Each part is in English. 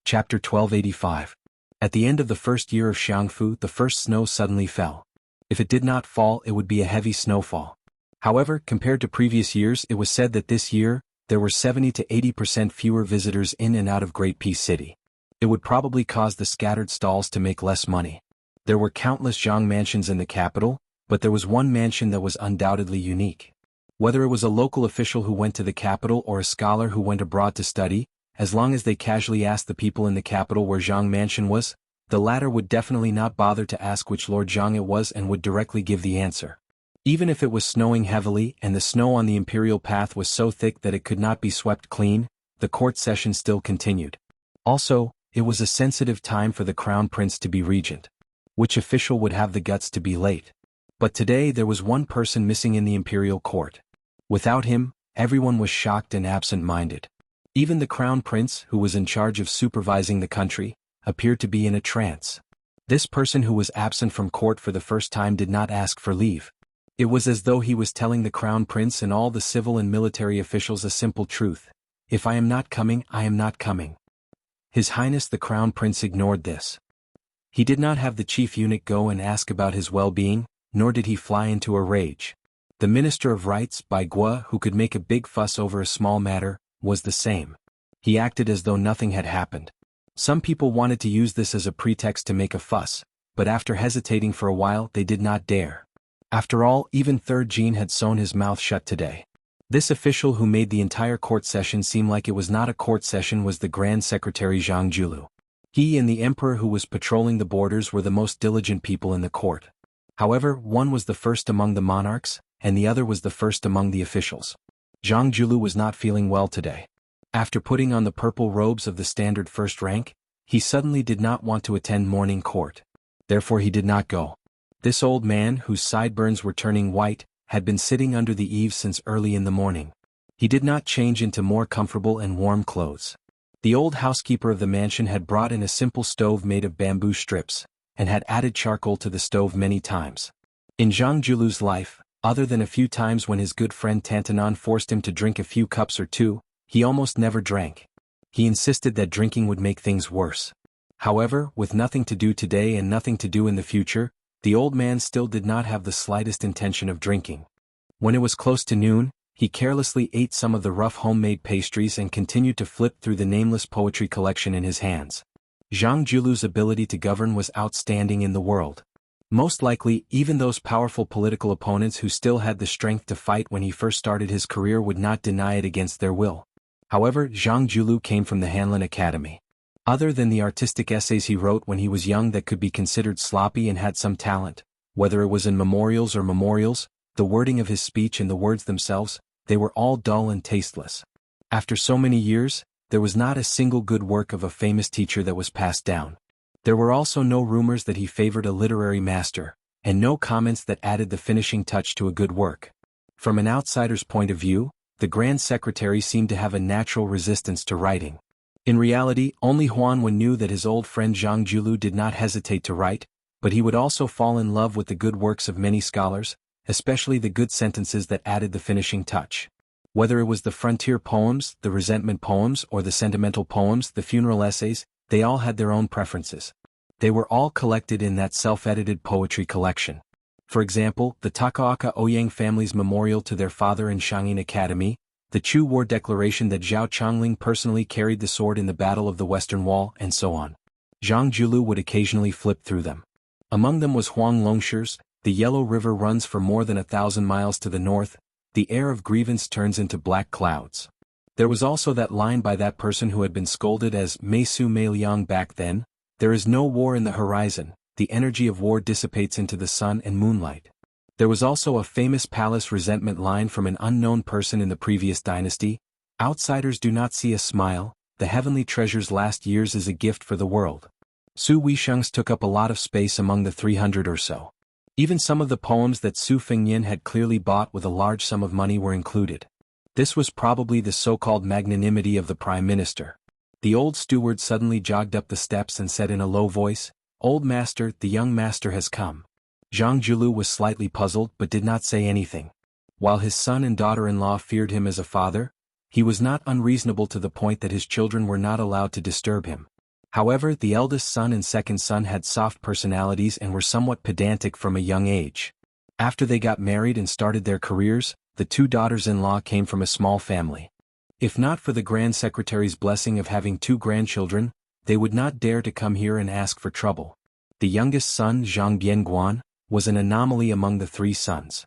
Chapter 1285. At the end of the first year of Xianghu, the first snow suddenly fell. If it did not fall, it would be a heavy snowfall. However, compared to previous years, it was said that this year, there were 70 to 80% fewer visitors in and out of Great Peace City. It would probably cause the scattered stalls to make less money. There were countless Jianghu mansions in the capital, but there was one mansion that was undoubtedly unique. Whether it was a local official who went to the capital or a scholar who went abroad to study, as long as they casually asked the people in the capital where Jianghu mansion was, the latter would definitely not bother to ask which Lord Jianghu it was and would directly give the answer. Even if it was snowing heavily and the snow on the imperial path was so thick that it could not be swept clean, the court session still continued. Also, it was a sensitive time for the crown prince to be regent. Which official would have the guts to be late? But today there was one person missing in the imperial court. Without him, everyone was shocked and absent-minded. Even the crown prince, who was in charge of supervising the country, appeared to be in a trance. This person who was absent from court for the first time did not ask for leave. It was as though he was telling the crown prince and all the civil and military officials a simple truth. If I am not coming, I am not coming. His Highness the crown prince ignored this. He did not have the chief eunuch go and ask about his well-being, nor did he fly into a rage. The Minister of Rights, Bai Gua, who could make a big fuss over a small matter, was the same. He acted as though nothing had happened. Some people wanted to use this as a pretext to make a fuss, but after hesitating for a while they did not dare. After all, even Third Jin had sewn his mouth shut today. This official who made the entire court session seem like it was not a court session was the Grand Secretary Jianghu. He and the emperor who was patrolling the borders were the most diligent people in the court. However, one was the first among the monarchs, and the other was the first among the officials. Jianghu was not feeling well today. After putting on the purple robes of the standard first rank, he suddenly did not want to attend morning court. Therefore he did not go. This old man, whose sideburns were turning white, had been sitting under the eaves since early in the morning. He did not change into more comfortable and warm clothes. The old housekeeper of the mansion had brought in a simple stove made of bamboo strips, and had added charcoal to the stove many times. In Jianghu's life, other than a few times when his good friend Tantanon forced him to drink a few cups or two, he almost never drank. He insisted that drinking would make things worse. However, with nothing to do today and nothing to do in the future, the old man still did not have the slightest intention of drinking. When it was close to noon, he carelessly ate some of the rough homemade pastries and continued to flip through the nameless poetry collection in his hands. Jianghu's ability to govern was outstanding in the world. Most likely, even those powerful political opponents who still had the strength to fight when he first started his career would not deny it against their will. However, Jianghu came from the Hanlin Academy. Other than the artistic essays he wrote when he was young that could be considered sloppy and had some talent, whether it was in memorials, the wording of his speech and the words themselves, they were all dull and tasteless. After so many years, there was not a single good work of a famous teacher that was passed down. There were also no rumors that he favored a literary master, and no comments that added the finishing touch to a good work. From an outsider's point of view, the Grand Secretary seemed to have a natural resistance to writing. In reality, only Huan Wen knew that his old friend Jianghu did not hesitate to write, but he would also fall in love with the good works of many scholars, especially the good sentences that added the finishing touch. Whether it was the frontier poems, the resentment poems, or the sentimental poems, the funeral essays, they all had their own preferences. They were all collected in that self-edited poetry collection. For example, the Takaoka Ouyang family's memorial to their father in Shangyin Academy, the Chu War declaration that Zhao Chongling personally carried the sword in the Battle of the Western Wall, and so on. Jianghu would occasionally flip through them. Among them was Huang Longshi's, the Yellow River runs for more than 1,000 miles to the north, the air of grievance turns into black clouds. There was also that line by that person who had been scolded as Mei Su Mei Liang back then, there is no war in the horizon, the energy of war dissipates into the sun and moonlight. There was also a famous palace resentment line from an unknown person in the previous dynasty, outsiders do not see a smile, the heavenly treasures last years is a gift for the world. Su Weisheng's took up a lot of space among the 300 or so. Even some of the poems that Su Fengyan had clearly bought with a large sum of money were included. This was probably the so-called magnanimity of the Prime Minister. The old steward suddenly jogged up the steps and said in a low voice, "Old master, the young master has come." Jianghu was slightly puzzled but did not say anything. While his son and daughter-in-law feared him as a father, he was not unreasonable to the point that his children were not allowed to disturb him. However, the eldest son and second son had soft personalities and were somewhat pedantic from a young age. After they got married and started their careers, the two daughters-in-law came from a small family. If not for the Grand Secretary's blessing of having two grandchildren, they would not dare to come here and ask for trouble. The youngest son, Zhang Bianguan, was an anomaly among the three sons.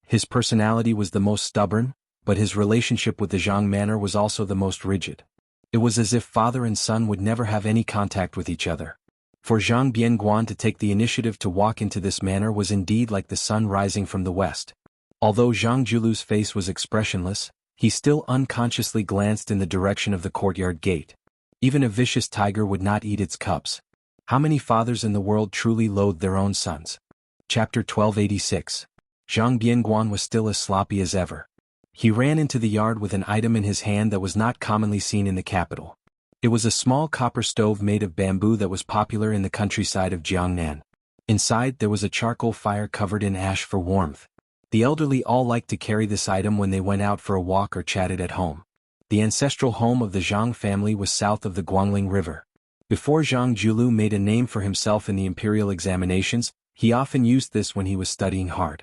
His personality was the most stubborn, but his relationship with the Zhang manor was also the most rigid. It was as if father and son would never have any contact with each other. For Zhang Bianguan to take the initiative to walk into this manor was indeed like the sun rising from the west. Although Zhang Julu's face was expressionless, he still unconsciously glanced in the direction of the courtyard gate. Even a vicious tiger would not eat its cubs. How many fathers in the world truly loathe their own sons? Chapter 1286. Zhang Bianguan was still as sloppy as ever. He ran into the yard with an item in his hand that was not commonly seen in the capital. It was a small copper stove made of bamboo that was popular in the countryside of Jiangnan. Inside there was a charcoal fire covered in ash for warmth. The elderly all liked to carry this item when they went out for a walk or chatted at home. The ancestral home of the Zhang family was south of the Guangling River. Before Zhang Julu made a name for himself in the imperial examinations, he often used this when he was studying hard.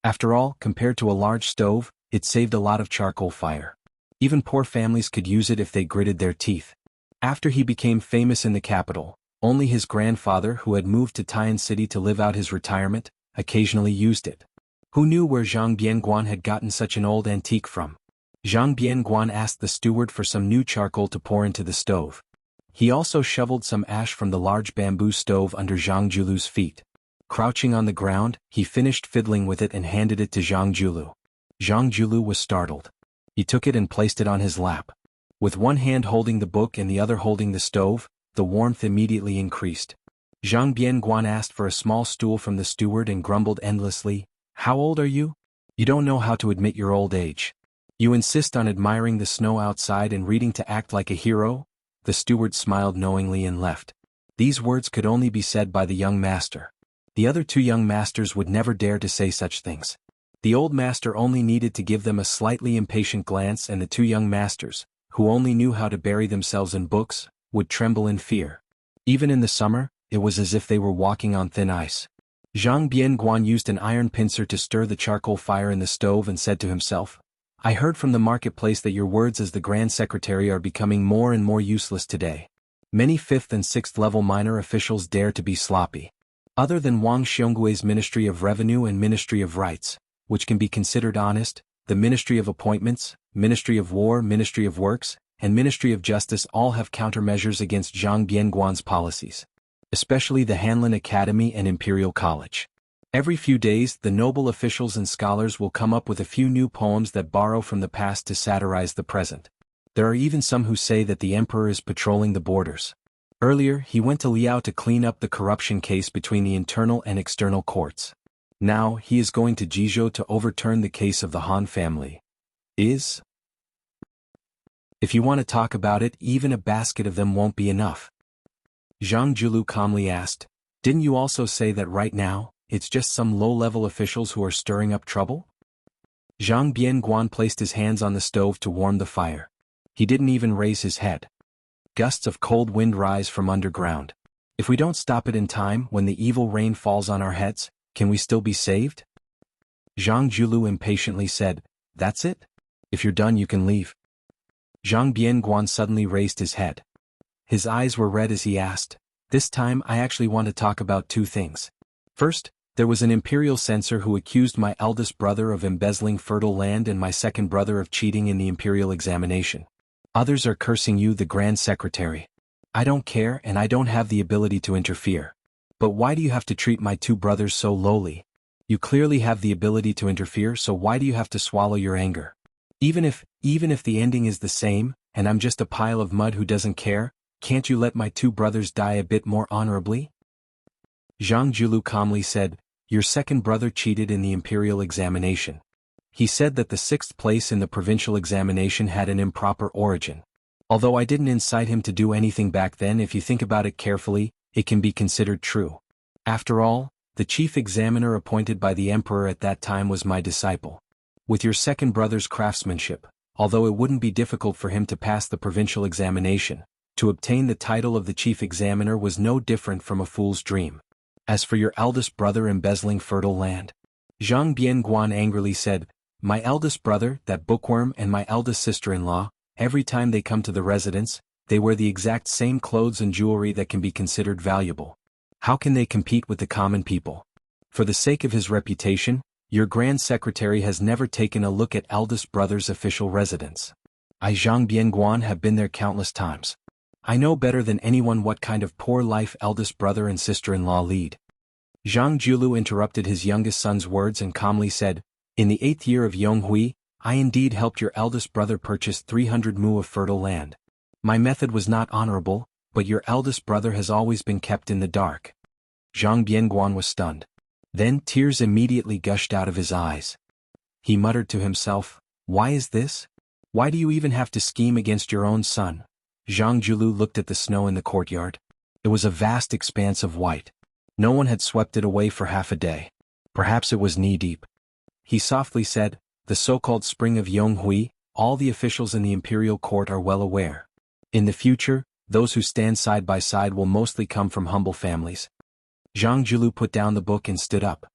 After all, compared to a large stove, it saved a lot of charcoal fire. Even poor families could use it if they gritted their teeth. After he became famous in the capital, only his grandfather, who had moved to Tian City to live out his retirement, occasionally used it. Who knew where Zhang Bianguan had gotten such an old antique from? Zhang Bianguan asked the steward for some new charcoal to pour into the stove. He also shoveled some ash from the large bamboo stove under Zhang Julu's feet. Crouching on the ground, he finished fiddling with it and handed it to Zhang Julu. Zhang Julu was startled. He took it and placed it on his lap. With one hand holding the book and the other holding the stove, the warmth immediately increased. Zhang Bianguan asked for a small stool from the steward and grumbled endlessly, "How old are you? You don't know how to admit your old age. You insist on admiring the snow outside and reading to act like a hero?" The steward smiled knowingly and left. These words could only be said by the young master. The other two young masters would never dare to say such things. The old master only needed to give them a slightly impatient glance, and the two young masters, who only knew how to bury themselves in books, would tremble in fear. Even in the summer, it was as if they were walking on thin ice. Zhang Bianguan used an iron pincer to stir the charcoal fire in the stove and said to himself, "I heard from the marketplace that your words as the Grand Secretary are becoming more and more useless today. Many 5th and 6th level minor officials dare to be sloppy. Other than Wang Xionggui's Ministry of Revenue and Ministry of Rights, which can be considered honest, the Ministry of Appointments, Ministry of War, Ministry of Works, and Ministry of Justice all have countermeasures against Zhang Bianguan's policies. Especially the Hanlin Academy and Imperial College. Every few days the noble officials and scholars will come up with a few new poems that borrow from the past to satirize the present. There are even some who say that the emperor is patrolling the borders. Earlier he went to Liao to clean up the corruption case between the internal and external courts. Now he is going to Jizhou to overturn the case of the Han family. If you want to talk about it, even a basket of them won't be enough." Zhang Julu calmly asked, "Didn't you also say that right now, it's just some low-level officials who are stirring up trouble?" Zhang Bianguan placed his hands on the stove to warm the fire. He didn't even raise his head. Gusts of cold wind rise from underground. If we don't stop it in time, when the evil rain falls on our heads, can we still be saved? Zhang Julu impatiently said, "That's it? If you're done you can leave." Zhang Bianguan suddenly raised his head. His eyes were red as he asked, "This time I actually want to talk about two things. First, there was an imperial censor who accused my eldest brother of embezzling fertile land and my second brother of cheating in the imperial examination. Others are cursing you, the Grand Secretary. I don't care and I don't have the ability to interfere. But why do you have to treat my two brothers so lowly? You clearly have the ability to interfere, so why do you have to swallow your anger? Even if the ending is the same, and I'm just a pile of mud who doesn't care, can't you let my two brothers die a bit more honorably?" Zhang Julu calmly said, "Your second brother cheated in the imperial examination. He said that the 6th place in the provincial examination had an improper origin. Although I didn't incite him to do anything back then, if you think about it carefully, it can be considered true. After all, the chief examiner appointed by the emperor at that time was my disciple. With your second brother's craftsmanship, although it wouldn't be difficult for him to pass the provincial examination, To obtain the title of the chief examiner was no different from a fool's dream. As for your eldest brother embezzling fertile land, Zhang Bianguan angrily said, my eldest brother, that bookworm, and my eldest sister-in-law, every time they come to the residence, they wear the exact same clothes and jewelry that can be considered valuable. How can they compete with the common people? For the sake of his reputation, your grand secretary has never taken a look at eldest brother's official residence. I Zhang Bianguan have been there countless times. I know better than anyone what kind of poor life eldest brother and sister-in-law lead. Zhang Julu interrupted his youngest son's words and calmly said, in the 8th year of Yonghui, I indeed helped your eldest brother purchase 300 mu of fertile land. My method was not honorable, but your eldest brother has always been kept in the dark. Zhang Bianguan was stunned. Then tears immediately gushed out of his eyes. He muttered to himself, why is this? Why do you even have to scheme against your own son? Zhang Julu looked at the snow in the courtyard. It was a vast expanse of white. No one had swept it away for half a day. Perhaps it was knee-deep. He softly said, the so-called spring of Yonghui, all the officials in the imperial court are well aware. In the future, those who stand side by side will mostly come from humble families. Zhang Julu put down the book and stood up.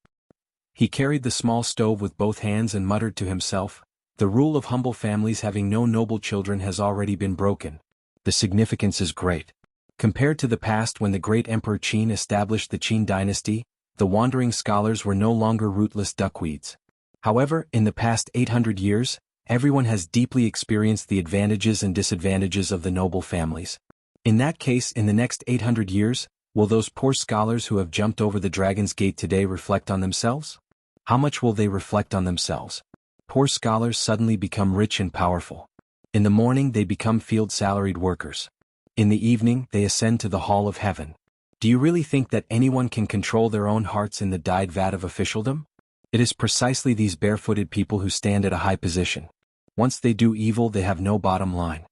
He carried the small stove with both hands and muttered to himself, the rule of humble families having no noble children has already been broken. The significance is great. Compared to the past when the great Emperor Qin established the Qin dynasty, the wandering scholars were no longer rootless duckweeds. However, in the past 800 years, everyone has deeply experienced the advantages and disadvantages of the noble families. In that case, in the next 800 years, will those poor scholars who have jumped over the Dragon's Gate today reflect on themselves? How much will they reflect on themselves? Poor scholars suddenly become rich and powerful. In the morning they become field-salaried workers. In the evening they ascend to the hall of heaven. Do you really think that anyone can control their own hearts in the dyed vat of officialdom? It is precisely these barefooted people who stand at a high position. Once they do evil they have no bottom line.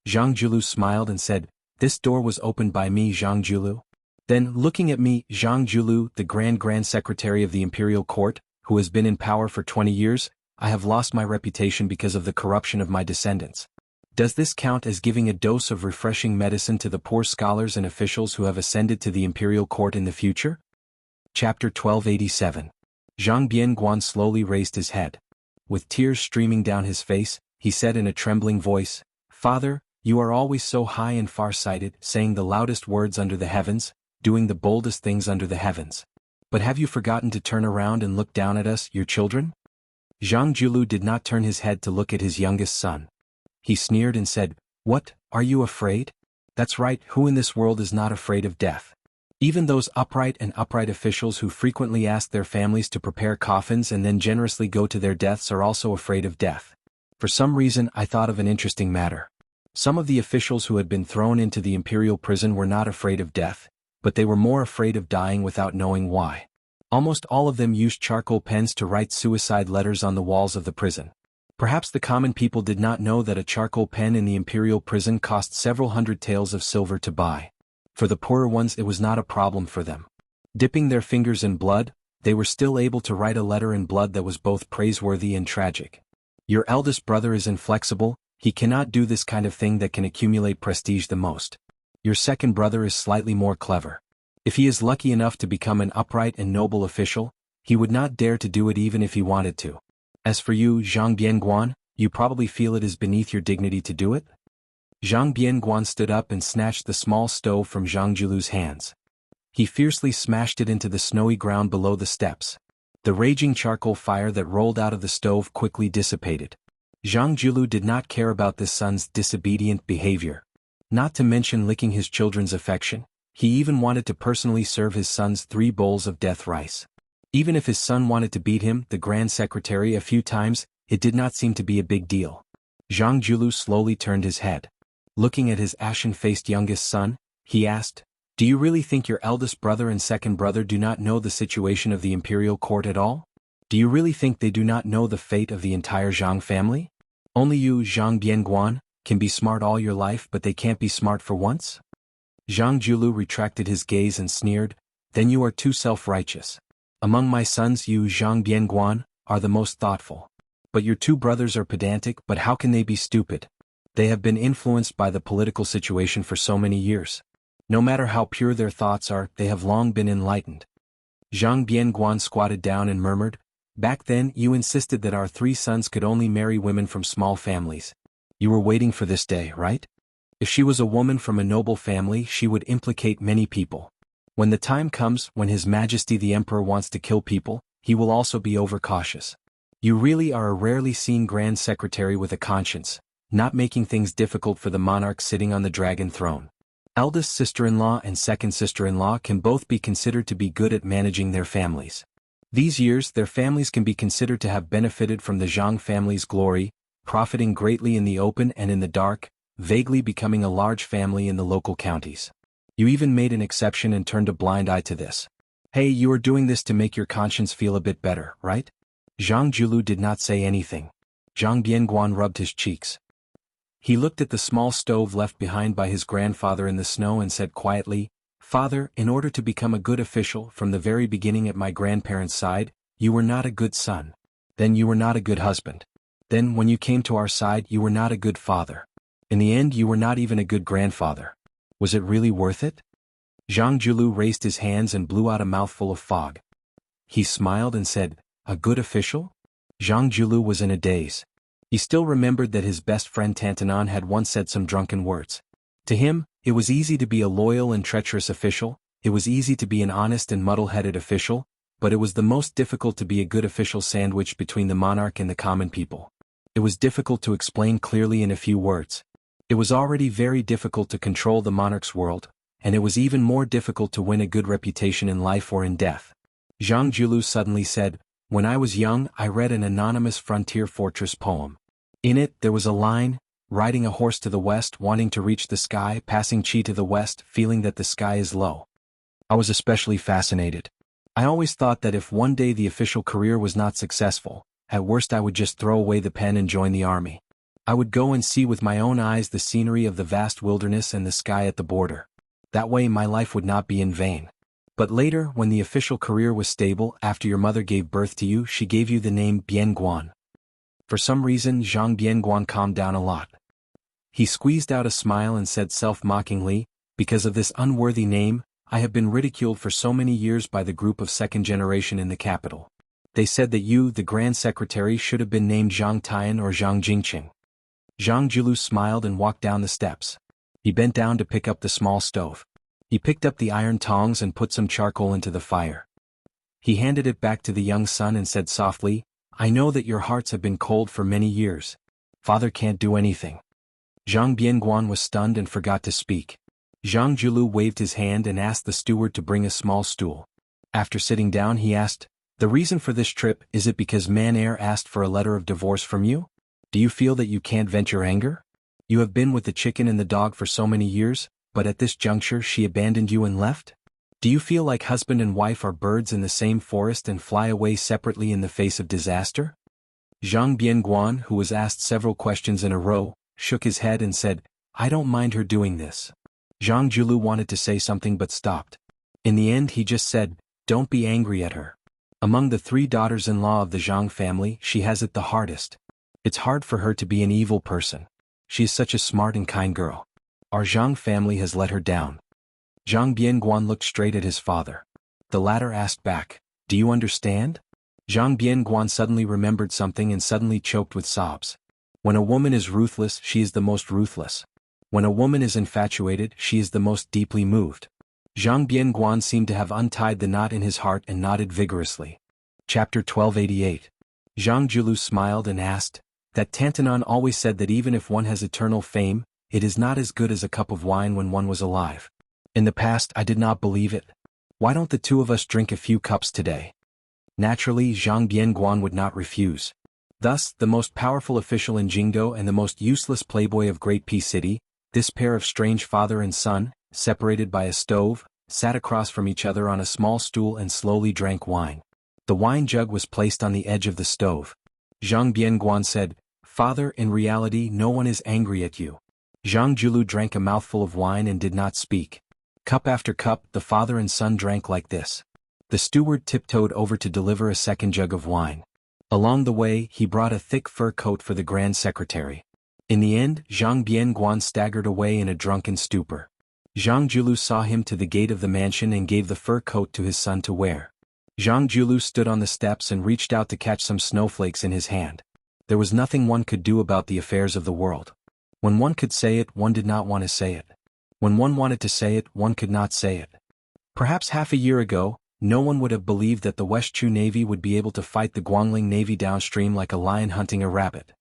Zhang Julu smiled and said, this door was opened by me, Zhang Julu. Then, looking at me, Zhang Julu, the Grand Secretary of the Imperial Court, who has been in power for 20 years, I have lost my reputation because of the corruption of my descendants. Does this count as giving a dose of refreshing medicine to the poor scholars and officials who have ascended to the Imperial Court in the future? Chapter 1287. Zhang Bianguan slowly raised his head. With tears streaming down his face, he said in a trembling voice, Father, you are always so high and far-sighted, saying the loudest words under the heavens, doing the boldest things under the heavens. But have you forgotten to turn around and look down at us, your children? Zhang Julu did not turn his head to look at his youngest son. He sneered and said, What, are you afraid? That's right, who in this world is not afraid of death? Even those upright officials who frequently ask their families to prepare coffins and then generously go to their deaths are also afraid of death. For some reason I thought of an interesting matter. Some of the officials who had been thrown into the imperial prison were not afraid of death, but they were more afraid of dying without knowing why. Almost all of them used charcoal pens to write suicide letters on the walls of the prison. Perhaps the common people did not know that a charcoal pen in the imperial prison cost several hundred taels of silver to buy. For the poorer ones it was not a problem for them. Dipping their fingers in blood, they were still able to write a letter in blood that was both praiseworthy and tragic. Your eldest brother is inflexible, he cannot do this kind of thing that can accumulate prestige the most. Your second brother is slightly more clever. If he is lucky enough to become an upright and noble official, he would not dare to do it even if he wanted to. As for you, Zhang Bianguan, you probably feel it is beneath your dignity to do it? Zhang Bianguan stood up and snatched the small stove from Zhang Julu's hands. He fiercely smashed it into the snowy ground below the steps. The raging charcoal fire that rolled out of the stove quickly dissipated. Zhang Julu did not care about this son's disobedient behavior. Not to mention licking his children's affection, he even wanted to personally serve his son's 3 bowls of death rice. Even if his son wanted to beat him, the Grand Secretary, a few times, it did not seem to be a big deal. Zhang Julu slowly turned his head. Looking at his ashen-faced youngest son, he asked, Do you really think your eldest brother and second brother do not know the situation of the imperial court at all? Do you really think they do not know the fate of the entire Zhang family? Only you, Zhang Bianguan, can be smart all your life but they can't be smart for once? Zhang Julu retracted his gaze and sneered, Then you are too self-righteous. Among my sons you, Zhang Bianguan, are the most thoughtful. But your 2 brothers are pedantic, but how can they be stupid? They have been influenced by the political situation for so many years. No matter how pure their thoughts are, they have long been enlightened. Zhang Bianguan squatted down and murmured, "Back then you insisted that our 3 sons could only marry women from small families. You were waiting for this day, right? If she was a woman from a noble family, she would implicate many people. When the time comes when His Majesty the Emperor wants to kill people, he will also be overcautious. You really are a rarely seen Grand Secretary with a conscience, not making things difficult for the monarch sitting on the dragon throne." Eldest sister-in-law and second sister-in-law can both be considered to be good at managing their families. These years their families can be considered to have benefited from the Zhang family's glory, profiting greatly in the open and in the dark, vaguely becoming a large family in the local counties. You even made an exception and turned a blind eye to this. Hey, you are doing this to make your conscience feel a bit better, right? Zhang Julu did not say anything. Zhang Bianguan rubbed his cheeks. He looked at the small stove left behind by his grandfather in the snow and said quietly, "Father, in order to become a good official from the very beginning at my grandparents' side, you were not a good son. Then you were not a good husband. Then when you came to our side you were not a good father. In the end you were not even a good grandfather. Was it really worth it?" Zhang Julu raised his hands and blew out a mouthful of fog. He smiled and said, "A good official?" Zhang Julu was in a daze. He still remembered that his best friend Tantanon had once said some drunken words. To him, it was easy to be a loyal and treacherous official, it was easy to be an honest and muddle-headed official, but it was the most difficult to be a good official sandwiched between the monarch and the common people. It was difficult to explain clearly in a few words. It was already very difficult to control the monarch's world, and it was even more difficult to win a good reputation in life or in death. Zhang Julu suddenly said, "When I was young I read an anonymous frontier fortress poem. In it there was a line, riding a horse to the west wanting to reach the sky, passing Qi to the west feeling that the sky is low. I was especially fascinated. I always thought that if one day the official career was not successful, at worst I would just throw away the pen and join the army. I would go and see with my own eyes the scenery of the vast wilderness and the sky at the border. That way my life would not be in vain. But later, when the official career was stable, after your mother gave birth to you, she gave you the name Bianguan." For some reason Zhang Bianguan calmed down a lot. He squeezed out a smile and said self-mockingly, "Because of this unworthy name, I have been ridiculed for so many years by the group of second generation in the capital. They said that you, the Grand Secretary, should have been named Zhang Tian or Zhang Jingqing." Zhang Julu smiled and walked down the steps. He bent down to pick up the small stove. He picked up the iron tongs and put some charcoal into the fire. He handed it back to the young son and said softly, "I know that your hearts have been cold for many years. Father can't do anything." Zhang Bianguan was stunned and forgot to speak. Zhang Julu waved his hand and asked the steward to bring a small stool. After sitting down he asked, "The reason for this trip, is it because Man-Air asked for a letter of divorce from you? Do you feel that you can't vent your anger? You have been with the chicken and the dog for so many years, but at this juncture she abandoned you and left? Do you feel like husband and wife are birds in the same forest and fly away separately in the face of disaster?" Zhang Bianguan, who was asked several questions in a row, shook his head and said, "I don't mind her doing this." Zhang Julu wanted to say something but stopped. In the end he just said, "Don't be angry at her. Among the 3 daughters-in-law of the Zhang family, she has it the hardest. It's hard for her to be an evil person. She is such a smart and kind girl. Our Zhang family has let her down." Zhang Bianguan looked straight at his father. The latter asked back, "Do you understand?" Zhang Bianguan suddenly remembered something and suddenly choked with sobs. When a woman is ruthless, she is the most ruthless. When a woman is infatuated, she is the most deeply moved. Zhang Bianguan seemed to have untied the knot in his heart and nodded vigorously. Chapter 1288. Zhang Julu smiled and asked, "That Tantanon always said that even if one has eternal fame, it is not as good as a cup of wine when one was alive. In the past I did not believe it. Why don't the 2 of us drink a few cups today?" Naturally Zhang Bianguan would not refuse. Thus, the most powerful official in Jianghu and the most useless playboy of Great Pea City, this pair of strange father and son, separated by a stove, sat across from each other on a small stool and slowly drank wine. The wine jug was placed on the edge of the stove. Zhang Bianguan said, "Father, in reality no one is angry at you." Zhang Julu drank a mouthful of wine and did not speak. Cup after cup the father and son drank like this. The steward tiptoed over to deliver a second jug of wine. Along the way he brought a thick fur coat for the Grand Secretary. In the end, Zhang Bianguan staggered away in a drunken stupor. Zhang Julu saw him to the gate of the mansion and gave the fur coat to his son to wear. Zhang Julu stood on the steps and reached out to catch some snowflakes in his hand. There was nothing one could do about the affairs of the world. When one could say it, one did not want to say it. When one wanted to say it, one could not say it. Perhaps half a year ago, no one would have believed that the Westchu Navy would be able to fight the Guangling Navy downstream like a lion hunting a rabbit.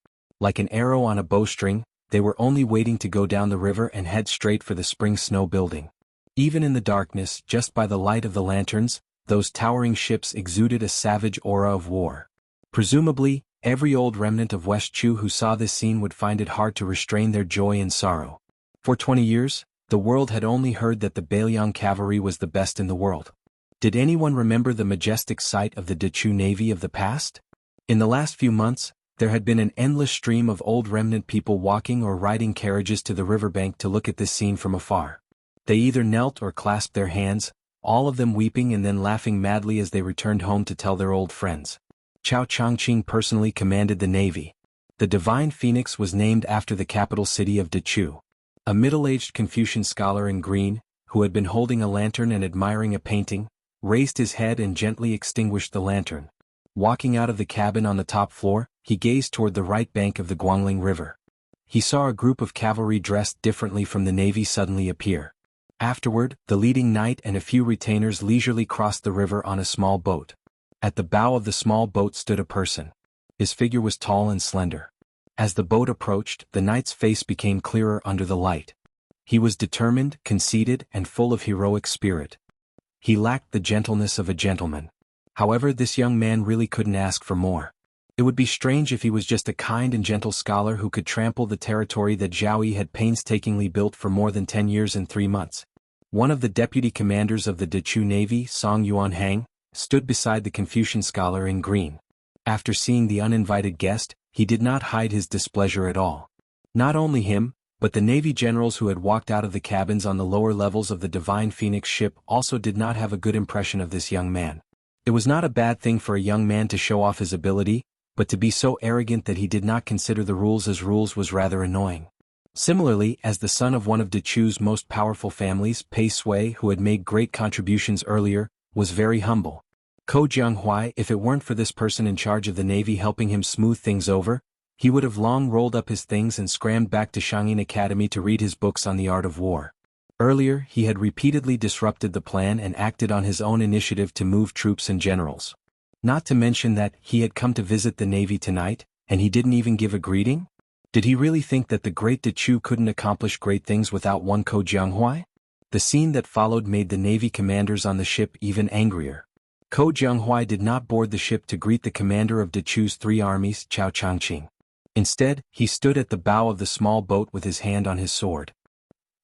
Like an arrow on a bowstring, they were only waiting to go down the river and head straight for the spring snow building. Even in the darkness, just by the light of the lanterns, those towering ships exuded a savage aura of war. Presumably, every old remnant of Westchu who saw this scene would find it hard to restrain their joy and sorrow. For 20 years, the world had only heard that the Bailiang cavalry was the best in the world. Did anyone remember the majestic sight of the Dechu Navy of the past? In the last few months, there had been an endless stream of old remnant people walking or riding carriages to the riverbank to look at this scene from afar. They either knelt or clasped their hands, all of them weeping and then laughing madly as they returned home to tell their old friends. Chao Changqing personally commanded the navy. The Divine Phoenix was named after the capital city of Dechu. A middle-aged Confucian scholar in green, who had been holding a lantern and admiring a painting, raised his head and gently extinguished the lantern. Walking out of the cabin on the top floor, he gazed toward the right bank of the Guangling River. He saw a group of cavalry dressed differently from the navy suddenly appear. Afterward, the leading knight and a few retainers leisurely crossed the river on a small boat. At the bow of the small boat stood a person. His figure was tall and slender. As the boat approached, the knight's face became clearer under the light. He was determined, conceited, and full of heroic spirit. He lacked the gentleness of a gentleman. However, this young man really couldn't ask for more. It would be strange if he was just a kind and gentle scholar who could trample the territory that Zhao Yi had painstakingly built for more than 10 years and 3 months. One of the deputy commanders of the Dechu Navy, Song Yuanhang, stood beside the Confucian scholar in green. After seeing the uninvited guest, he did not hide his displeasure at all. Not only him, but the Navy generals who had walked out of the cabins on the lower levels of the Divine Phoenix ship also did not have a good impression of this young man. It was not a bad thing for a young man to show off his ability, but to be so arrogant that he did not consider the rules as rules was rather annoying. Similarly, as the son of one of Dechu's most powerful families, Pei Sui, who had made great contributions earlier, was very humble. Ko Jianghu, if it weren't for this person in charge of the navy helping him smooth things over, he would have long rolled up his things and scrammed back to Xianxia Academy to read his books on the art of war. Earlier, he had repeatedly disrupted the plan and acted on his own initiative to move troops and generals. Not to mention that he had come to visit the navy tonight, and he didn't even give a greeting? Did he really think that the great Dechu couldn't accomplish great things without one Ko Jianghu? The scene that followed made the navy commanders on the ship even angrier. Ko Jianghu did not board the ship to greet the commander of Dechu's 3 armies, Chao Changqing. Instead, he stood at the bow of the small boat with his hand on his sword.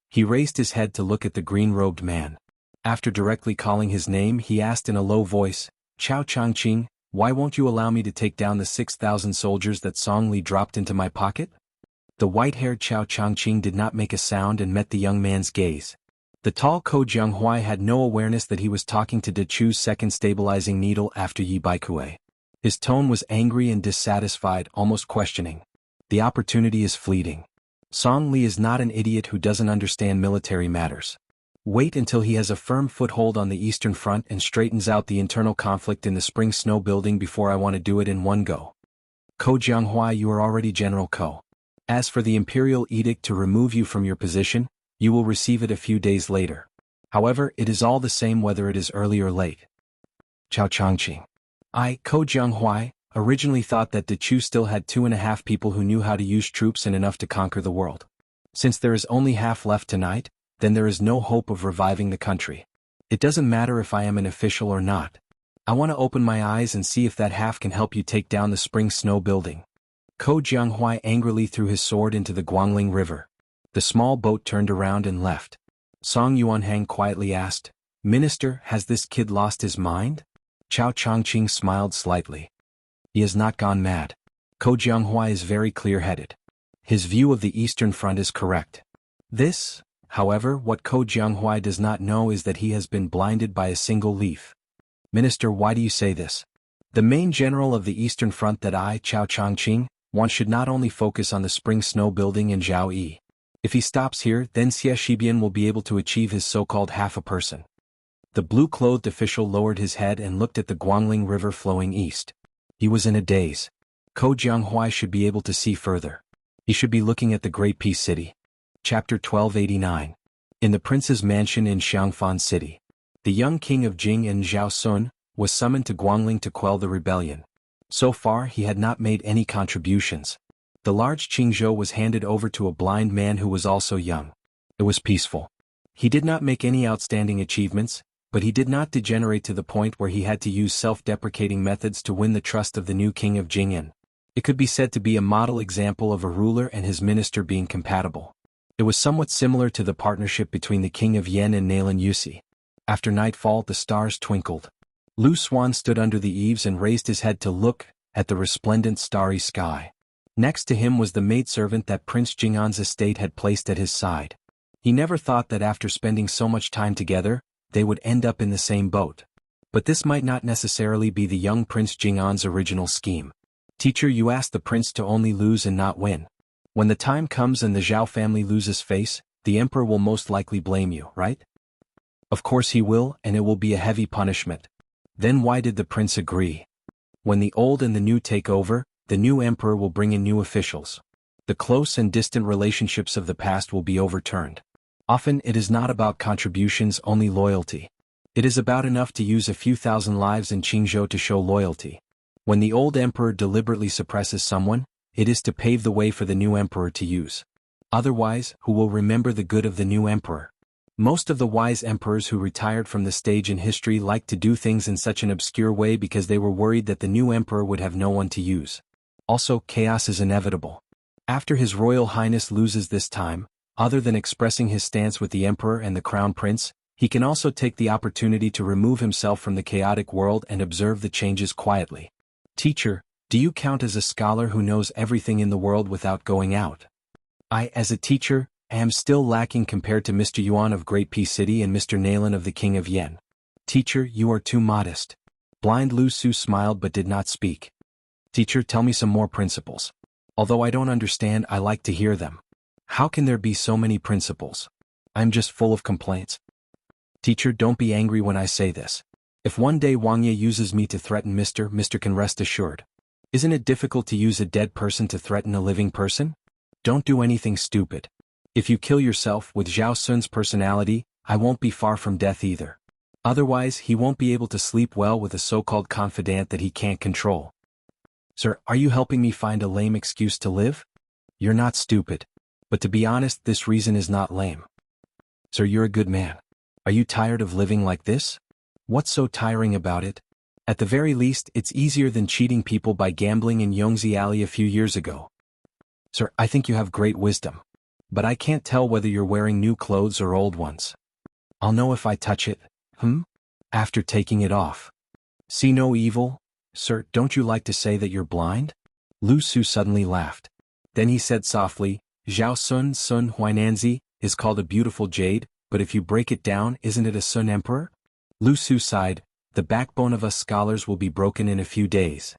He raised his head to look at the green-robed man. After directly calling his name, he asked in a low voice, "Chao Changqing, why won't you allow me to take down the 6,000 soldiers that Song Li dropped into my pocket?" The white-haired Chao Changqing did not make a sound and met the young man's gaze. The tall Ko Jianghu had no awareness that he was talking to Dechu's second stabilizing needle after Yi Baikue. His tone was angry and dissatisfied, almost questioning. The opportunity is fleeting. Song Li is not an idiot who doesn't understand military matters. Wait until he has a firm foothold on the Eastern Front and straightens out the internal conflict in the spring snow building before I want to do it in one go. Ko Jianghu, you are already General Ko. As for the imperial edict to remove you from your position, you will receive it a few days later. However, it is all the same whether it is early or late. Chao Changqing. I, Ko Jianghu, originally thought that Dechu still had 2.5 people who knew how to use troops and enough to conquer the world. Since there is only half left tonight, then there is no hope of reviving the country. It doesn't matter if I am an official or not. I want to open my eyes and see if that half can help you take down the spring snow building. Ko Jianghu angrily threw his sword into the Guangling River. The small boat turned around and left. Song Yuanhang quietly asked, "Minister, has this kid lost his mind?" Chao Changqing smiled slightly. He has not gone mad. Ko Jianghu is very clear-headed. His view of the Eastern Front is correct. However, what Ko Jianghu does not know is that he has been blinded by a single leaf. Minister, why do you say this? The main general of the Eastern Front that I, Chao Changqing, one should not only focus on the spring snow building in Jianghu. If he stops here, then Xia Shibian will be able to achieve his so-called half a person. The blue-clothed official lowered his head and looked at the Guangling River flowing east. He was in a daze. Ko Jianghui should be able to see further. He should be looking at the Great Peace City. Chapter 1289. In the prince's mansion in Xiangfan City, the young king of Jing and Zhao Sun was summoned to Guangling to quell the rebellion. So far he had not made any contributions. The large Qingzhou was handed over to a blind man who was also young. It was peaceful. He did not make any outstanding achievements, but he did not degenerate to the point where he had to use self-deprecating methods to win the trust of the new king of Jing'an. It could be said to be a model example of a ruler and his minister being compatible. It was somewhat similar to the partnership between the king of Yan and Nalan Yusi. After nightfall the stars twinkled. Lu Xuan stood under the eaves and raised his head to look at the resplendent starry sky. Next to him was the maidservant that Prince Jing'an's estate had placed at his side. He never thought that after spending so much time together, they would end up in the same boat. But this might not necessarily be the young Prince Jing'an's original scheme. Teacher, you asked the prince to only lose and not win. When the time comes and the Zhao family loses face, the emperor will most likely blame you, right? Of course he will, and it will be a heavy punishment. Then why did the prince agree? When the old and the new take over, the new emperor will bring in new officials. The close and distant relationships of the past will be overturned. Often it is not about contributions, only loyalty. It is about enough to use a few thousand lives in Qingzhou to show loyalty. When the old emperor deliberately suppresses someone, it is to pave the way for the new emperor to use. Otherwise, who will remember the good of the new emperor? Most of the wise emperors who retired from the stage in history liked to do things in such an obscure way because they were worried that the new emperor would have no one to use. Also, chaos is inevitable. After His Royal Highness loses this time, other than expressing his stance with the emperor and the crown prince, he can also take the opportunity to remove himself from the chaotic world and observe the changes quietly. Teacher, do you count as a scholar who knows everything in the world without going out? I, as a teacher, am still lacking compared to Mr. Yuan of Great Peace City and Mr. Nalan of the King of Yan. Teacher, you are too modest. Blind Lu Su smiled but did not speak. Teacher, tell me some more principles. Although I don't understand, I like to hear them. How can there be so many principles? I'm just full of complaints. Teacher, don't be angry when I say this. If one day Wuxia uses me to threaten Mr. can rest assured. Isn't it difficult to use a dead person to threaten a living person? Don't do anything stupid. If you kill yourself with Zhao Sun's personality, I won't be far from death either. Otherwise, he won't be able to sleep well with a so-called confidant that he can't control. Sir, are you helping me find a lame excuse to live? You're not stupid. But to be honest, this reason is not lame. Sir, you're a good man. Are you tired of living like this? What's so tiring about it? At the very least, it's easier than cheating people by gambling in Yongzi Alley a few years ago. Sir, I think you have great wisdom. But I can't tell whether you're wearing new clothes or old ones. I'll know if I touch it, after taking it off. See no evil? Sir, don't you like to say that you're blind? Lu Su suddenly laughed. Then he said softly, Zhao Sun Huainanzi is called a beautiful jade, but if you break it down, isn't it a Sun emperor? Lu Su sighed, the backbone of us scholars will be broken in a few days.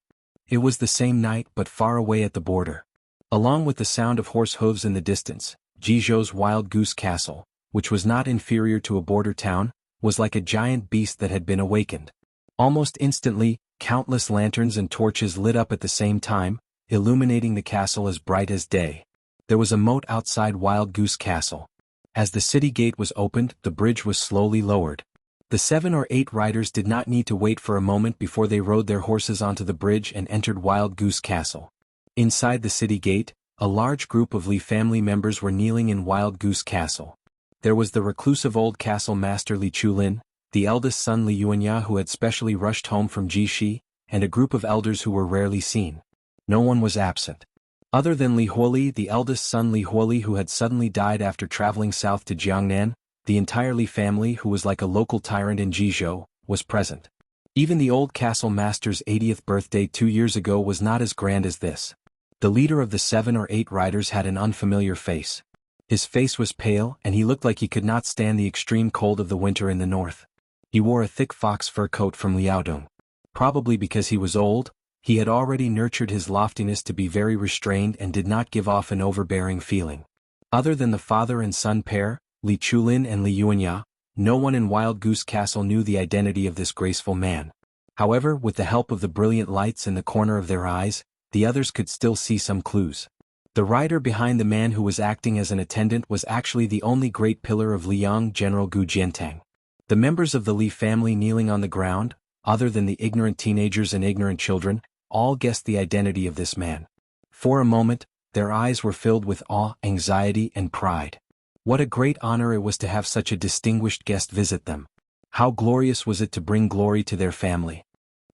It was the same night but far away at the border. Along with the sound of horse hooves in the distance, Jizhou's wild goose castle, which was not inferior to a border town, was like a giant beast that had been awakened. Almost instantly, countless lanterns and torches lit up at the same time, illuminating the castle as bright as day. There was a moat outside Wild Goose Castle. As the city gate was opened, the bridge was slowly lowered. The 7 or 8 riders did not need to wait for a moment before they rode their horses onto the bridge and entered Wild Goose Castle. Inside the city gate, a large group of Li family members were kneeling in Wild Goose Castle. There was the reclusive old castle master Li Chulin, the eldest son Li Yuanya who had specially rushed home from Jishi, and a group of elders who were rarely seen. No one was absent. Other than Li Huoli, the eldest son Li Huoli who had suddenly died after traveling south to Jiangnan, the entire Li family who was like a local tyrant in Jizhou, was present. Even the old castle master's 80th birthday 2 years ago was not as grand as this. The leader of the 7 or 8 riders had an unfamiliar face. His face was pale and he looked like he could not stand the extreme cold of the winter in the north. He wore a thick fox fur coat from Liaodong. Probably because he was old, He had already nurtured his loftiness to be very restrained and did not give off an overbearing feeling. Other than the father and son pair, Li Chulin and Li Yuanya, no one in Wild Goose Castle knew the identity of this graceful man. However, with the help of the brilliant lights in the corner of their eyes, the others could still see some clues. The rider behind the man who was acting as an attendant was actually the only great pillar of Liang, General Gu Jiantang. The members of the Li family kneeling on the ground, other than the ignorant teenagers and ignorant children, all guessed the identity of this man. For a moment, their eyes were filled with awe, anxiety, and pride. What a great honor it was to have such a distinguished guest visit them. How glorious was it to bring glory to their family.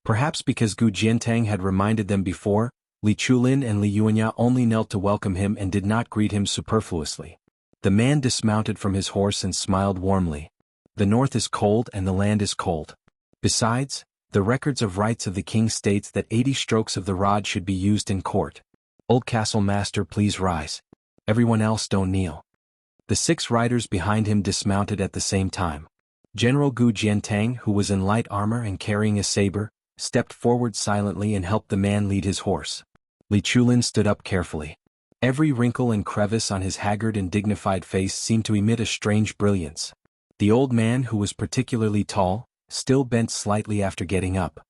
Perhaps because Gu Jiantang had reminded them before, Li Chulin and Li Yuanya only knelt to welcome him and did not greet him superfluously. The man dismounted from his horse and smiled warmly. The north is cold and the land is cold. Besides, the records of rights of the king states that 80 strokes of the rod should be used in court. Old castle master, please rise. Everyone else don't kneel. The 6 riders behind him dismounted at the same time. General Gu Jiantang, who was in light armor and carrying a saber, stepped forward silently and helped the man lead his horse. Li Chulin stood up carefully. Every wrinkle and crevice on his haggard and dignified face seemed to emit a strange brilliance. The old man, who was particularly tall, still bent slightly after getting up.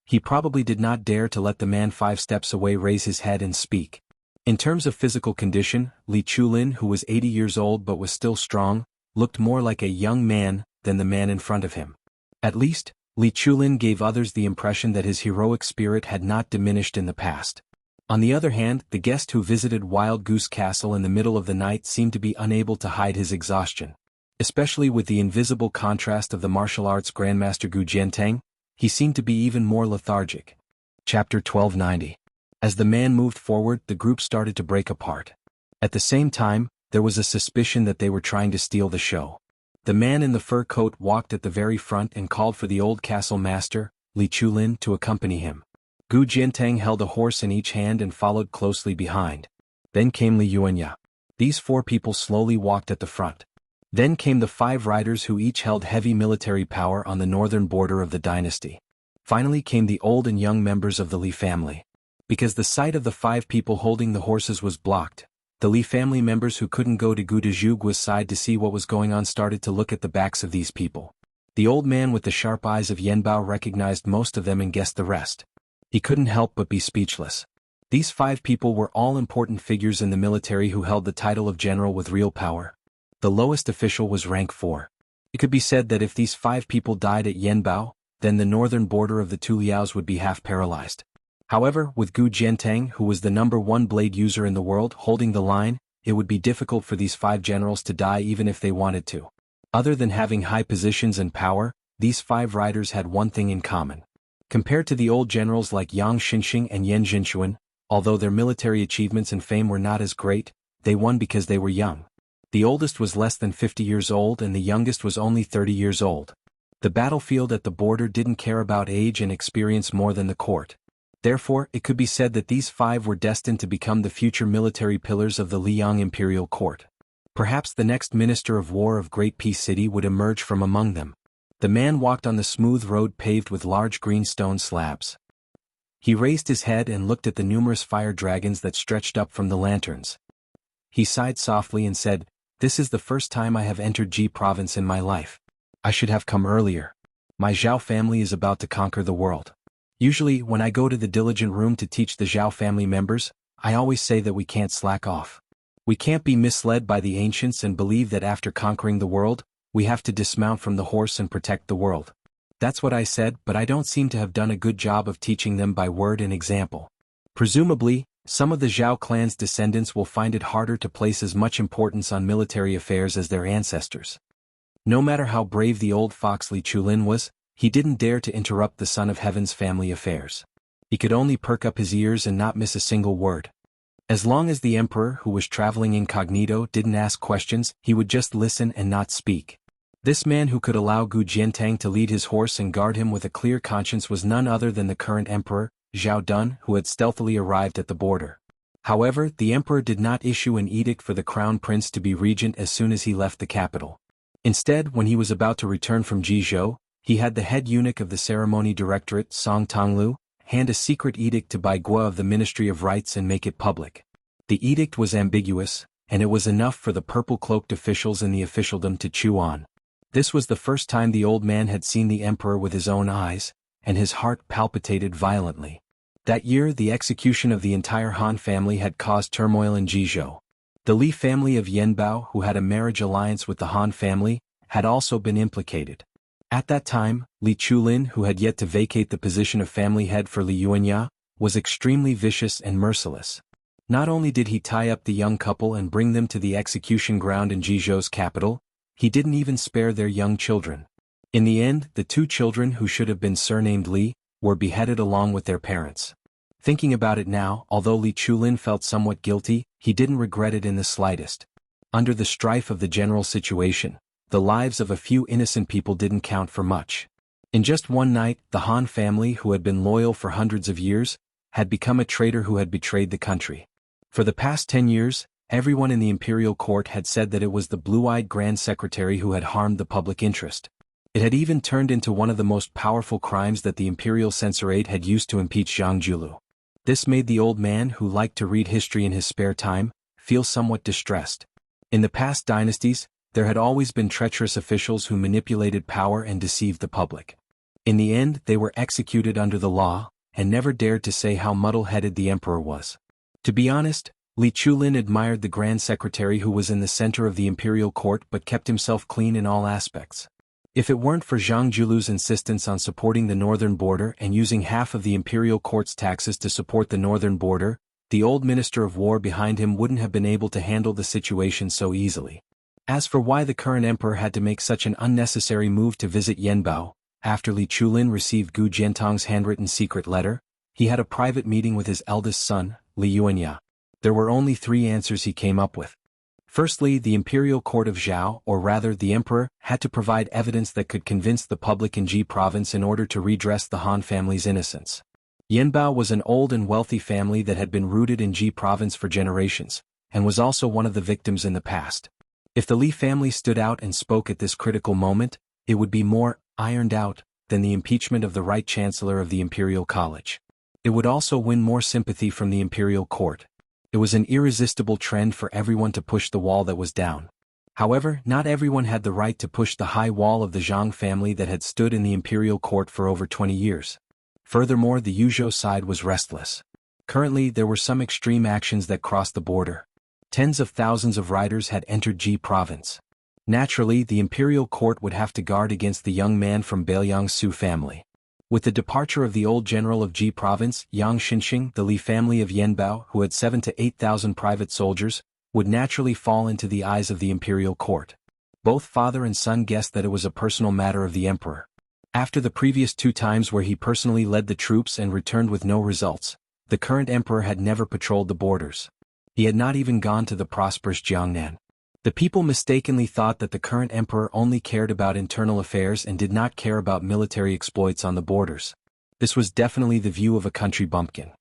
He probably did not dare to let the man 5 steps away raise his head and speak. In terms of physical condition, Li Chulin, who was 80 years old but was still strong, looked more like a young man than the man in front of him. At least, Li Chulin gave others the impression that his heroic spirit had not diminished in the past. On the other hand, the guest who visited Wild Goose Castle in the middle of the night seemed to be unable to hide his exhaustion. Especially with the invisible contrast of the martial arts grandmaster Gu Jiantang, he seemed to be even more lethargic. Chapter 1290. As the man moved forward, the group started to break apart. At the same time, there was a suspicion that they were trying to steal the show. The man in the fur coat walked at the very front and called for the old castle master, Li Chulin, to accompany him. Gu Jiantang held a horse in each hand and followed closely behind. Then came Li Yuanya. These 4 people slowly walked at the front. Then came the 5 riders who each held heavy military power on the northern border of the dynasty. Finally came the old and young members of the Li family. Because the sight of the 5 people holding the horses was blocked, the Li family members who couldn't go to Gu Dezhugua's side to see what was going on started to look at the backs of these people. The old man with the sharp eyes of Yanbao recognized most of them and guessed the rest. He couldn't help but be speechless. These 5 people were all important figures in the military who held the title of general with real power. The lowest official was rank 4. It could be said that if these 5 people died at Yanbao, then the northern border of the Tu Liaos would be half paralyzed. However, with Gu Jiantang, who was the #1 blade user in the world, holding the line, it would be difficult for these 5 generals to die even if they wanted to. Other than having high positions and power, these 5 riders had one thing in common. Compared to the old generals like Yang Xinxing and Yan Zhinxuan, although their military achievements and fame were not as great, they won because they were young. The oldest was less than 50 years old and the youngest was only 30 years old. The battlefield at the border didn't care about age and experience more than the court. Therefore, it could be said that these 5 were destined to become the future military pillars of the Liang imperial court. Perhaps the next minister of war of Great Peace City would emerge from among them. The man walked on the smooth road paved with large green stone slabs. He raised his head and looked at the numerous fire dragons that stretched up from the lanterns. He sighed softly and said, "This is the first time I have entered Ji province in my life. I should have come earlier. My Zhao family is about to conquer the world. Usually, when I go to the diligent room to teach the Zhao family members, I always say that we can't slack off. We can't be misled by the ancients and believe that after conquering the world, we have to dismount from the horse and protect the world. That's what I said, but I don't seem to have done a good job of teaching them by word and example. Presumably, some of the Zhao clan's descendants will find it harder to place as much importance on military affairs as their ancestors." No matter how brave the old fox Li Chulin was, he didn't dare to interrupt the Son of Heaven's family affairs. He could only perk up his ears and not miss a single word. As long as the emperor, who was traveling incognito, didn't ask questions, he would just listen and not speak. This man who could allow Gu Jiantang to lead his horse and guard him with a clear conscience was none other than the current emperor, Zhao Dun, who had stealthily arrived at the border. However, the emperor did not issue an edict for the crown prince to be regent as soon as he left the capital. Instead, when he was about to return from Jizhou, he had the head eunuch of the ceremony directorate, Song Tonglu, hand a secret edict to Bai Guo of the Ministry of Rights and make it public. The edict was ambiguous, and it was enough for the purple-cloaked officials and the officialdom to chew on. This was the first time the old man had seen the emperor with his own eyes, and his heart palpitated violently. That year the execution of the entire Han family had caused turmoil in Jizhou. The Li family of Yanbao, who had a marriage alliance with the Han family, had also been implicated. At that time, Li Chulin, who had yet to vacate the position of family head for Li Yuanya, was extremely vicious and merciless. Not only did he tie up the young couple and bring them to the execution ground in Jizhou's capital, he didn't even spare their young children. In the end, the two children who should have been surnamed Li, were beheaded along with their parents. Thinking about it now, although Li Chulin felt somewhat guilty, he didn't regret it in the slightest. Under the strife of the general situation, the lives of a few innocent people didn't count for much. In just one night, the Han family, who had been loyal for hundreds of years, had become a traitor who had betrayed the country. For the past 10 years, everyone in the imperial court had said that it was the blue-eyed grand secretary who had harmed the public interest. It had even turned into one of the most powerful crimes that the imperial censorate had used to impeach Jianghu. This made the old man, who liked to read history in his spare time, feel somewhat distressed. In the past dynasties, there had always been treacherous officials who manipulated power and deceived the public. In the end, they were executed under the law, and never dared to say how muddle-headed the emperor was. To be honest, Li Chulin admired the grand secretary who was in the center of the imperial court but kept himself clean in all aspects. If it weren't for Zhang Julu's insistence on supporting the northern border and using half of the imperial court's taxes to support the northern border, the old minister of war behind him wouldn't have been able to handle the situation so easily. As for why the current emperor had to make such an unnecessary move to visit Yanbao, after Li Chulin received Gu Jiantong's handwritten secret letter, he had a private meeting with his eldest son, Li Yuanya. There were only 3 answers he came up with. Firstly, the imperial court of Zhao, or rather the emperor, had to provide evidence that could convince the public in Ji province in order to redress the Han family's innocence. Yanbao was an old and wealthy family that had been rooted in Ji province for generations, and was also one of the victims in the past. If the Li family stood out and spoke at this critical moment, it would be more ironed out than the impeachment of the right chancellor of the imperial college. It would also win more sympathy from the imperial court. It was an irresistible trend for everyone to push the wall that was down. However, not everyone had the right to push the high wall of the Zhang family that had stood in the imperial court for over 20 years. Furthermore, the Yuzhou side was restless. Currently, there were some extreme actions that crossed the border. Tens of thousands of riders had entered Ji province. Naturally, the imperial court would have to guard against the young man from Bailiang's Su family. With the departure of the old general of Ji province, Yang Xinxing, the Li family of Yanbao, who had 7,000 to 8,000 private soldiers, would naturally fall into the eyes of the imperial court. Both father and son guessed that it was a personal matter of the emperor. After the previous 2 times where he personally led the troops and returned with no results, the current emperor had never patrolled the borders. He had not even gone to the prosperous Jiangnan. The people mistakenly thought that the current emperor only cared about internal affairs and did not care about military exploits on the borders. This was definitely the view of a country bumpkin.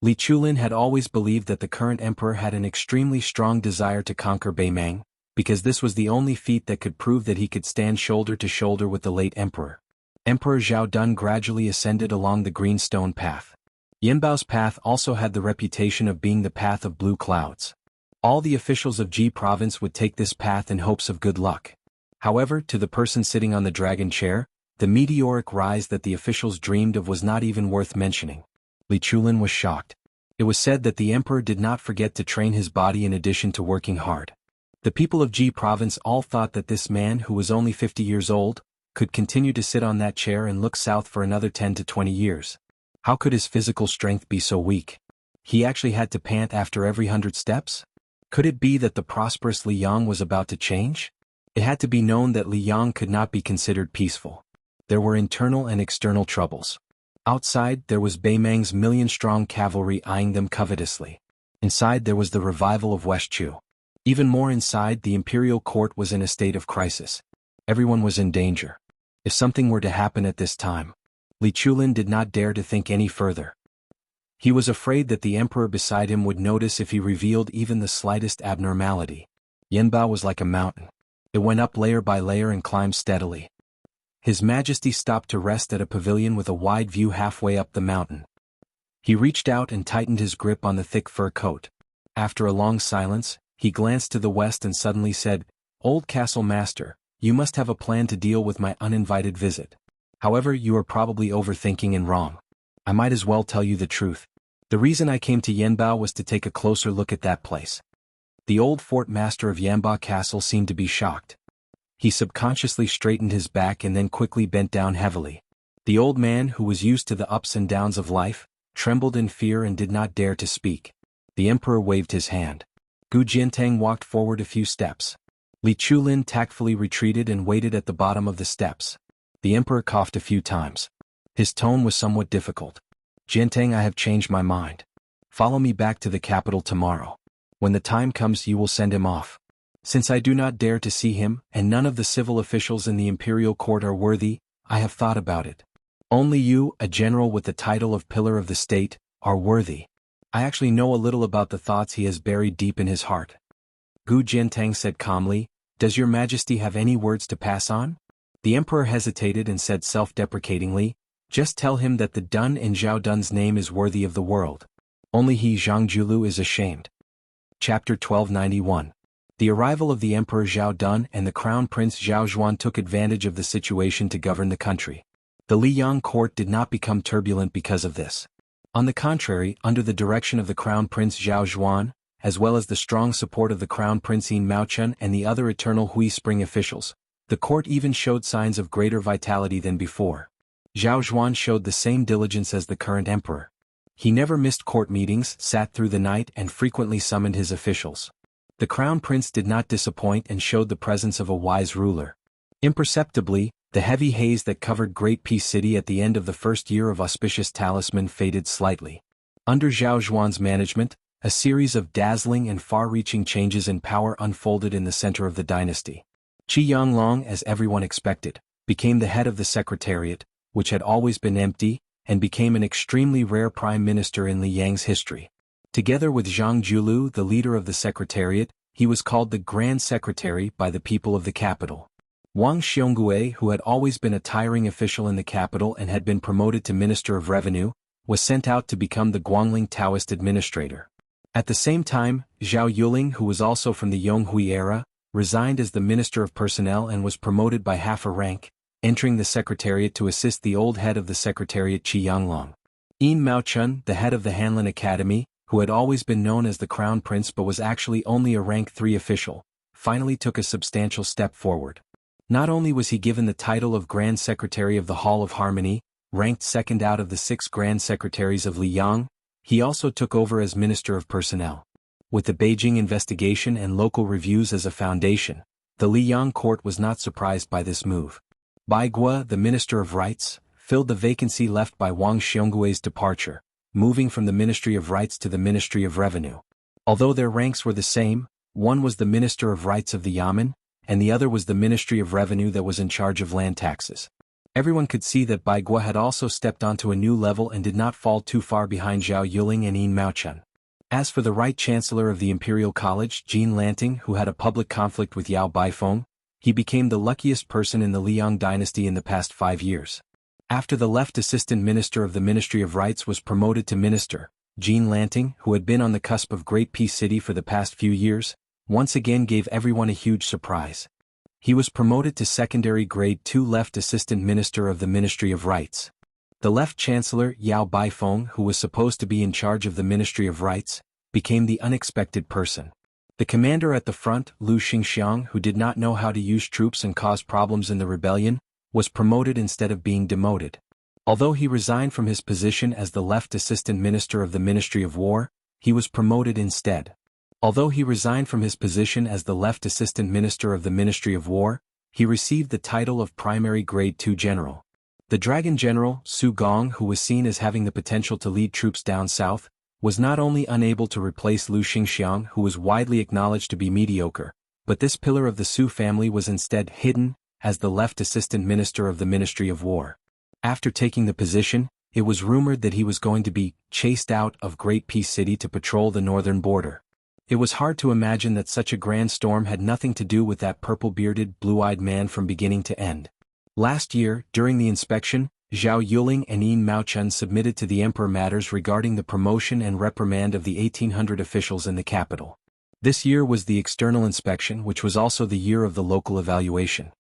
Li Chulin had always believed that the current emperor had an extremely strong desire to conquer Beimang, because this was the only feat that could prove that he could stand shoulder to shoulder with the late emperor. Emperor Zhao Dun gradually ascended along the green stone path. Yanbao's path also had the reputation of being the path of blue clouds. All the officials of Ji province would take this path in hopes of good luck. However, to the person sitting on the dragon chair, the meteoric rise that the officials dreamed of was not even worth mentioning. Li Chulin was shocked. It was said that the emperor did not forget to train his body in addition to working hard. The people of Ji province all thought that this man, who was only 50 years old, could continue to sit on that chair and look south for another 10 to 20 years. How could his physical strength be so weak? He actually had to pant after every 100 steps? Could it be that the prosperous Li Yang was about to change? It had to be known that Li Yang could not be considered peaceful. There were internal and external troubles. Outside, there was Beimang's million-strong cavalry eyeing them covetously. Inside, there was the revival of Westchu. Even more inside, the imperial court was in a state of crisis. Everyone was in danger. If something were to happen at this time, Li Chulin did not dare to think any further. He was afraid that the emperor beside him would notice if he revealed even the slightest abnormality. Yanbao was like a mountain. It went up layer by layer and climbed steadily. His Majesty stopped to rest at a pavilion with a wide view halfway up the mountain. He reached out and tightened his grip on the thick fur coat. After a long silence, he glanced to the west and suddenly said, "Old Castle Master, you must have a plan to deal with my uninvited visit. However, you are probably overthinking and wrong. I might as well tell you the truth. The reason I came to Yanbao was to take a closer look at that place." The old fort master of Yanbao Castle seemed to be shocked. He subconsciously straightened his back and then quickly bent down heavily. The old man, who was used to the ups and downs of life, trembled in fear and did not dare to speak. The emperor waved his hand. Gu Jiantang walked forward a few steps. Li Chulin tactfully retreated and waited at the bottom of the steps. The emperor coughed a few times. His tone was somewhat difficult. "Jiantang, I have changed my mind. Follow me back to the capital tomorrow. When the time comes, you will send him off. Since I do not dare to see him, and none of the civil officials in the imperial court are worthy, I have thought about it. Only you, a general with the title of Pillar of the State, are worthy. I actually know a little about the thoughts he has buried deep in his heart." Gu Jiantang said calmly, "Does your majesty have any words to pass on?" The emperor hesitated and said self-deprecatingly, "Just tell him that the Dun in Zhao Dun's name is worthy of the world. Only he, Zhang Julu, is ashamed." Chapter 1291. The arrival of the Emperor Zhao Dun and the Crown Prince Zhao Zhuan took advantage of the situation to govern the country. The Liyang court did not become turbulent because of this. On the contrary, under the direction of the Crown Prince Zhao Zhuan, as well as the strong support of the Crown Prince Yin Maochun and the other Eternal Hui Spring officials, the court even showed signs of greater vitality than before. Zhao Zhuan showed the same diligence as the current emperor. He never missed court meetings, sat through the night, and frequently summoned his officials. The Crown Prince did not disappoint and showed the presence of a wise ruler. Imperceptibly, the heavy haze that covered Great Peace City at the end of the first year of auspicious talisman faded slightly. Under Zhao Zhuan's management, a series of dazzling and far-reaching changes in power unfolded in the center of the dynasty. Qi Yanglong, as everyone expected, became the head of the Secretariat, which had always been empty, and became an extremely rare prime minister in Liyang's history. Together with Zhang Julu, the leader of the Secretariat, he was called the Grand Secretary by the people of the capital. Wang Xiongui, who had always been a tiring official in the capital and had been promoted to Minister of Revenue, was sent out to become the Guangling Taoist administrator. At the same time, Zhao Yuling, who was also from the Yonghui era, resigned as the Minister of Personnel and was promoted by half a rank, entering the Secretariat to assist the old head of the Secretariat Qi Yanglong. Yin Maochun, the head of the Hanlin Academy, who had always been known as the Crown Prince but was actually only a rank 3 official, finally took a substantial step forward. Not only was he given the title of Grand Secretary of the Hall of Harmony, ranked second out of the 6 Grand Secretaries of Liyang, he also took over as Minister of Personnel. With the Beijing investigation and local reviews as a foundation, the Liyang court was not surprised by this move. Bai Guo, the Minister of Rights, filled the vacancy left by Wang Xionggui's departure, moving from the Ministry of Rights to the Ministry of Revenue. Although their ranks were the same, one was the Minister of Rights of the Yamen, and the other was the Ministry of Revenue that was in charge of land taxes. Everyone could see that Bai Guo had also stepped onto a new level and did not fall too far behind Zhao Yuling and Yin Maochun. As for the Right Chancellor of the Imperial College, Jin Lanting, who had a public conflict with Yao Baifeng, he became the luckiest person in the Liang dynasty in the past 5 years. After the left assistant minister of the Ministry of Rights was promoted to minister, Jin Lanting, who had been on the cusp of Great Peace City for the past few years, once again gave everyone a huge surprise. He was promoted to secondary grade 2 left assistant minister of the Ministry of Rights. The left chancellor, Yao Baifeng, who was supposed to be in charge of the Ministry of Rights, became the unexpected person. The commander at the front, Lu Xingxiang, who did not know how to use troops and cause problems in the rebellion, was promoted instead of being demoted. Although he resigned from his position as the left assistant minister of the Ministry of War, he was promoted instead. Although he resigned from his position as the left assistant minister of the Ministry of War, he received the title of primary grade 2 general. The dragon general, Su Gong, who was seen as having the potential to lead troops down south, was not only unable to replace Lu Xingxiang, who was widely acknowledged to be mediocre, but this pillar of the Su family was instead hidden as the left assistant minister of the Ministry of War. After taking the position, it was rumored that he was going to be chased out of Great Peace City to patrol the northern border. It was hard to imagine that such a grand storm had nothing to do with that purple-bearded, blue-eyed man from beginning to end. Last year, during the inspection, Zhao Yuling and Yin Maochun submitted to the emperor matters regarding the promotion and reprimand of the 1800 officials in the capital. This year was the external inspection, which was also the year of the local evaluation.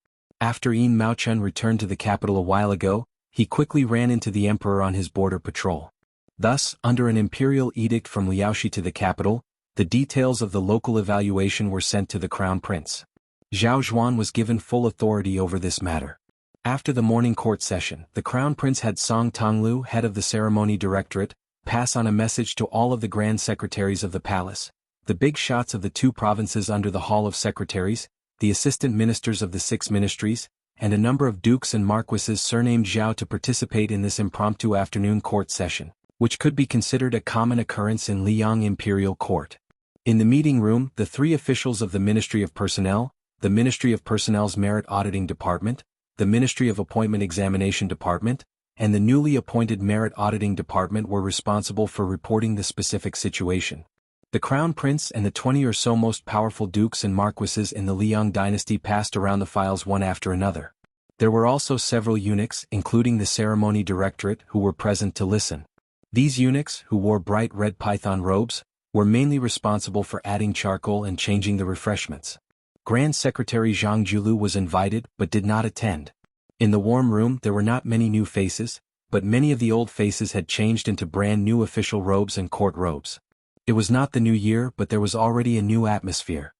After Yin Maochun returned to the capital a while ago, he quickly ran into the emperor on his border patrol. Thus, under an imperial edict from Liaoshi to the capital, the details of the local evaluation were sent to the crown prince. Zhao Zhuan was given full authority over this matter. After the morning court session, the crown prince had Song Tonglu, head of the ceremony directorate, pass on a message to all of the grand secretaries of the palace, the big shots of the 2 provinces under the Hall of Secretaries, the assistant ministers of the 6 ministries, and a number of dukes and marquises surnamed Zhao to participate in this impromptu afternoon court session, which could be considered a common occurrence in Liang Imperial Court. In the meeting room, the 3 officials of the Ministry of Personnel, the Ministry of Personnel's Merit Auditing Department, the Ministry of Appointment Examination Department, and the newly appointed Merit Auditing Department were responsible for reporting the specific situation. The crown prince and the 20 or so most powerful dukes and marquises in the Liang dynasty passed around the files one after another. There were also several eunuchs, including the ceremony directorate, who were present to listen. These eunuchs, who wore bright red python robes, were mainly responsible for adding charcoal and changing the refreshments. Grand Secretary Zhang Julu was invited but did not attend. In the warm room there were not many new faces, but many of the old faces had changed into brand new official robes and court robes. It was not the new year, but there was already a new atmosphere.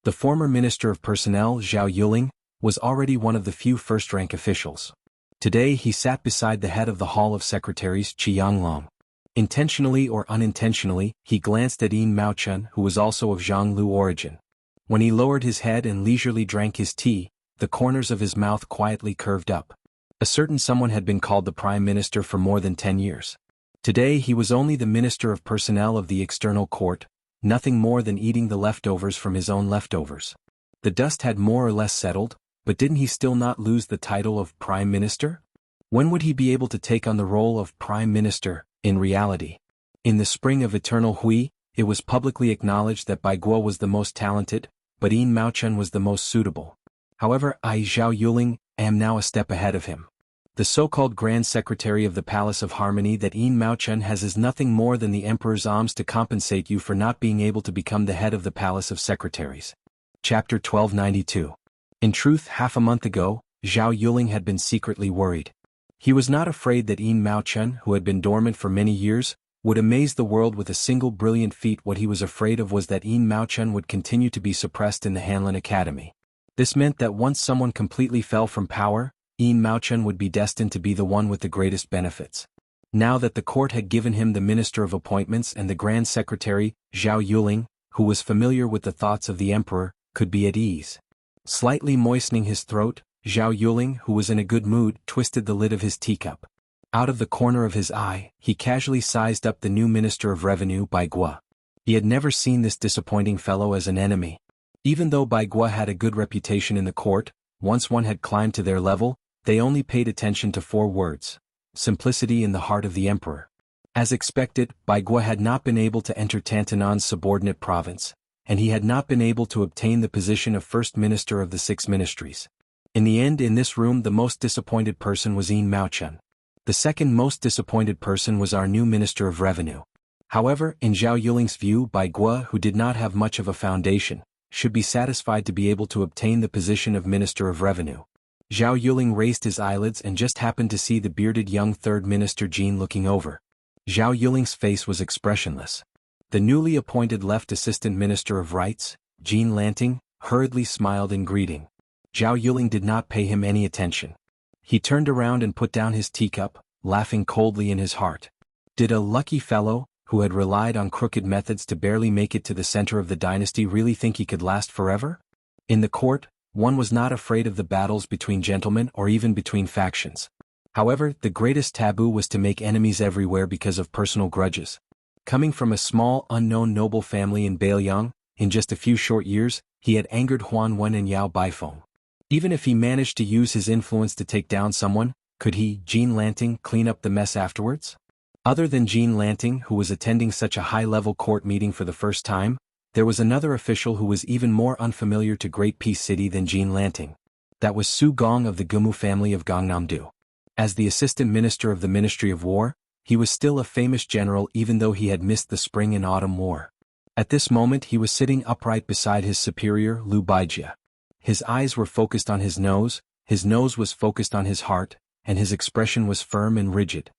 The former Minister of Personnel, Zhao Yuling, was already one of the few first-rank officials. Today he sat beside the head of the Hall of Secretaries, Qianglong. Intentionally or unintentionally, he glanced at Yin Maochun, who was also of Jianghu origin. When he lowered his head and leisurely drank his tea, the corners of his mouth quietly curved up. A certain someone had been called the Prime Minister for more than 10 years. Today he was only the Minister of Personnel of the External Court, nothing more than eating the leftovers from his own leftovers. The dust had more or less settled, but didn't he still not lose the title of Prime Minister? When would he be able to take on the role of Prime Minister, in reality? In the spring of Eternal Hui, it was publicly acknowledged that Bai Guo was the most talented, but Yin Maochun was the most suitable. However, I, Zhao Yuling, am now a step ahead of him. The so-called Grand Secretary of the Palace of Harmony that Yin Maochun has is nothing more than the Emperor's alms to compensate you for not being able to become the head of the Palace of Secretaries. Chapter 1292. In truth, half a month ago, Zhao Yuling had been secretly worried. He was not afraid that Yin Maochun, who had been dormant for many years, would amaze the world with a single brilliant feat. What he was afraid of was that Yin Maochun would continue to be suppressed in the Hanlin Academy. This meant that once someone completely fell from power, Yin Maochun would be destined to be the one with the greatest benefits. Now that the court had given him the Minister of Appointments and the Grand Secretary, Zhao Yuling, who was familiar with the thoughts of the Emperor, could be at ease. Slightly moistening his throat, Zhao Yuling, who was in a good mood, twisted the lid of his teacup. Out of the corner of his eye, he casually sized up the new Minister of Revenue, Bai Guo. He had never seen this disappointing fellow as an enemy. Even though Bai Guo had a good reputation in the court, once one had climbed to their level, they only paid attention to 4 words: simplicity in the heart of the Emperor. As expected, Bai Guo had not been able to enter Tantanan's subordinate province, and he had not been able to obtain the position of First Minister of the 6 ministries. In the end, in this room, the most disappointed person was Yin Maochun. The second most disappointed person was our new Minister of Revenue. However, in Zhao Yuling's view, Bai Guo, who did not have much of a foundation, should be satisfied to be able to obtain the position of Minister of Revenue. Zhao Yuling raised his eyelids and just happened to see the bearded young third minister Jin looking over. Zhao Yuling's face was expressionless. The newly appointed left assistant minister of rights, Jin Lanting, hurriedly smiled in greeting. Zhao Yuling did not pay him any attention. He turned around and put down his teacup, laughing coldly in his heart. Did a lucky fellow, who had relied on crooked methods to barely make it to the center of the dynasty, really think he could last forever? In the court, one was not afraid of the battles between gentlemen or even between factions. However, the greatest taboo was to make enemies everywhere because of personal grudges. Coming from a small, unknown noble family in Beiliang, in just a few short years, he had angered Huan Wen and Yao Baifeng. Even if he managed to use his influence to take down someone, could he, Jin Lanting, clean up the mess afterwards? Other than Jin Lanting, who was attending such a high-level court meeting for the first time, there was another official who was even more unfamiliar to Great Peace City than Jin Lanting. That was Su Gong of the Gumu family of Gangnam-do. As the assistant minister of the Ministry of War, he was still a famous general even though he had missed the spring and autumn war. At this moment he was sitting upright beside his superior, Liu Baijia. His eyes were focused on his nose was focused on his heart, and his expression was firm and rigid.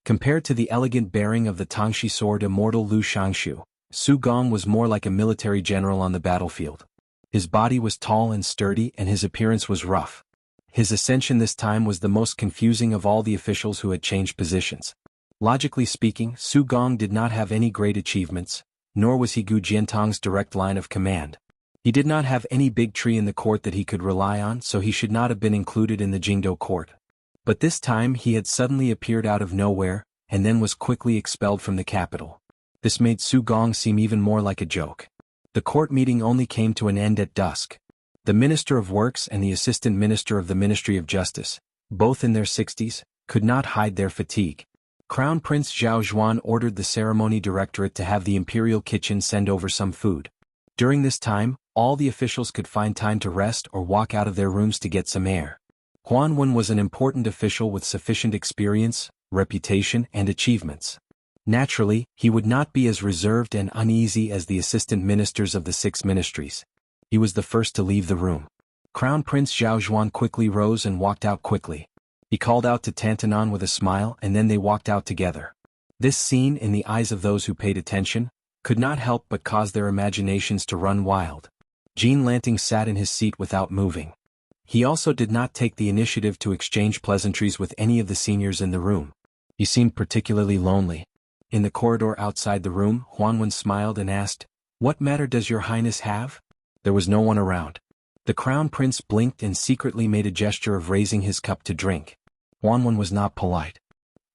Compared to the elegant bearing of the Tangxi sword Immortal Liu Xianxia, Su Gong was more like a military general on the battlefield. His body was tall and sturdy and his appearance was rough. His ascension this time was the most confusing of all the officials who had changed positions. Logically speaking, Su Gong did not have any great achievements, nor was he Gu Jiantong's direct line of command. He did not have any big tree in the court that he could rely on, so he should not have been included in the Jingdo court. But this time he had suddenly appeared out of nowhere, and then was quickly expelled from the capital. This made Su Gong seem even more like a joke. The court meeting only came to an end at dusk. The Minister of Works and the Assistant Minister of the Ministry of Justice, both in their 60s, could not hide their fatigue. Crown Prince Zhao Zhuan ordered the ceremony directorate to have the imperial kitchen send over some food. During this time, all the officials could find time to rest or walk out of their rooms to get some air. Huan Wen was an important official with sufficient experience, reputation, and achievements. Naturally, he would not be as reserved and uneasy as the assistant ministers of the 6 ministries. He was the first to leave the room. Crown Prince Zhao Zhuan quickly rose and walked out quickly. He called out to Tantanon with a smile and then they walked out together. This scene, in the eyes of those who paid attention, could not help but cause their imaginations to run wild. Jean Lanting sat in his seat without moving. He also did not take the initiative to exchange pleasantries with any of the seniors in the room. He seemed particularly lonely. In the corridor outside the room, Huan Wen smiled and asked, "What matter does your highness have?" There was no one around. The crown prince blinked and secretly made a gesture of raising his cup to drink. Huan Wen was not polite.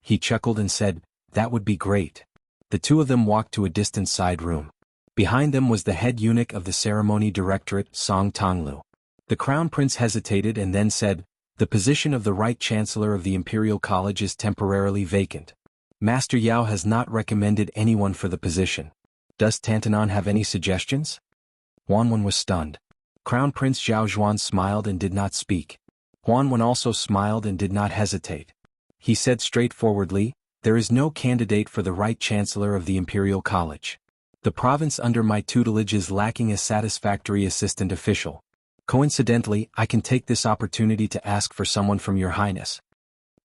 He chuckled and said, "That would be great." The two of them walked to a distant side room. Behind them was the head eunuch of the ceremony directorate, Song Tonglu. The crown prince hesitated and then said, "The position of the right chancellor of the Imperial College is temporarily vacant. Master Yao has not recommended anyone for the position. Does Tantanon have any suggestions?" Huan Wen was stunned. Crown Prince Zhao Zhuan smiled and did not speak. Huan Wen also smiled and did not hesitate. He said straightforwardly, "There is no candidate for the right chancellor of the Imperial College. The province under my tutelage is lacking a satisfactory assistant official. Coincidentally, I can take this opportunity to ask for someone from your highness."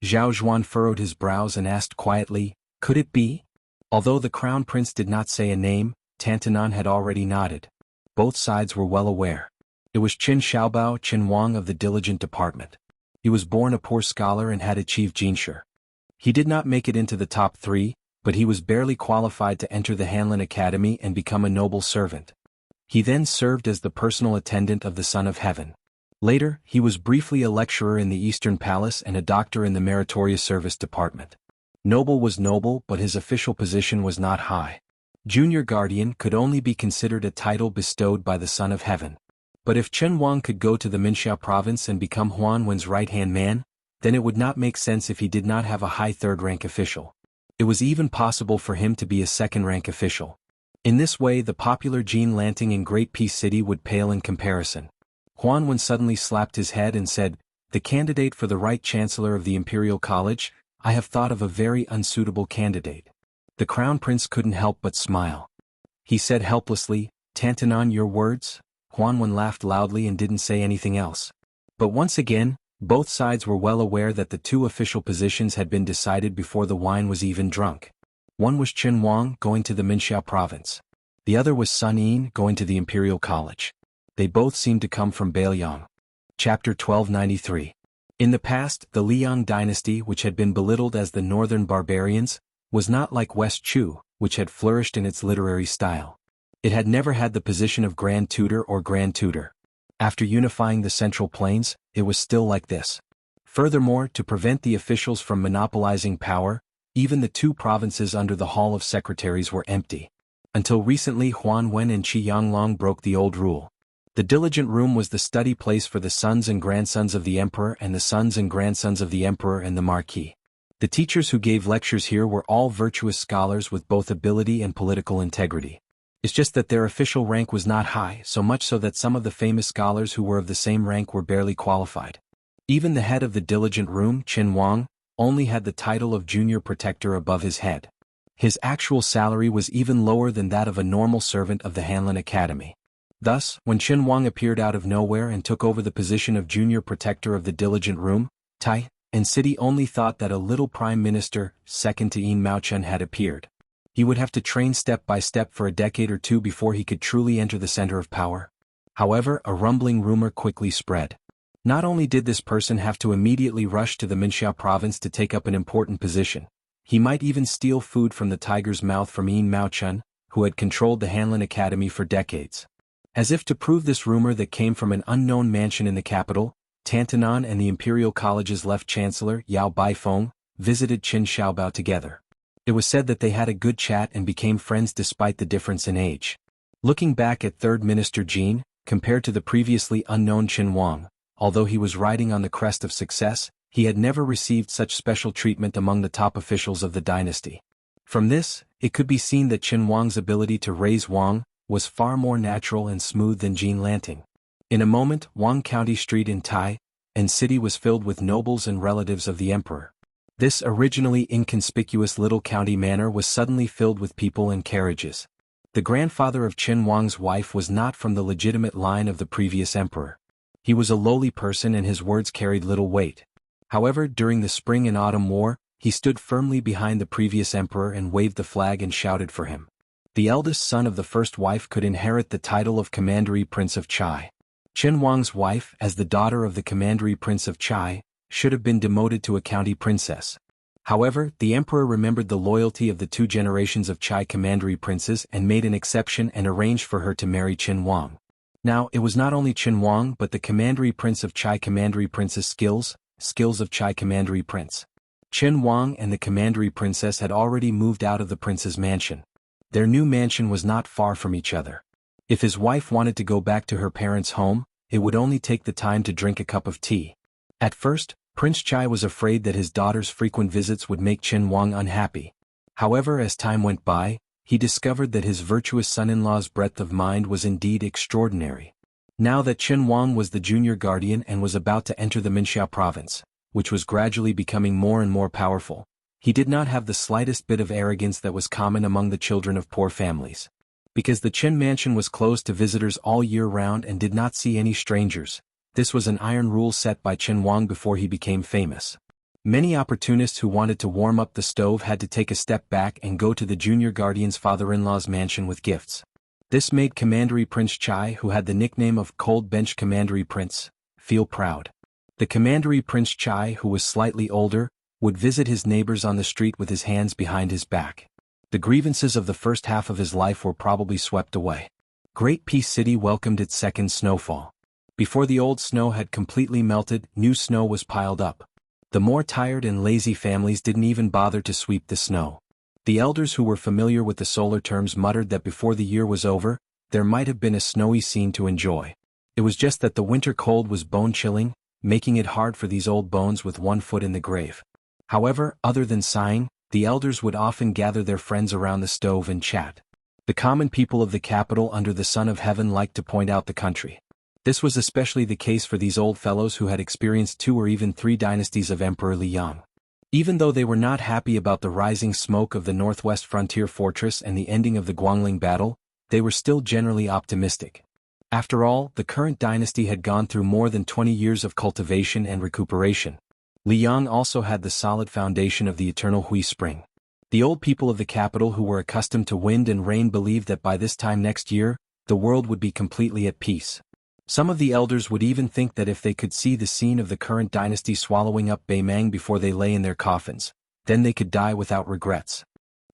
Zhao Zhuan furrowed his brows and asked quietly, "Could it be?" Although the crown prince did not say a name, Tantanon had already nodded. Both sides were well aware. It was Qin Xiaobao Qin Wang of the Diligent Department. He was born a poor scholar and had achieved jinshi. He did not make it into the top 3, but he was barely qualified to enter the Hanlin Academy and become a noble servant. He then served as the personal attendant of the Son of Heaven. Later, he was briefly a lecturer in the Eastern Palace and a doctor in the Meritorious Service Department. Noble was noble, but his official position was not high. Junior Guardian could only be considered a title bestowed by the Son of Heaven. But if Chen Wang could go to the Minxiao province and become Huan Wen's right-hand man, then it would not make sense if he did not have a high third-rank official. It was even possible for him to be a second-rank official. In this way the popular Jean Lanting in Great Peace City would pale in comparison. Huan Wen suddenly slapped his head and said, "The candidate for the right chancellor of the Imperial College, I have thought of a very unsuitable candidate." The crown prince couldn't help but smile. He said helplessly, "Tantanon, your words?" Huan Wen laughed loudly and didn't say anything else. But once again, both sides were well aware that the 2 official positions had been decided before the wine was even drunk. One was Qin Wang going to the Minxiao province. The other was Sun Yin going to the Imperial College. They both seemed to come from Beiliang. Chapter 1293. In the past, the Liang dynasty, which had been belittled as the Northern Barbarians, was not like West Chu, which had flourished in its literary style. It had never had the position of Grand Tutor or Grand Tutor. After unifying the Central Plains, it was still like this. Furthermore, to prevent the officials from monopolizing power, even the 2 provinces under the Hall of Secretaries were empty. Until recently Huan Wen and Qi Yanglong broke the old rule. The Diligent Room was the study place for the sons and grandsons of the Emperor and the sons and grandsons of the Emperor and the Marquis. The teachers who gave lectures here were all virtuous scholars with both ability and political integrity. It's just that their official rank was not high, so much so that some of the famous scholars who were of the same rank were barely qualified. Even the head of the Diligent Room, Qin Wang, only had the title of junior protector above his head. His actual salary was even lower than that of a normal servant of the Hanlin Academy. Thus, when Qin Wang appeared out of nowhere and took over the position of junior protector of the Diligent Room, Tai and City only thought that a little prime minister, second to Yin Maochun, had appeared. He would have to train step by step for a decade or two before he could truly enter the center of power. However, a rumbling rumor quickly spread. Not only did this person have to immediately rush to the Minxiao province to take up an important position, he might even steal food from the tiger's mouth from Yin Maochun, who had controlled the Hanlin Academy for decades. As if to prove this rumor that came from an unknown mansion in the capital, Tantanan and the Imperial College's left chancellor, Yao Baifeng, visited Qin Xiaobao together. It was said that they had a good chat and became friends despite the difference in age. Looking back at Third Minister Jin, compared to the previously unknown Qin Wang, although he was riding on the crest of success, he had never received such special treatment among the top officials of the dynasty. From this, it could be seen that Qin Wang's ability to raise Wang was far more natural and smooth than Jin Lanting. In a moment, Wang County Street in Tai and City was filled with nobles and relatives of the emperor. This originally inconspicuous little county manor was suddenly filled with people and carriages. The grandfather of Qin Wang's wife was not from the legitimate line of the previous emperor. He was a lowly person and his words carried little weight. However, during the Spring and Autumn War, he stood firmly behind the previous emperor and waved the flag and shouted for him. The eldest son of the first wife could inherit the title of Commandery Prince of Chai. Qin Wang's wife, as the daughter of the Commandery Prince of Chai, should have been demoted to a county princess. However, the emperor remembered the loyalty of the two generations of Chai Commandery princes and made an exception and arranged for her to marry Qin Wang. Now, it was not only Qin Wang but the Commandery Prince of Chai Commandery Prince's skills of Chai Commandery Prince. Qin Wang and the Commandery Princess had already moved out of the prince's mansion. Their new mansion was not far from each other. If his wife wanted to go back to her parents' home, it would only take the time to drink a cup of tea. At first, Prince Chai was afraid that his daughter's frequent visits would make Qin Wang unhappy. However, as time went by, he discovered that his virtuous son-in-law's breadth of mind was indeed extraordinary. Now that Qin Wang was the junior guardian and was about to enter the Minxiao province, which was gradually becoming more and more powerful, he did not have the slightest bit of arrogance that was common among the children of poor families. Because the Qin mansion was closed to visitors all year round and did not see any strangers, this was an iron rule set by Qin Wang before he became famous. Many opportunists who wanted to warm up the stove had to take a step back and go to the junior guardian's father-in-law's mansion with gifts. This made Commandery Prince Chai, who had the nickname of Cold Bench Commandery Prince, feel proud. The Commandery Prince Chai, who was slightly older, would visit his neighbors on the street with his hands behind his back. The grievances of the first half of his life were probably swept away. Great Peace City welcomed its second snowfall. Before the old snow had completely melted, new snow was piled up. The more tired and lazy families didn't even bother to sweep the snow. The elders who were familiar with the solar terms muttered that before the year was over, there might have been a snowy scene to enjoy. It was just that the winter cold was bone-chilling, making it hard for these old bones with one foot in the grave. However, other than sighing, the elders would often gather their friends around the stove and chat. The common people of the capital under the sun of heaven liked to point out the country. This was especially the case for these old fellows who had experienced 2 or even 3 dynasties of Emperor Liang. Even though they were not happy about the rising smoke of the northwest frontier fortress and the ending of the Guangling battle, they were still generally optimistic. After all, the current dynasty had gone through more than 20 years of cultivation and recuperation. Liang also had the solid foundation of the eternal Hui Spring. The old people of the capital who were accustomed to wind and rain believed that by this time next year, the world would be completely at peace. Some of the elders would even think that if they could see the scene of the current dynasty swallowing up Beimang before they lay in their coffins, then they could die without regrets.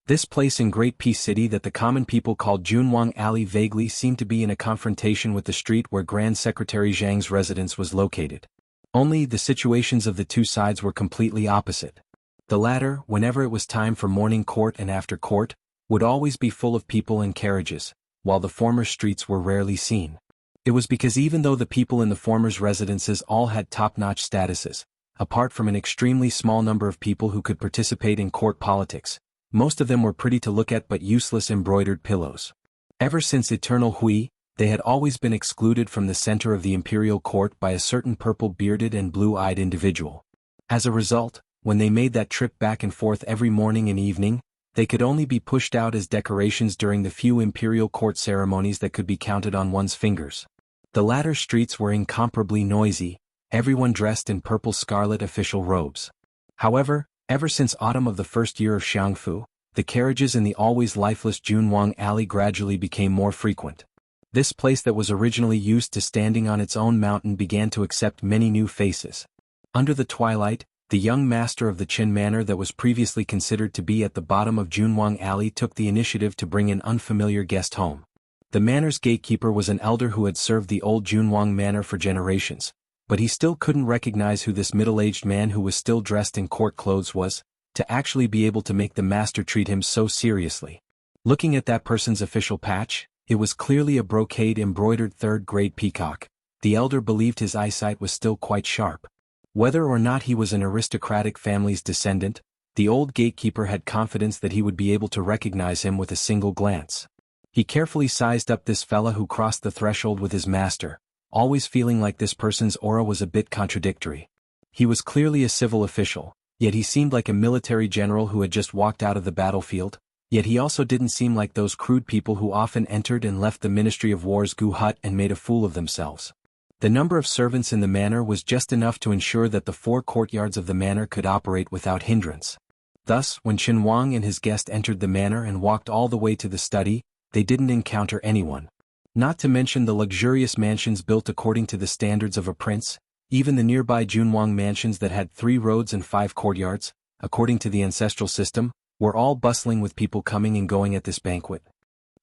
This place in Great Peace City that the common people called Junwang Alley vaguely seemed to be in a confrontation with the street where Grand Secretary Zhang's residence was located. Only the situations of the two sides were completely opposite. The latter, whenever it was time for morning court and after court, would always be full of people and carriages, while the former streets were rarely seen. It was because even though the people in the former's residences all had top-notch statuses, apart from an extremely small number of people who could participate in court politics, most of them were pretty to look at but useless embroidered pillows. Ever since Eternal Hui, they had always been excluded from the center of the imperial court by a certain purple-bearded and blue-eyed individual. As a result, when they made that trip back and forth every morning and evening, they could only be pushed out as decorations during the few imperial court ceremonies that could be counted on one's fingers. The latter streets were incomparably noisy, everyone dressed in purple scarlet official robes. However, ever since autumn of the first year of Xiangfu, the carriages in the always lifeless Junwang Alley gradually became more frequent. This place that was originally used to standing on its own mountain began to accept many new faces. Under the twilight, the young master of the Qin Manor that was previously considered to be at the bottom of Junwang Alley took the initiative to bring an unfamiliar guest home. The manor's gatekeeper was an elder who had served the old Junwang Manor for generations, but he still couldn't recognize who this middle-aged man who was still dressed in court clothes was, to actually be able to make the master treat him so seriously. Looking at that person's official patch, it was clearly a brocade-embroidered third-grade peacock. The elder believed his eyesight was still quite sharp. Whether or not he was an aristocratic family's descendant, the old gatekeeper had confidence that he would be able to recognize him with a single glance. He carefully sized up this fella who crossed the threshold with his master, always feeling like this person's aura was a bit contradictory. He was clearly a civil official, yet he seemed like a military general who had just walked out of the battlefield, yet he also didn't seem like those crude people who often entered and left the Ministry of War's Gu hut and made a fool of themselves. The number of servants in the manor was just enough to ensure that the 4 courtyards of the manor could operate without hindrance. Thus, when Qin Wang and his guest entered the manor and walked all the way to the study, they didn't encounter anyone. Not to mention the luxurious mansions built according to the standards of a prince, even the nearby Junwang mansions that had 3 roads and 5 courtyards, according to the ancestral system, were all bustling with people coming and going at this banquet.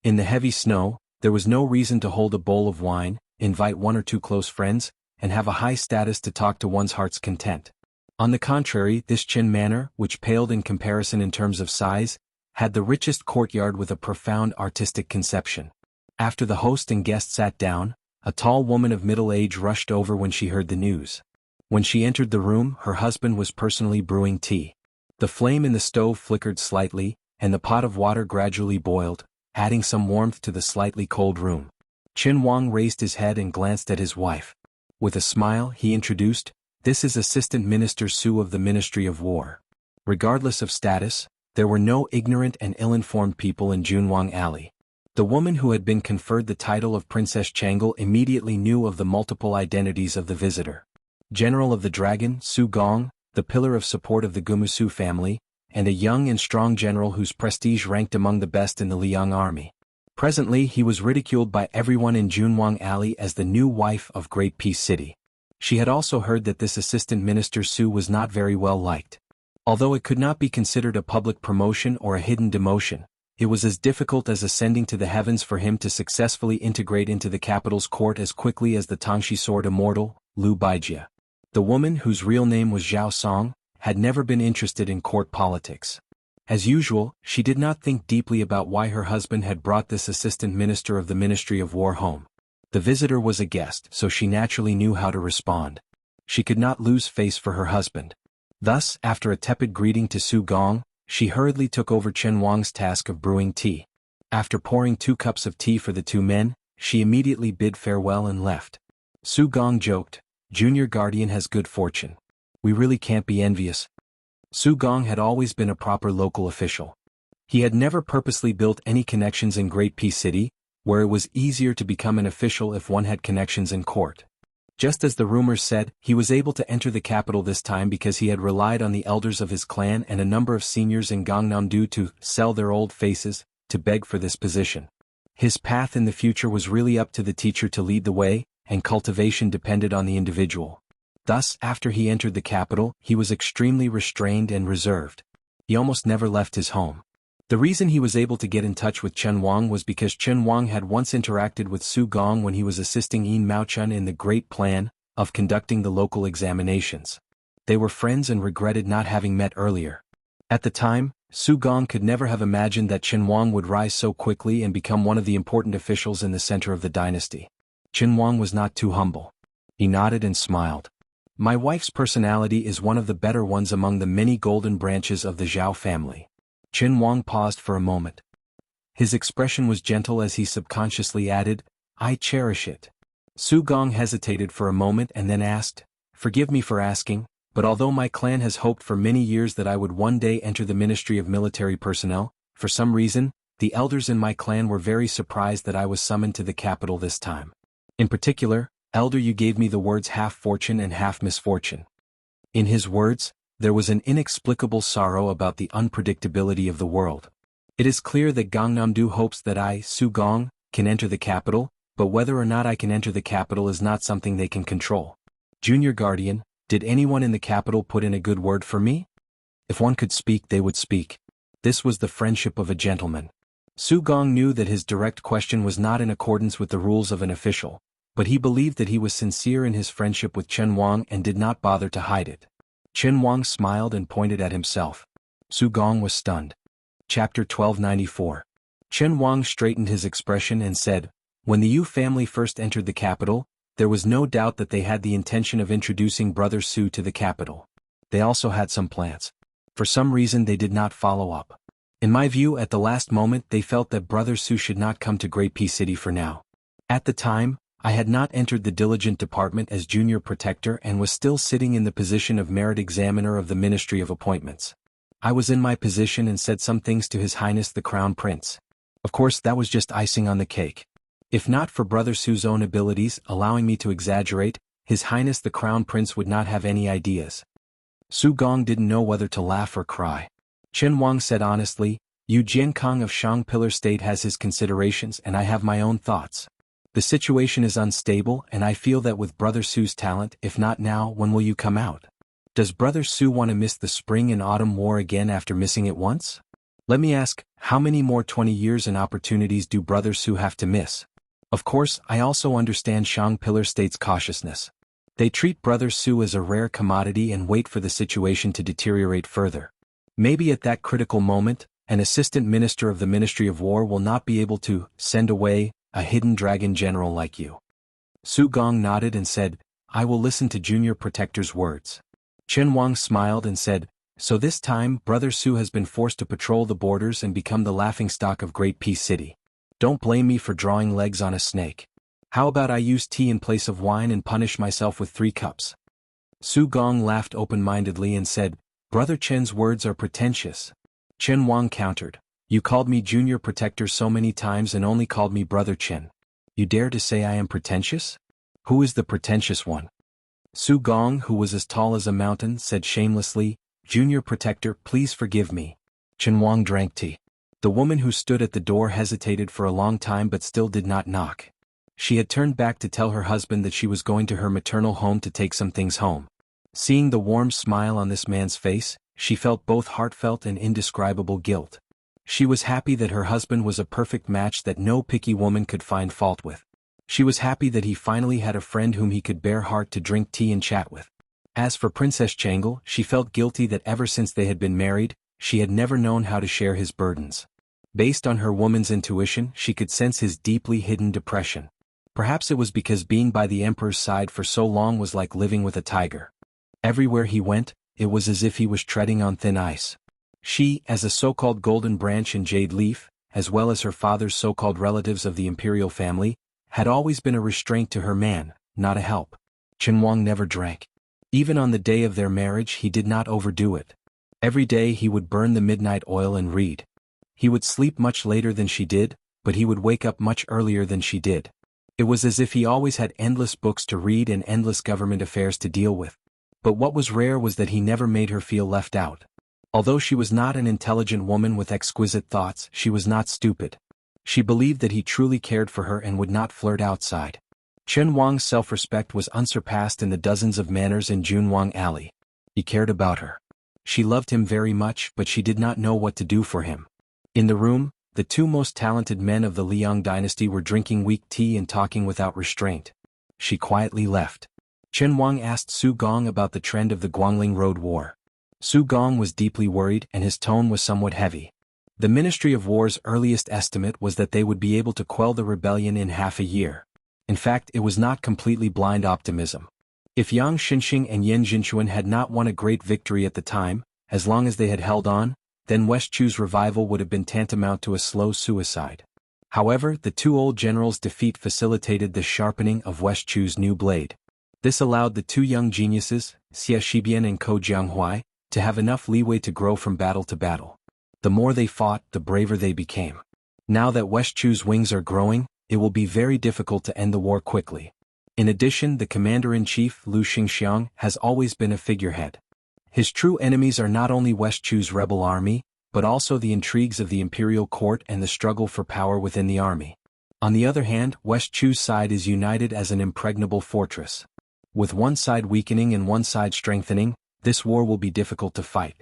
In the heavy snow, there was no reason to hold a bowl of wine, invite 1 or 2 close friends, and have a high status to talk to one's heart's content. On the contrary, this Qin Manor, which paled in comparison in terms of size, had the richest courtyard with a profound artistic conception. After the host and guest sat down, a tall woman of middle age rushed over when she heard the news. When she entered the room, her husband was personally brewing tea. The flame in the stove flickered slightly, and the pot of water gradually boiled, adding some warmth to the slightly cold room. Qin Wang raised his head and glanced at his wife. With a smile, he introduced, "This is Assistant Minister Su of the Ministry of War." Regardless of status, there were no ignorant and ill-informed people in Junwang Alley. The woman who had been conferred the title of Princess Changel immediately knew of the multiple identities of the visitor. General of the Dragon, Su Gong, the pillar of support of the Gumusu family, and a young and strong general whose prestige ranked among the best in the Liang army. Presently he was ridiculed by everyone in Junwang Alley as the new wife of Great Peace City. She had also heard that this assistant minister Su was not very well liked. Although it could not be considered a public promotion or a hidden demotion, it was as difficult as ascending to the heavens for him to successfully integrate into the capital's court as quickly as the Tangxi sword immortal, Liu Baijia. The woman, whose real name was Zhao Song, had never been interested in court politics. As usual, she did not think deeply about why her husband had brought this assistant minister of the Ministry of War home. The visitor was a guest, so she naturally knew how to respond. She could not lose face for her husband. Thus, after a tepid greeting to Su Gong, she hurriedly took over Qin Wang's task of brewing tea. After pouring 2 cups of tea for the 2 men, she immediately bid farewell and left. Su Gong joked, "Junior Guardian has good fortune. We really can't be envious." Su Gong had always been a proper local official. He had never purposely built any connections in Great Peace City, where it was easier to become an official if one had connections in court. Just as the rumors said, he was able to enter the capital this time because he had relied on the elders of his clan and a number of seniors in Gangnam-do to sell their old faces, to beg for this position. His path in the future was really up to the teacher to lead the way, and cultivation depended on the individual. Thus, after he entered the capital, he was extremely restrained and reserved. He almost never left his home. The reason he was able to get in touch with Qin Wang was because Qin Wang had once interacted with Su Gong when he was assisting Yin Maochun in the great plan of conducting the local examinations. They were friends and regretted not having met earlier. At the time, Su Gong could never have imagined that Qin Wang would rise so quickly and become one of the important officials in the center of the dynasty. Qin Wang was not too humble. He nodded and smiled. "My wife's personality is one of the better ones among the many golden branches of the Zhao family." Qin Wang paused for a moment. His expression was gentle as he subconsciously added, "I cherish it." Su Gong hesitated for a moment and then asked, "Forgive me for asking, but although my clan has hoped for many years that I would one day enter the Ministry of Military Personnel, for some reason, the elders in my clan were very surprised that I was summoned to the capital this time. In particular, Elder Yu gave me the words half fortune and half misfortune. In his words, there was an inexplicable sorrow about the unpredictability of the world. It is clear that Gangnam-do hopes that I, Su Gong, can enter the capital, but whether or not I can enter the capital is not something they can control. Junior Guardian, did anyone in the capital put in a good word for me? If one could speak, they would speak. This was the friendship of a gentleman. Su Gong knew that his direct question was not in accordance with the rules of an official, but he believed that he was sincere in his friendship with Chen Wang and did not bother to hide it. Chen Wang smiled and pointed at himself. Su Gong was stunned. Chapter 1294. Chen Wang straightened his expression and said, "When the Yu family first entered the capital, there was no doubt that they had the intention of introducing Brother Su to the capital. They also had some plans. For some reason they did not follow up. In my view, at the last moment they felt that Brother Su should not come to Great Peace City for now. At the time, I had not entered the diligent department as junior protector and was still sitting in the position of merit examiner of the Ministry of Appointments. I was in my position and said some things to His Highness the Crown Prince. Of course, that was just icing on the cake. If not for Brother Su's own abilities allowing me to exaggerate, His Highness the Crown Prince would not have any ideas." Su Gong didn't know whether to laugh or cry. Chen Wang said honestly, "Yu Jiankang of Shang Pillar State has his considerations and I have my own thoughts. The situation is unstable and I feel that with Brother Su's talent, if not now, when will you come out? Does Brother Su want to miss the spring and autumn war again after missing it once? Let me ask, how many more 20 years and opportunities do Brother Su have to miss? Of course, I also understand Shang Pillar State's cautiousness. They treat Brother Su as a rare commodity and wait for the situation to deteriorate further. Maybe at that critical moment, an assistant minister of the Ministry of War will not be able to send away a hidden dragon general like you." Su Gong nodded and said, "I will listen to Junior Protector's words." Chen Wang smiled and said, "So this time, Brother Su has been forced to patrol the borders and become the laughingstock of Great Peace City. Don't blame me for drawing legs on a snake. How about I use tea in place of wine and punish myself with 3 cups? Su Gong laughed open-mindedly and said, "Brother Chen's words are pretentious." Chen Wang countered, "You called me Junior Protector so many times and only called me Brother Chen. You dare to say I am pretentious? Who is the pretentious one?" Su Gong, who was as tall as a mountain, said shamelessly, "Junior Protector, please forgive me." Chen Wang drank tea. The woman who stood at the door hesitated for a long time but still did not knock. She had turned back to tell her husband that she was going to her maternal home to take some things home. Seeing the warm smile on this man's face, she felt both heartfelt and indescribable guilt. She was happy that her husband was a perfect match that no picky woman could find fault with. She was happy that he finally had a friend whom he could bear heart to drink tea and chat with. As for Princess Changle, she felt guilty that ever since they had been married, she had never known how to share his burdens. Based on her woman's intuition, she could sense his deeply hidden depression. Perhaps it was because being by the Emperor's side for so long was like living with a tiger. Everywhere he went, it was as if he was treading on thin ice. She, as a so-called golden branch and jade leaf, as well as her father's so-called relatives of the imperial family, had always been a restraint to her man, not a help. Chen Wang never drank. Even on the day of their marriage he did not overdo it. Every day he would burn the midnight oil and read. He would sleep much later than she did, but he would wake up much earlier than she did. It was as if he always had endless books to read and endless government affairs to deal with. But what was rare was that he never made her feel left out. Although she was not an intelligent woman with exquisite thoughts, she was not stupid. She believed that he truly cared for her and would not flirt outside. Chen Wang's self-respect was unsurpassed in the dozens of manors in Junwang Alley. He cared about her. She loved him very much, but she did not know what to do for him. In the room, the 2 most talented men of the Liang dynasty were drinking weak tea and talking without restraint. She quietly left. Chen Wang asked Su Gong about the trend of the Guangling Road War. Su Gong was deeply worried and his tone was somewhat heavy. The Ministry of War's earliest estimate was that they would be able to quell the rebellion in half a year. In fact, it was not completely blind optimism. If Yang Xinxing and Yan Jinchuan had not won a great victory at the time, as long as they had held on, then West Chu's revival would have been tantamount to a slow suicide. However, the 2 old generals' defeat facilitated the sharpening of West Chu's new blade. This allowed the 2 young geniuses, Xia Shibian and Ko Jianghu, to have enough leeway to grow from battle to battle. The more they fought, the braver they became. Now that West Chu's wings are growing, it will be very difficult to end the war quickly. In addition, the commander-in-chief, Lu Xingxiang, has always been a figurehead. His true enemies are not only West Chu's rebel army, but also the intrigues of the imperial court and the struggle for power within the army. On the other hand, West Chu's side is united as an impregnable fortress. With one side weakening and one side strengthening, this war will be difficult to fight.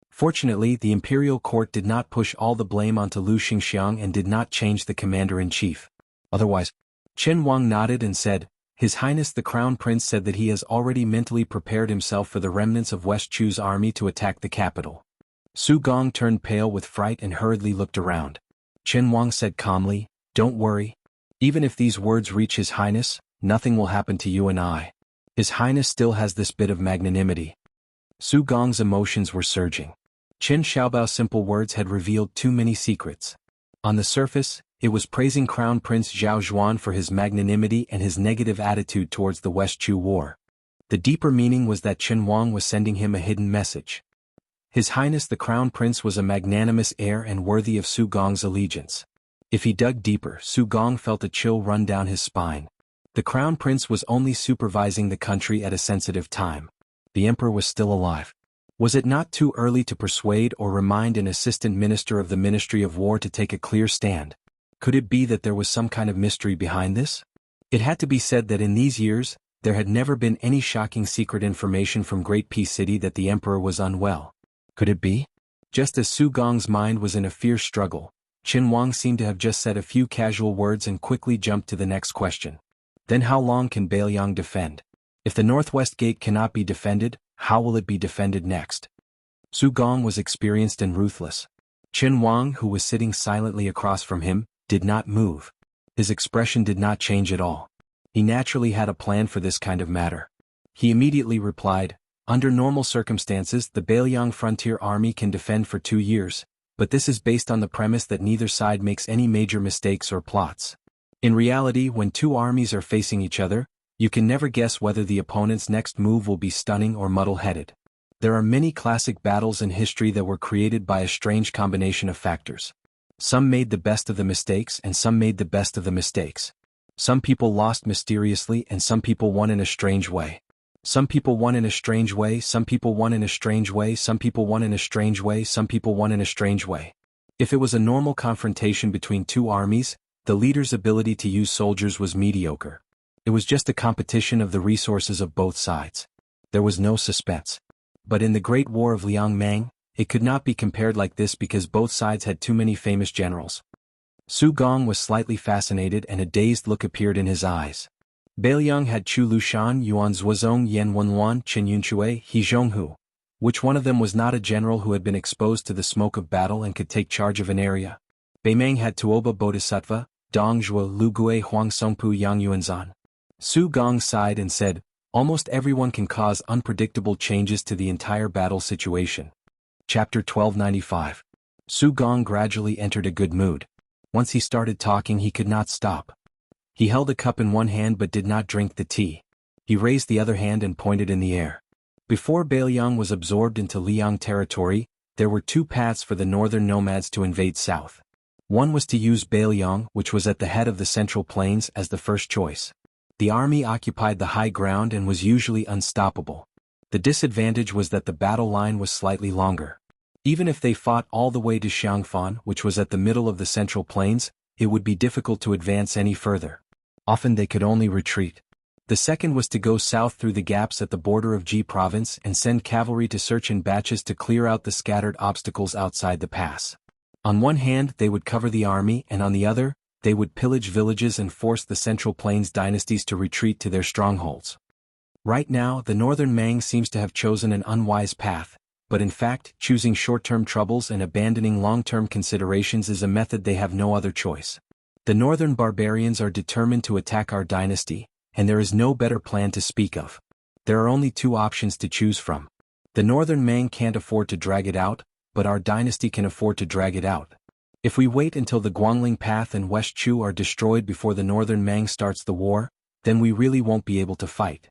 Fortunately, the imperial court did not push all the blame onto Lu Xingxiang and did not change the commander-in-chief. Otherwise, Qin Wang nodded and said, His Highness the Crown Prince said that he has already mentally prepared himself for the remnants of West Chu's army to attack the capital. Su Gong turned pale with fright and hurriedly looked around. Qin Wang said calmly, Don't worry. Even if these words reach His Highness, nothing will happen to you and I. His Highness still has this bit of magnanimity. Su Gong's emotions were surging. Qin Xiaobao's simple words had revealed too many secrets. On the surface, it was praising Crown Prince Zhao Zhuan for his magnanimity and his negative attitude towards the West Chu war. The deeper meaning was that Qin Wang was sending him a hidden message. His Highness the Crown Prince was a magnanimous heir and worthy of Su Gong's allegiance. If he dug deeper, Su Gong felt a chill run down his spine. The Crown Prince was only supervising the country at a sensitive time. The Emperor was still alive. Was it not too early to persuade or remind an assistant minister of the Ministry of War to take a clear stand? Could it be that there was some kind of mystery behind this? It had to be said that in these years, there had never been any shocking secret information from Great Peace City that the Emperor was unwell. Could it be? Just as Su Gong's mind was in a fierce struggle, Qin Wang seemed to have just said a few casual words and quickly jumped to the next question. Then how long can Bailiang defend? If the northwest gate cannot be defended, how will it be defended next? Su Gong was experienced and ruthless. Qin Wang, who was sitting silently across from him, did not move. His expression did not change at all. He naturally had a plan for this kind of matter. He immediately replied, Under normal circumstances, the Bailiang frontier army can defend for 2 years, but this is based on the premise that neither side makes any major mistakes or plots. In reality, when two armies are facing each other, you can never guess whether the opponent's next move will be stunning or muddle-headed. There are many classic battles in history that were created by a strange combination of factors. Some made the best of the mistakes and some made the best of the mistakes. Some people lost mysteriously and some people won in a strange way. Some people won in a strange way, some people won in a strange way, some people won in a strange way, some people won in a strange way. If it was a normal confrontation between two armies, the leader's ability to use soldiers was mediocre. It was just a competition of the resources of both sides. There was no suspense. But in the Great War of Liang Mang, it could not be compared like this because both sides had too many famous generals. Su Gong was slightly fascinated and a dazed look appeared in his eyes. Bailiang had Chu Lushan, Yuan Zuozong, Yan Wenluan, Chen Yunchue, He Zhonghu. Which one of them was not a general who had been exposed to the smoke of battle and could take charge of an area? Beimeng had Tuoba Bodhisattva, Dong Zhuo, Lu Gue, Huang Songpu, Yang Yuanzan. Su Gong sighed and said, Almost everyone can cause unpredictable changes to the entire battle situation. Chapter 1295. Su Gong gradually entered a good mood. Once he started talking he could not stop. He held a cup in one hand but did not drink the tea. He raised the other hand and pointed in the air. Before Bailiang was absorbed into Liang territory, there were two paths for the northern nomads to invade south. One was to use Bailiang, which was at the head of the central plains, as the first choice. The army occupied the high ground and was usually unstoppable. The disadvantage was that the battle line was slightly longer. Even if they fought all the way to Xiangfan, which was at the middle of the central plains, it would be difficult to advance any further. Often they could only retreat. The second was to go south through the gaps at the border of Ji province and send cavalry to search in batches to clear out the scattered obstacles outside the pass. On one hand they would cover the army and on the other, they would pillage villages and force the Central Plains dynasties to retreat to their strongholds. Right now, the Northern Mang seems to have chosen an unwise path, but in fact, choosing short-term troubles and abandoning long-term considerations is a method they have no other choice. The Northern barbarians are determined to attack our dynasty, and there is no better plan to speak of. There are only two options to choose from. The Northern Mang can't afford to drag it out, but our dynasty can afford to drag it out. If we wait until the Guangling Path and West Chu are destroyed before the Northern Mang starts the war, then we really won't be able to fight.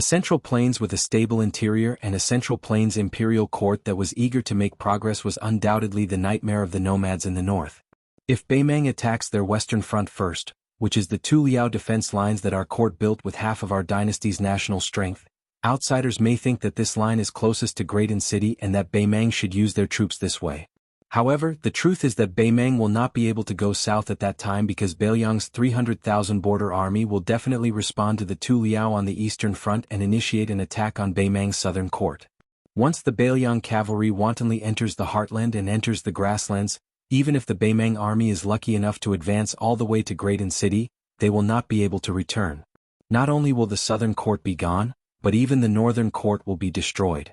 A central plains with a stable interior and a central plains imperial court that was eager to make progress was undoubtedly the nightmare of the nomads in the north. If Beimang attacks their western front first, which is the two Liao defense lines that our court built with half of our dynasty's national strength, outsiders may think that this line is closest to Graydon City and that Beimang should use their troops this way. However, the truth is that Beimang will not be able to go south at that time because Beiliang's 300,000 border army will definitely respond to the two Liao on the eastern front and initiate an attack on Beimang's southern court. Once the Beiliang cavalry wantonly enters the heartland and enters the grasslands, even if the Beimang army is lucky enough to advance all the way to Graydon City, they will not be able to return. Not only will the southern court be gone, but even the northern court will be destroyed.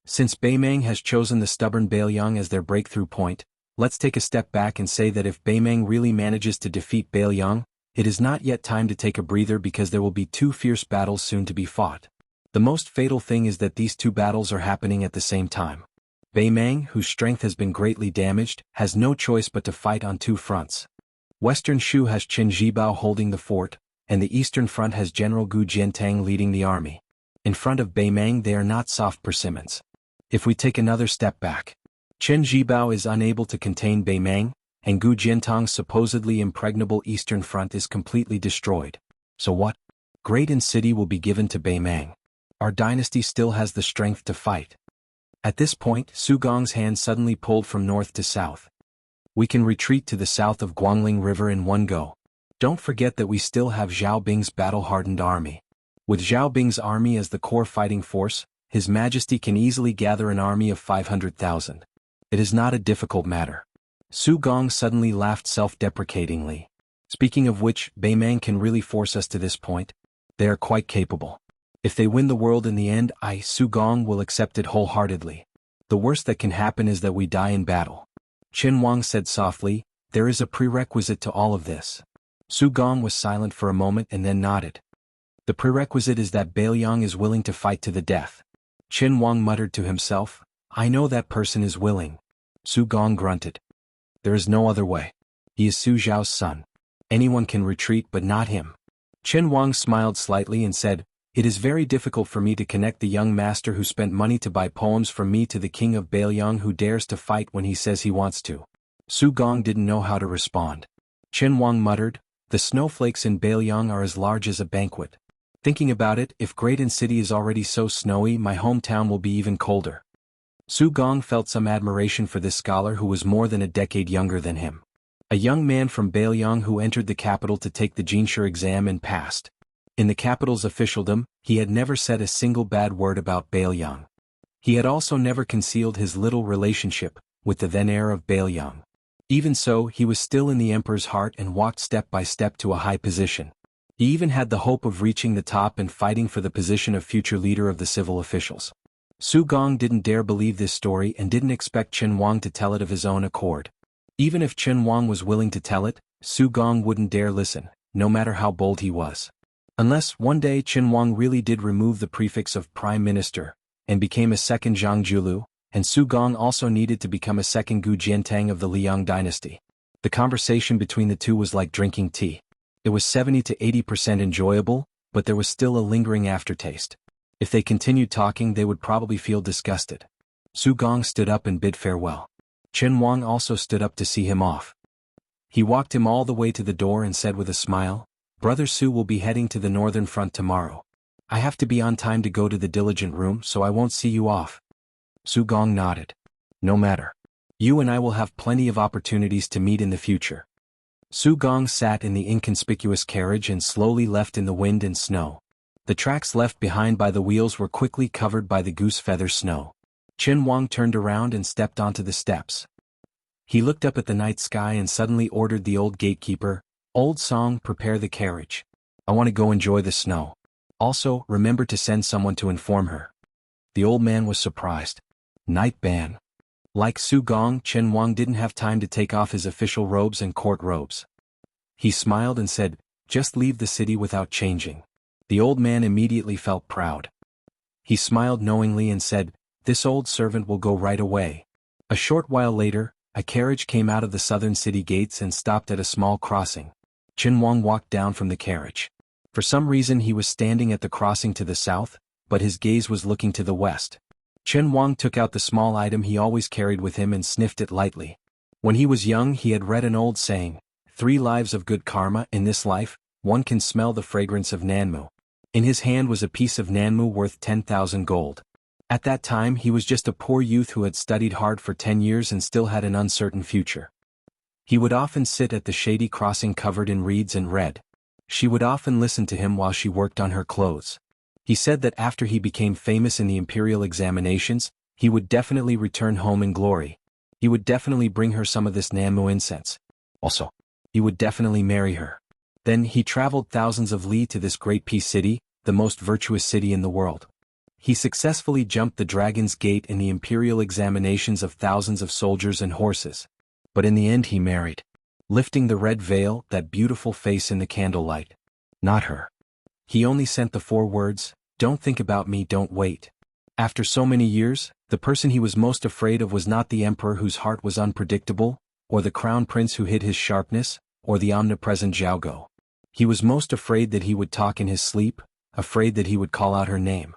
Since Beimang has chosen the stubborn Beiliang as their breakthrough point, let's take a step back and say that if Beimang really manages to defeat Beiliang, it is not yet time to take a breather because there will be two fierce battles soon to be fought. The most fatal thing is that these two battles are happening at the same time. Beimang, whose strength has been greatly damaged, has no choice but to fight on two fronts. Western Shu has Qin Zhibao holding the fort, and the eastern front has General Gu Jiantang leading the army. In front of Beimang they are not soft persimmons. If we take another step back, Qin Zhibao is unable to contain Beimang, and Gu Jiantang's supposedly impregnable eastern front is completely destroyed. So what? Graydon City will be given to Beimang. Our dynasty still has the strength to fight. At this point, Su Gong's hand suddenly pulled from north to south. We can retreat to the south of Guangling River in one go. Don't forget that we still have Zhao Bing's battle-hardened army. With Zhao Bing's army as the core fighting force, His Majesty can easily gather an army of 500,000. It is not a difficult matter. Su Gong suddenly laughed self-deprecatingly. Speaking of which, Beimang can really force us to this point. They are quite capable. If they win the world in the end, Su Gong, will accept it wholeheartedly. The worst that can happen is that we die in battle. Qin Wang said softly, there is a prerequisite to all of this. Su Gong was silent for a moment and then nodded. The prerequisite is that Beiliang is willing to fight to the death. Qin Wang muttered to himself, I know that person is willing. Su Gong grunted. There is no other way. He is Su Zhao's son. Anyone can retreat but not him. Qin Wang smiled slightly and said, it is very difficult for me to connect the young master who spent money to buy poems from me to the king of Beiliang who dares to fight when he says he wants to. Su Gong didn't know how to respond. Qin Wang muttered, the snowflakes in Beiliang are as large as a banquet. Thinking about it, if Graydon City is already so snowy, my hometown will be even colder. Su Gong felt some admiration for this scholar who was more than a decade younger than him. A young man from Beiliang who entered the capital to take the Jinshe exam and passed. In the capital's officialdom, he had never said a single bad word about Beiliang. He had also never concealed his little relationship with the then heir of Beiliang. Even so, he was still in the emperor's heart and walked step by step to a high position. He even had the hope of reaching the top and fighting for the position of future leader of the civil officials. Su Gong didn't dare believe this story and didn't expect Qin Wang to tell it of his own accord. Even if Qin Wang was willing to tell it, Su Gong wouldn't dare listen, no matter how bold he was. Unless, one day Qin Wang really did remove the prefix of Prime Minister, and became a second Zhang, and Su Gong also needed to become a second Gu Jiantang of the Liang dynasty. The conversation between the two was like drinking tea. It was 70 to 80% enjoyable, but there was still a lingering aftertaste. If they continued talking they would probably feel disgusted. Su Gong stood up and bid farewell. Qin Wang also stood up to see him off. He walked him all the way to the door and said with a smile, Brother Su will be heading to the northern front tomorrow. I have to be on time to go to the diligent room so I won't see you off. Su Gong nodded. No matter. You and I will have plenty of opportunities to meet in the future. Su Gong sat in the inconspicuous carriage and slowly left in the wind and snow. The tracks left behind by the wheels were quickly covered by the goose feather snow. Qin Wang turned around and stepped onto the steps. He looked up at the night sky and suddenly ordered the old gatekeeper, Old Song, prepare the carriage. I want to go enjoy the snow. Also, remember to send someone to inform her. The old man was surprised. Night ban. Like Su Gong, Qin Wang didn't have time to take off his official robes and court robes. He smiled and said, just leave the city without changing. The old man immediately felt proud. He smiled knowingly and said, this old servant will go right away. A short while later, a carriage came out of the southern city gates and stopped at a small crossing. Qin Wang walked down from the carriage. For some reason he was standing at the crossing to the south, but his gaze was looking to the west. Chen Wang took out the small item he always carried with him and sniffed it lightly. When he was young he had read an old saying, 3 lives of good karma. In this life, one can smell the fragrance of Nanmu. In his hand was a piece of Nanmu worth 10,000 gold. At that time he was just a poor youth who had studied hard for 10 years and still had an uncertain future. He would often sit at the shady crossing covered in reeds and read. She would often listen to him while she worked on her clothes. He said that after he became famous in the imperial examinations, he would definitely return home in glory. He would definitely bring her some of this Nanmu incense. Also, he would definitely marry her. Then he traveled thousands of li to this great peace city, the most virtuous city in the world. He successfully jumped the Dragon's Gate in the imperial examinations of thousands of soldiers and horses. But in the end he married. Lifting the red veil, that beautiful face in the candlelight. Not her. He only sent the 4 words, "Don't think about me, don't wait." After so many years, the person he was most afraid of was not the emperor whose heart was unpredictable, or the crown prince who hid his sharpness, or the omnipresent Jianghu. He was most afraid that he would talk in his sleep, afraid that he would call out her name.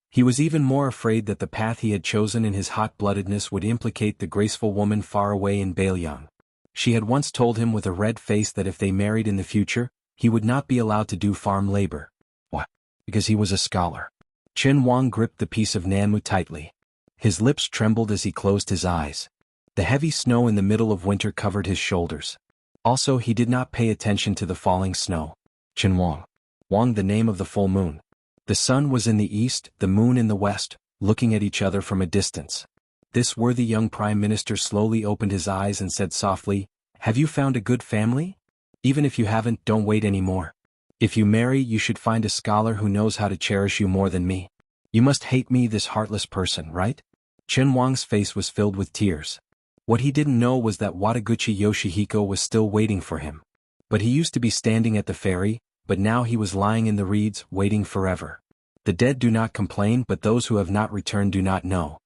He was even more afraid that the path he had chosen in his hot-bloodedness would implicate the graceful woman far away in Bailiang. She had once told him with a red face that if they married in the future, he would not be allowed to do farm labor. Why? Because he was a scholar. Chen Wang gripped the piece of Nanmu tightly. His lips trembled as he closed his eyes. The heavy snow in the middle of winter covered his shoulders. Also he did not pay attention to the falling snow. Chen Wang. Wang, the name of the full moon. The sun was in the east, the moon in the west, looking at each other from a distance. This worthy young prime minister slowly opened his eyes and said softly, "Have you found a good family? Even if you haven't, don't wait anymore. If you marry, you should find a scholar who knows how to cherish you more than me. You must hate me, this heartless person, right?" Chen Wang's face was filled with tears. What he didn't know was that Wataguchi Yoshihiko was still waiting for him. But he used to be standing at the ferry, but now he was lying in the reeds, waiting forever. The dead do not complain, but those who have not returned do not know.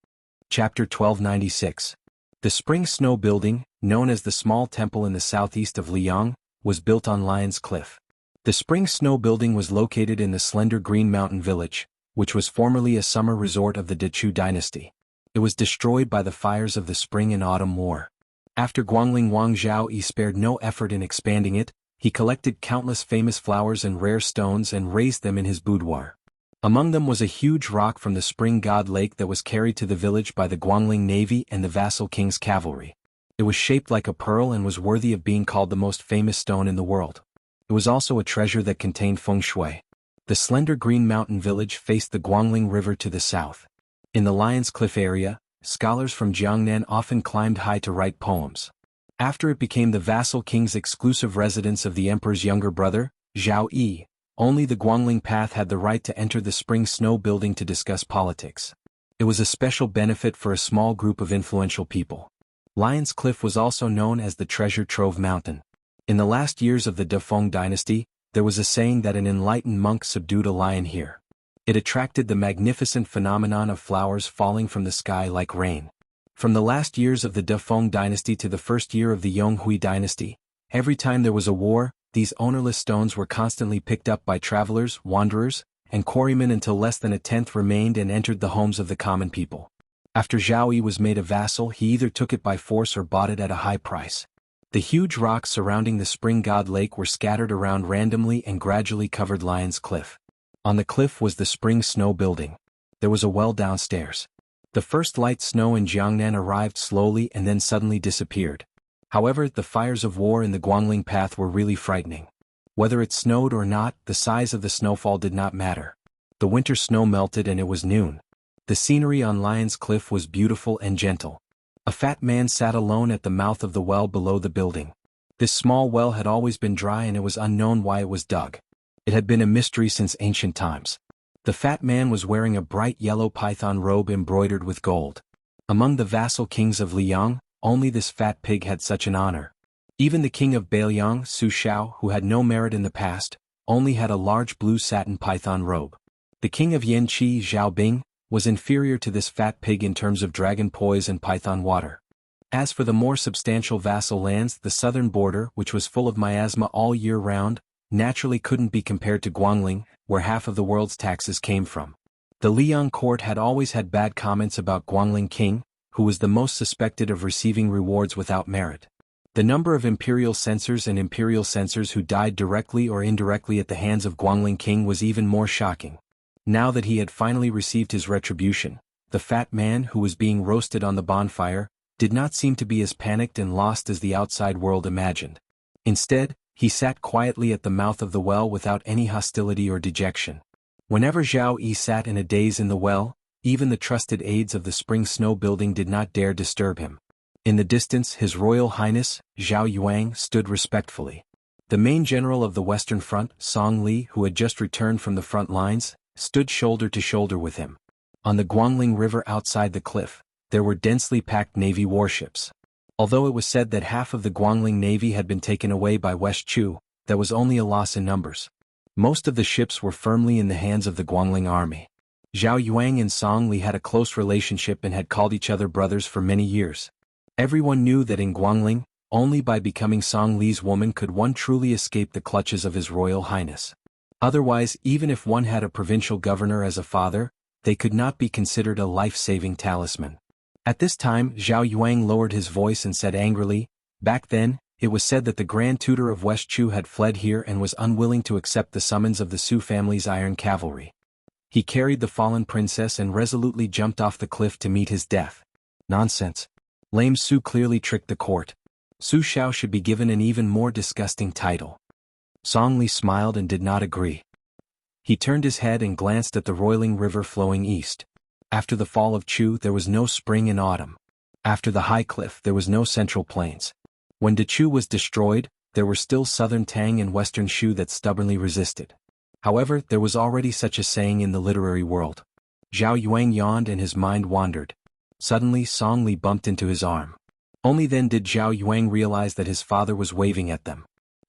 Chapter 1296. The Spring Snow Building, known as the Small Temple in the southeast of Liang, was built on Lion's Cliff. The Spring Snow Building was located in the slender Green Mountain Village, which was formerly a summer resort of the Dechu dynasty. It was destroyed by the fires of the Spring and Autumn War. After Guangling Wang Zhao spared no effort in expanding it, he collected countless famous flowers and rare stones and raised them in his boudoir. Among them was a huge rock from the Spring God Lake that was carried to the village by the Guangling Navy and the vassal king's cavalry. It was shaped like a pearl and was worthy of being called the most famous stone in the world. It was also a treasure that contained feng shui. The slender Green Mountain village faced the Guangling River to the south. In the Lion's Cliff area, scholars from Jiangnan often climbed high to write poems. After it became the vassal king's exclusive residence of the emperor's younger brother, Zhao Yi, only the Guangling Path had the right to enter the Spring Snow Building to discuss politics. It was a special benefit for a small group of influential people. Lion's Cliff was also known as the Treasure Trove Mountain. In the last years of the Defeng dynasty, there was a saying that an enlightened monk subdued a lion here. It attracted the magnificent phenomenon of flowers falling from the sky like rain. From the last years of the Defeng dynasty to the first year of the Yonghui dynasty, every time there was a war, these ownerless stones were constantly picked up by travelers, wanderers, and quarrymen until less than a tenth remained and entered the homes of the common people. After Zhao Yi was made a vassal, he either took it by force or bought it at a high price. The huge rocks surrounding the Spring God Lake were scattered around randomly and gradually covered Lion's Cliff. On the cliff was the Spring Snow Building. There was a well downstairs. The first light snow in Jiangnan arrived slowly and then suddenly disappeared. However, the fires of war in the Guangling Path were really frightening. Whether it snowed or not, the size of the snowfall did not matter. The winter snow melted and it was noon. The scenery on Lion's Cliff was beautiful and gentle. A fat man sat alone at the mouth of the well below the building. This small well had always been dry and it was unknown why it was dug. It had been a mystery since ancient times. The fat man was wearing a bright yellow python robe embroidered with gold. Among the vassal kings of Liang, only this fat pig had such an honor. Even the king of Bailiang, Su Xiao, who had no merit in the past, only had a large blue satin python robe. The king of Yanqi, Zhao Bing, was inferior to this fat pig in terms of dragon poise and python water. As for the more substantial vassal lands, the southern border, which was full of miasma all year round, naturally couldn't be compared to Guangling, where half of the world's taxes came from. The Liang court had always had bad comments about Guangling King, who was the most suspected of receiving rewards without merit. The number of imperial censors and imperial censors who died directly or indirectly at the hands of Guangling King was even more shocking. Now that he had finally received his retribution, the fat man who was being roasted on the bonfire did not seem to be as panicked and lost as the outside world imagined. Instead, he sat quietly at the mouth of the well without any hostility or dejection. Whenever Zhao Yi sat in a daze in the well, even the trusted aides of the spring snow building did not dare disturb him. In the distance, His Royal Highness, Zhao Yuang, stood respectfully. The main general of the Western Front, Song Li, who had just returned from the front lines, stood shoulder to shoulder with him. On the Guangling River outside the cliff, there were densely packed Navy warships. Although it was said that half of the Guangling Navy had been taken away by West Chu, there was only a loss in numbers. Most of the ships were firmly in the hands of the Guangling army. Zhao Yuang and Song Li had a close relationship and had called each other brothers for many years. Everyone knew that in Guangling, only by becoming Song Li's woman could one truly escape the clutches of His Royal Highness. Otherwise, even if one had a provincial governor as a father, they could not be considered a life-saving talisman. At this time, Zhao Yuang lowered his voice and said angrily, "Back then, it was said that the Grand Tutor of West Chu had fled here and was unwilling to accept the summons of the Su family's iron cavalry. He carried the fallen princess and resolutely jumped off the cliff to meet his death." Nonsense. Lame Su clearly tricked the court. Su Xiao should be given an even more disgusting title. Song Li smiled and did not agree. He turned his head and glanced at the roiling river flowing east. After the fall of Chu, there was no spring and autumn. After the high cliff, there was no central plains. When Dechu was destroyed, there were still southern Tang and western Shu that stubbornly resisted. However, there was already such a saying in the literary world. Zhao Yuang yawned and his mind wandered. Suddenly, Song Li bumped into his arm. Only then did Zhao Yuang realize that his father was waving at them.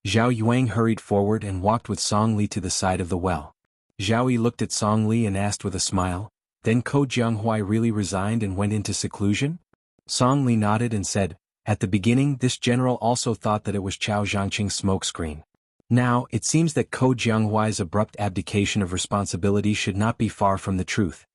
Zhao Yuang hurried forward and walked with Song Li to the side of the well. Zhao Yi looked at Song Li and asked with a smile, "Then Ko Jianghu really resigned and went into seclusion?" Song Li nodded and said, "At the beginning this general also thought that it was Chao Zhangqing's smokescreen. Now, it seems that Ko Jianghuai's abrupt abdication of responsibility should not be far from the truth."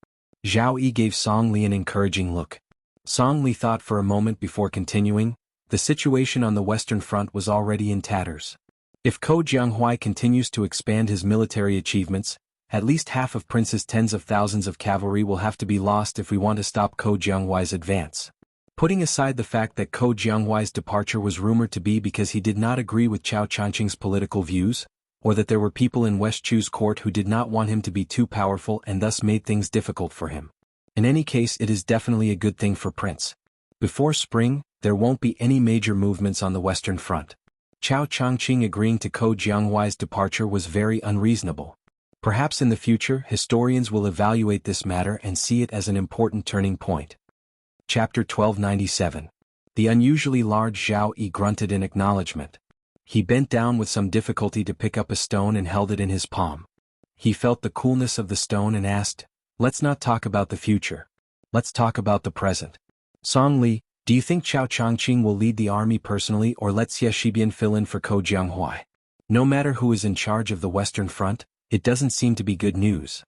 Zhao Yi gave Song Li an encouraging look. Song Li thought for a moment before continuing, the situation on the Western Front was already in tatters. If Ko Jianghuai continues to expand his military achievements, at least half of Prince's tens of thousands of cavalry will have to be lost if we want to stop Ko Jianghuai's advance. Putting aside the fact that Ko Jianghuai's departure was rumored to be because he did not agree with Chao Changqing's political views, or that there were people in West Chu's court who did not want him to be too powerful and thus made things difficult for him. In any case, it is definitely a good thing for Prince. Before spring, there won't be any major movements on the Western Front. Chao Changqing agreeing to Ko Jianghuai's departure was very unreasonable. Perhaps in the future, historians will evaluate this matter and see it as an important turning point. Chapter 1297. The unusually large Zhao Yi grunted in acknowledgement. He bent down with some difficulty to pick up a stone and held it in his palm. He felt the coolness of the stone and asked, "Let's not talk about the future. Let's talk about the present. Song Li, do you think Chao Changqing will lead the army personally or let Xie Shibian fill in for Ko Jianghuai? No matter who is in charge of the Western Front, it doesn't seem to be good news."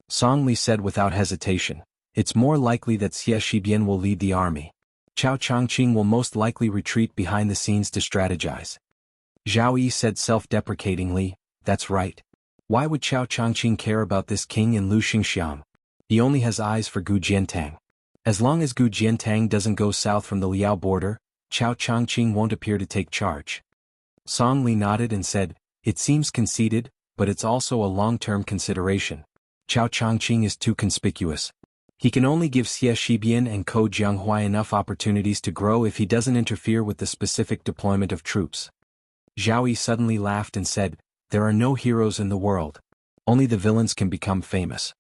Song Li said without hesitation, "It's more likely that Xie Shibian will lead the army. Chao Changqing will most likely retreat behind the scenes to strategize." Zhao Yi said self-deprecatingly, "That's right. Why would Chao Changqing care about this king in Lu Xingxiang? He only has eyes for Gu Jiantang. As long as Gu Jiantang doesn't go south from the Liao border, Chao Changqing won't appear to take charge." Song Li nodded and said, "It seems conceited, but it's also a long-term consideration. Chao Changqing is too conspicuous. He can only give Xie Shibian and Ko Jianghuai enough opportunities to grow if he doesn't interfere with the specific deployment of troops." Zhao Yi suddenly laughed and said, "There are no heroes in the world. Only the villains can become famous."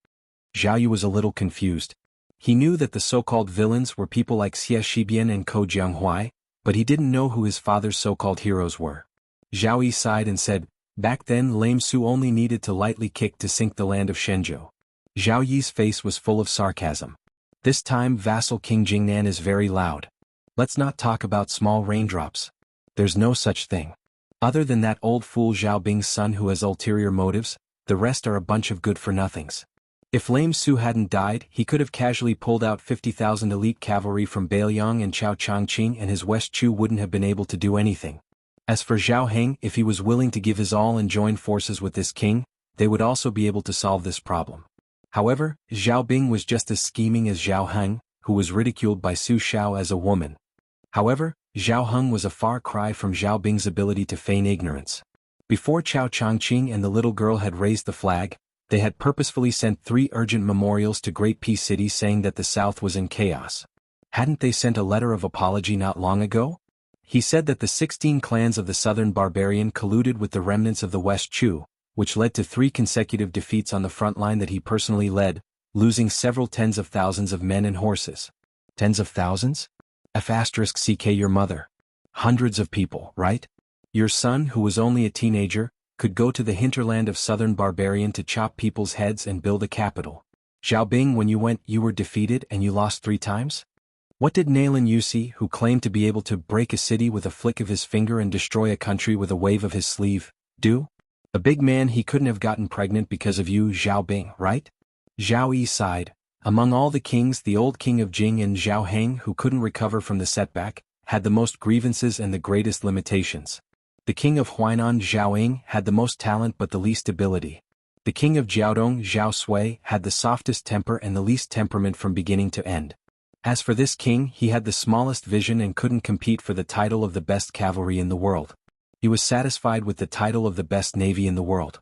Zhao Yi was a little confused. He knew that the so-called villains were people like Xie Shibian and Ko Jianghuai, but he didn't know who his father's so-called heroes were. Zhao Yi sighed and said, "Back then Lame Su only needed to lightly kick to sink the land of Shenzhou." Zhao Yi's face was full of sarcasm. "This time vassal King Jingnan is very loud. Let's not talk about small raindrops. There's no such thing. Other than that old fool Zhao Bing's son who has ulterior motives, the rest are a bunch of good-for-nothings. If Lame Su hadn't died, he could have casually pulled out 50,000 elite cavalry from Bailiang and Chao Changqing, and his West Chu wouldn't have been able to do anything. As for Zhao Heng, if he was willing to give his all and join forces with this king, they would also be able to solve this problem. However, Zhao Bing was just as scheming as Zhao Heng, who was ridiculed by Su Xiao as a woman. However, Zhao Heng was a far cry from Zhao Bing's ability to feign ignorance. Before Chao Changqing and the little girl had raised the flag, they had purposefully sent 3 urgent memorials to Great Peace City saying that the South was in chaos. Hadn't they sent a letter of apology not long ago? He said that the 16 clans of the Southern Barbarian colluded with the remnants of the West Chu, which led to 3 consecutive defeats on the front line that he personally led, losing several tens of thousands of men and horses. Tens of thousands? *CK your mother. Hundreds of people, right? Your son, who was only a teenager, could go to the hinterland of Southern Barbarian to chop people's heads and build a capital. Zhao Bing, when you went, you were defeated and you lost 3 times? What did Nailan Yusi, who claimed to be able to break a city with a flick of his finger and destroy a country with a wave of his sleeve, do? A big man, he couldn't have gotten pregnant because of you, Zhao Bing, right? Zhao Yi sighed. Among all the kings, the old king of Jing and Zhao Heng, who couldn't recover from the setback, had the most grievances and the greatest limitations. The king of Huainan, Zhao Ying, had the most talent but the least ability. The king of Jiaodong, Zhao Sui, had the softest temper and the least temperament from beginning to end. As for this king, he had the smallest vision and couldn't compete for the title of the best cavalry in the world. He was satisfied with the title of the best navy in the world.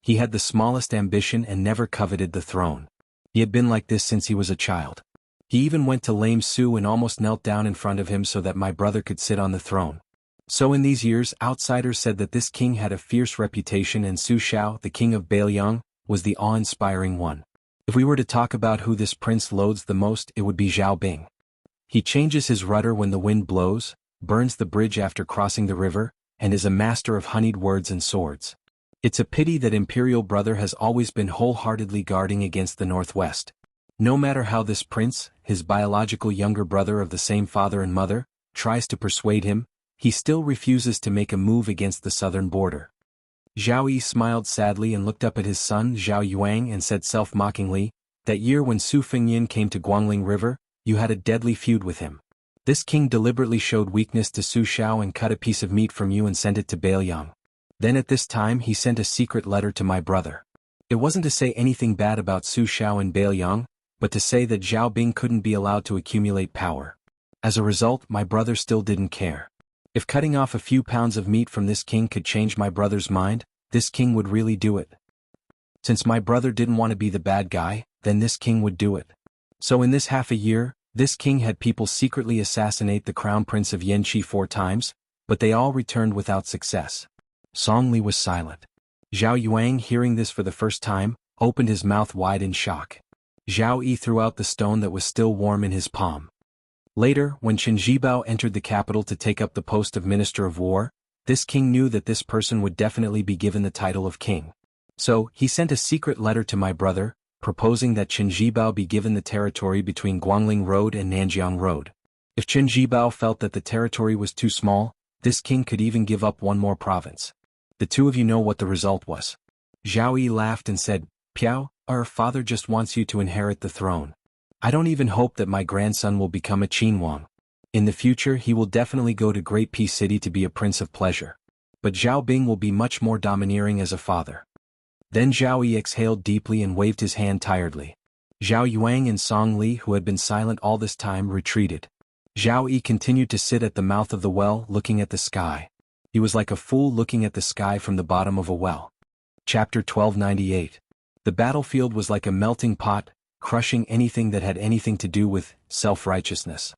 He had the smallest ambition and never coveted the throne. He had been like this since he was a child. He even went to Lame Su and almost knelt down in front of him so that my brother could sit on the throne. So in these years, outsiders said that this king had a fierce reputation and Su Xiao, the king of Bailiang, was the awe-inspiring one. If we were to talk about who this prince loathes the most, it would be Zhao Bing. He changes his rudder when the wind blows, burns the bridge after crossing the river, and is a master of honeyed words and swords. It's a pity that Imperial Brother has always been wholeheartedly guarding against the Northwest. No matter how this prince, his biological younger brother of the same father and mother, tries to persuade him, he still refuses to make a move against the southern border. Zhao Yi smiled sadly and looked up at his son Zhao Yuang and said self-mockingly, "That year when Su Fengyin came to Guangling River, you had a deadly feud with him. This king deliberately showed weakness to Su Xiao and cut a piece of meat from you and sent it to Bailiang. Then at this time he sent a secret letter to my brother. It wasn't to say anything bad about Su Xiao and Bailiang, but to say that Zhao Bing couldn't be allowed to accumulate power. As a result, my brother still didn't care. If cutting off a few pounds of meat from this king could change my brother's mind, this king would really do it. Since my brother didn't want to be the bad guy, then this king would do it. So in this half a year, this king had people secretly assassinate the crown prince of Yanqi 4 times, but they all returned without success." Song Li was silent. Zhao Yuang, hearing this for the first time, opened his mouth wide in shock. Zhao Yi threw out the stone that was still warm in his palm. Later, when Chen Zhibao entered the capital to take up the post of Minister of War, this king knew that this person would definitely be given the title of king. So, he sent a secret letter to my brother, proposing that Chen Zhibao be given the territory between Guangling Road and Nanjiang Road. If Chen Zhibao felt that the territory was too small, this king could even give up 1 more province. The 2 of you know what the result was. Zhao Yi laughed and said, "Piao, our father just wants you to inherit the throne. I don't even hope that my grandson will become a Qinhuang. In the future he will definitely go to Great Peace City to be a prince of pleasure. But Zhao Bing will be much more domineering as a father." Then Zhao Yi exhaled deeply and waved his hand tiredly. Zhao Yuang and Song Li, who had been silent all this time, retreated. Zhao Yi continued to sit at the mouth of the well looking at the sky. He was like a fool looking at the sky from the bottom of a well. Chapter 1298. The battlefield was like a melting pot, crushing anything that had anything to do with self-righteousness.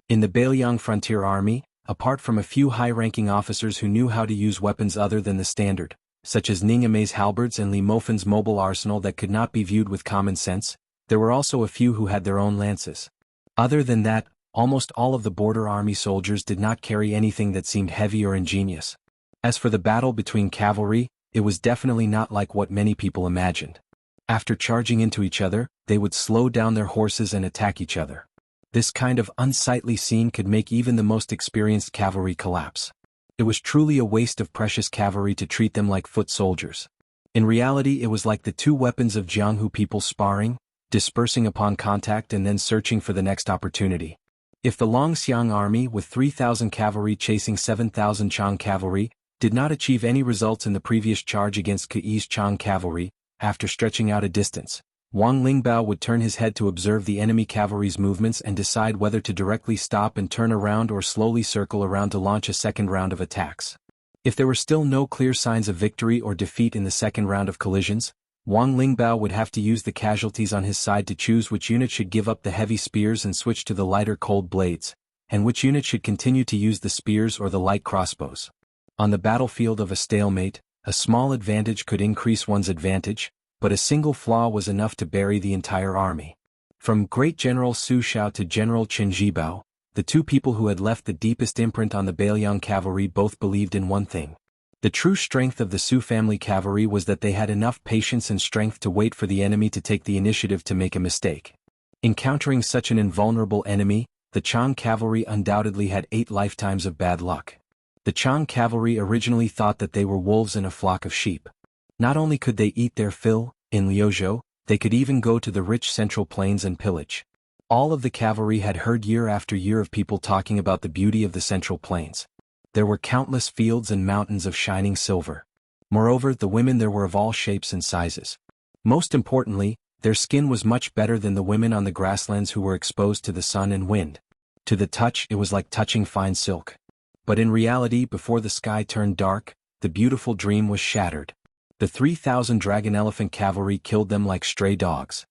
In the Bailiang Frontier Army, apart from a few high-ranking officers who knew how to use weapons other than the standard, such as Ning Amei's halberds and Li Mofen's mobile arsenal that could not be viewed with common sense, there were also a few who had their own lances. Other than that, almost all of the border army soldiers did not carry anything that seemed heavy or ingenious. As for the battle between cavalry, it was definitely not like what many people imagined. After charging into each other, they would slow down their horses and attack each other. This kind of unsightly scene could make even the most experienced cavalry collapse. It was truly a waste of precious cavalry to treat them like foot soldiers. In reality, it was like the two weapons of Jianghu people sparring, dispersing upon contact and then searching for the next opportunity. If the Longxiang army with 3,000 cavalry chasing 7,000 Chang cavalry did not achieve any results in the previous charge against Ke's Chang cavalry, after stretching out a distance, Wang Lingbao would turn his head to observe the enemy cavalry's movements and decide whether to directly stop and turn around or slowly circle around to launch a second round of attacks. If there were still no clear signs of victory or defeat in the second round of collisions, Wang Lingbao would have to use the casualties on his side to choose which unit should give up the heavy spears and switch to the lighter cold blades, and which unit should continue to use the spears or the light crossbows. On the battlefield of a stalemate, a small advantage could increase one's advantage, but a single flaw was enough to bury the entire army. From Great General Su Xiao to General Chen Zhibao, the two people who had left the deepest imprint on the Bailiang cavalry both believed in one thing. The true strength of the Su family cavalry was that they had enough patience and strength to wait for the enemy to take the initiative to make a mistake. Encountering such an invulnerable enemy, the Chang cavalry undoubtedly had 8 lifetimes of bad luck. The Chang cavalry originally thought that they were wolves in a flock of sheep. Not only could they eat their fill, in Liuzhou, they could even go to the rich central plains and pillage. All of the cavalry had heard year after year of people talking about the beauty of the central plains. There were countless fields and mountains of shining silver. Moreover, the women there were of all shapes and sizes. Most importantly, their skin was much better than the women on the grasslands who were exposed to the sun and wind. To the touch, it was like touching fine silk. But in reality, before the sky turned dark, the beautiful dream was shattered. The 3,000 dragon elephant cavalry killed them like stray dogs.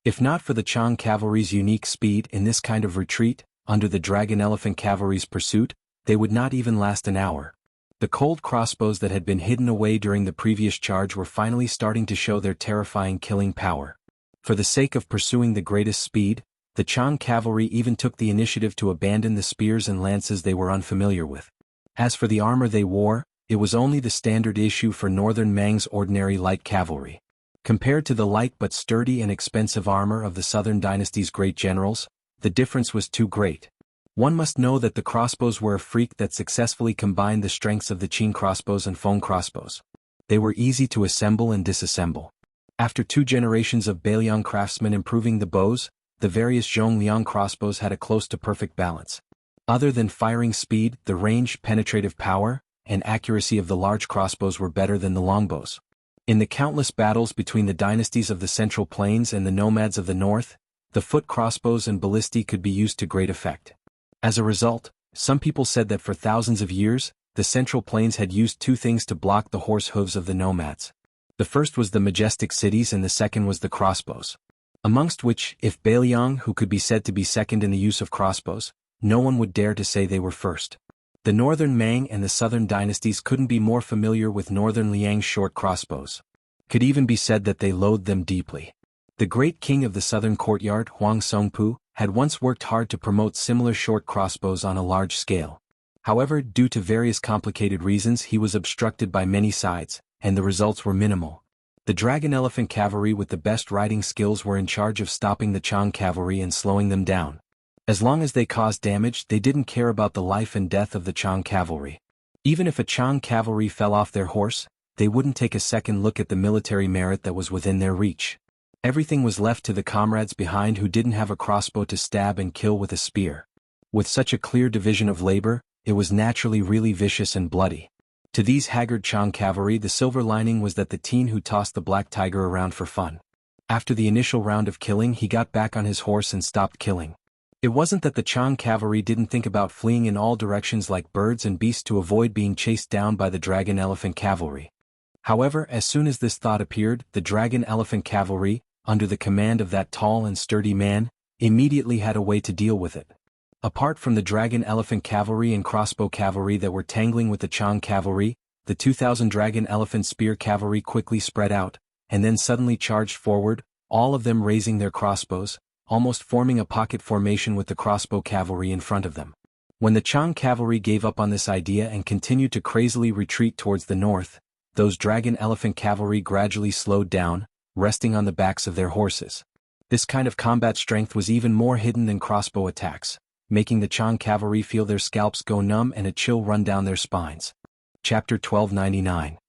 If not for the Chang cavalry's unique speed in this kind of retreat, under the dragon elephant cavalry's pursuit, they would not even last an hour. The cold crossbows that had been hidden away during the previous charge were finally starting to show their terrifying killing power. For the sake of pursuing the greatest speed, the Chang cavalry even took the initiative to abandon the spears and lances they were unfamiliar with. As for the armor they wore, it was only the standard issue for Northern Mang's ordinary light cavalry. Compared to the light but sturdy and expensive armor of the Southern Dynasty's great generals, the difference was too great. One must know that the crossbows were a freak that successfully combined the strengths of the Qin crossbows and Feng crossbows. They were easy to assemble and disassemble. After 2 generations of Bailiang craftsmen improving the bows, the various Zhongliang crossbows had a close to perfect balance. Other than firing speed, the range, penetrative power, and accuracy of the large crossbows were better than the longbows. In the countless battles between the dynasties of the Central Plains and the nomads of the north, the foot crossbows and ballistae could be used to great effect. As a result, some people said that for thousands of years, the Central Plains had used 2 things to block the horse hooves of the nomads. The first was the majestic cities and the second was the crossbows. Amongst which, if Bailiang, who could be said to be second in the use of crossbows, no one would dare to say they were first. The Northern Mang and the Southern dynasties couldn't be more familiar with Northern Liang's short crossbows. Could even be said that they loathed them deeply. The great king of the southern courtyard, Huang Songpu, had once worked hard to promote similar short crossbows on a large scale. However, due to various complicated reasons, he was obstructed by many sides, and the results were minimal. The Dragon Elephant cavalry with the best riding skills were in charge of stopping the Chang cavalry and slowing them down. As long as they caused damage, they didn't care about the life and death of the Chang cavalry. Even if a Chang cavalry fell off their horse, they wouldn't take a second look at the military merit that was within their reach. Everything was left to the comrades behind who didn't have a crossbow to stab and kill with a spear. With such a clear division of labor, it was naturally really vicious and bloody. To these haggard Chang cavalry, the silver lining was that the teen who tossed the black tiger around for fun. After the initial round of killing, he got back on his horse and stopped killing. It wasn't that the Chang cavalry didn't think about fleeing in all directions like birds and beasts to avoid being chased down by the Dragon Elephant cavalry. However, as soon as this thought appeared, the Dragon Elephant cavalry, under the command of that tall and sturdy man, immediately had a way to deal with it. Apart from the Dragon Elephant cavalry and crossbow cavalry that were tangling with the Chang cavalry, the 2,000 Dragon Elephant spear cavalry quickly spread out, and then suddenly charged forward, all of them raising their crossbows, almost forming a pocket formation with the crossbow cavalry in front of them. When the Chang cavalry gave up on this idea and continued to crazily retreat towards the north, those Dragon Elephant cavalry gradually slowed down, resting on the backs of their horses. This kind of combat strength was even more hidden than crossbow attacks, making the Chang cavalry feel their scalps go numb and a chill run down their spines. Chapter 1299.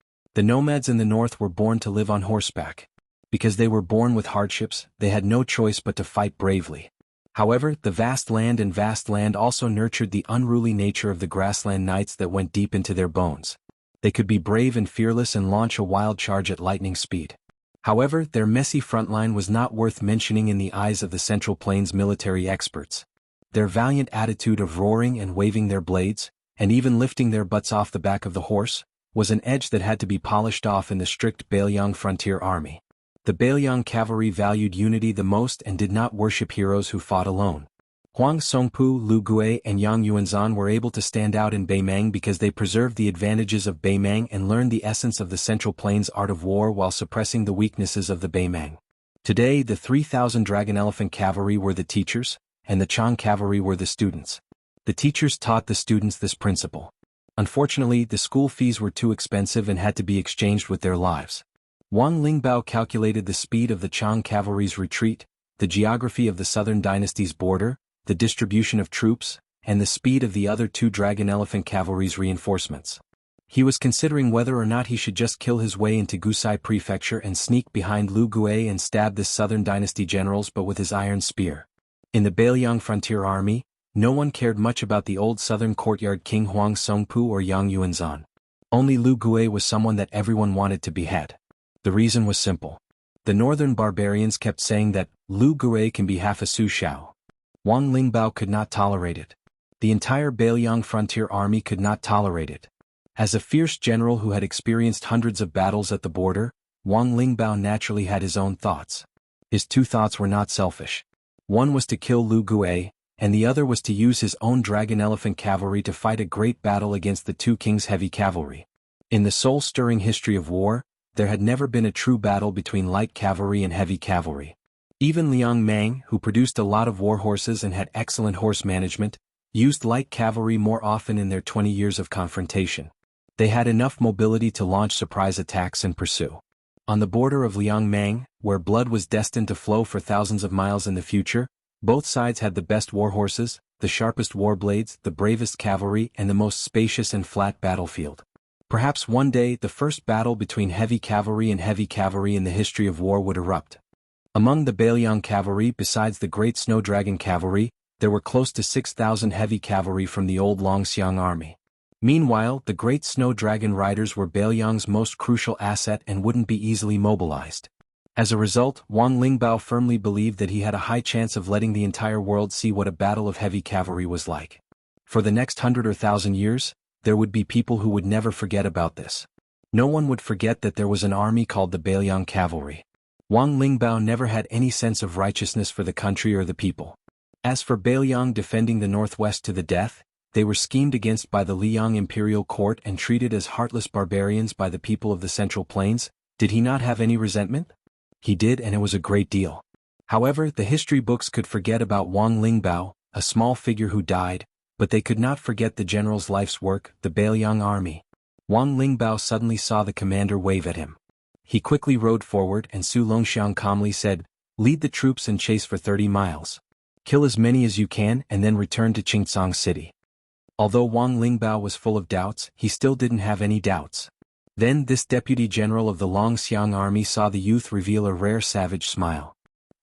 The nomads in the north were born to live on horseback. Because they were born with hardships, they had no choice but to fight bravely. However, the vast land also nurtured the unruly nature of the grassland knights that went deep into their bones. They could be brave and fearless and launch a wild charge at lightning speed. However, their messy frontline was not worth mentioning in the eyes of the Central Plains military experts. Their valiant attitude of roaring and waving their blades, and even lifting their butts off the back of the horse, was an edge that had to be polished off in the strict Bailiang frontier army. The Bailiang cavalry valued unity the most and did not worship heroes who fought alone. Huang Songpu, Lu Gui and Yang Yuanzhan were able to stand out in Beimang because they preserved the advantages of Beimang and learned the essence of the Central Plains art of war while suppressing the weaknesses of the Beimang. Today the 3,000 Dragon Elephant cavalry were the teachers, and the Chang cavalry were the students. The teachers taught the students this principle. Unfortunately, the school fees were too expensive and had to be exchanged with their lives. Wang Lingbao calculated the speed of the Chang cavalry's retreat, the geography of the southern dynasty's border, the distribution of troops, and the speed of the other two Dragon Elephant cavalry's reinforcements. He was considering whether or not he should just kill his way into Gusai Prefecture and sneak behind Lu Gui and stab the southern dynasty generals but with his iron spear. In the Bailiang frontier army, no one cared much about the old southern courtyard king Huang Songpu or Yang Yuanzhan. Only Lu Gui was someone that everyone wanted to behead. The reason was simple. The northern barbarians kept saying that Lu Gui can be half a Su Shao. Wang Lingbao could not tolerate it. The entire Bailiang frontier army could not tolerate it. As a fierce general who had experienced hundreds of battles at the border, Wang Lingbao naturally had his own thoughts. His two thoughts were not selfish. One was to kill Lu Gui, and the other was to use his own Dragon Elephant cavalry to fight a great battle against the two kings' heavy cavalry. In the soul-stirring history of war, there had never been a true battle between light cavalry and heavy cavalry. Even Liang Mang, who produced a lot of war horses and had excellent horse management, used light cavalry more often in their 20 years of confrontation. They had enough mobility to launch surprise attacks and pursue. On the border of Liang Mang, where blood was destined to flow for thousands of miles in the future, both sides had the best war horses, the sharpest war blades, the bravest cavalry, and the most spacious and flat battlefield. Perhaps one day the first battle between heavy cavalry in the history of war would erupt. Among the Bailiang cavalry besides the Great Snow Dragon cavalry, there were close to 6,000 heavy cavalry from the old Longxiang army. Meanwhile, the Great Snow Dragon riders were Bailiang's most crucial asset and wouldn't be easily mobilized. As a result, Wang Lingbao firmly believed that he had a high chance of letting the entire world see what a battle of heavy cavalry was like. For the next 100 or 1,000 years, there would be people who would never forget about this. No one would forget that there was an army called the Bailiang cavalry. Wang Lingbao never had any sense of righteousness for the country or the people. As for Bailiang defending the northwest to the death, they were schemed against by the Liang imperial court and treated as heartless barbarians by the people of the Central Plains. Did he not have any resentment? He did, and it was a great deal. However, the history books could forget about Wang Lingbao, a small figure who died, but they could not forget the general's life's work, the Bailiang army. Wang Lingbao suddenly saw the commander wave at him. He quickly rode forward and Su Longxiang calmly said, "Lead the troops and chase for 30 miles. Kill as many as you can and then return to Qingcang City." Although Wang Lingbao was full of doubts, he still didn't have any doubts. Then this deputy general of the Longxiang army saw the youth reveal a rare savage smile.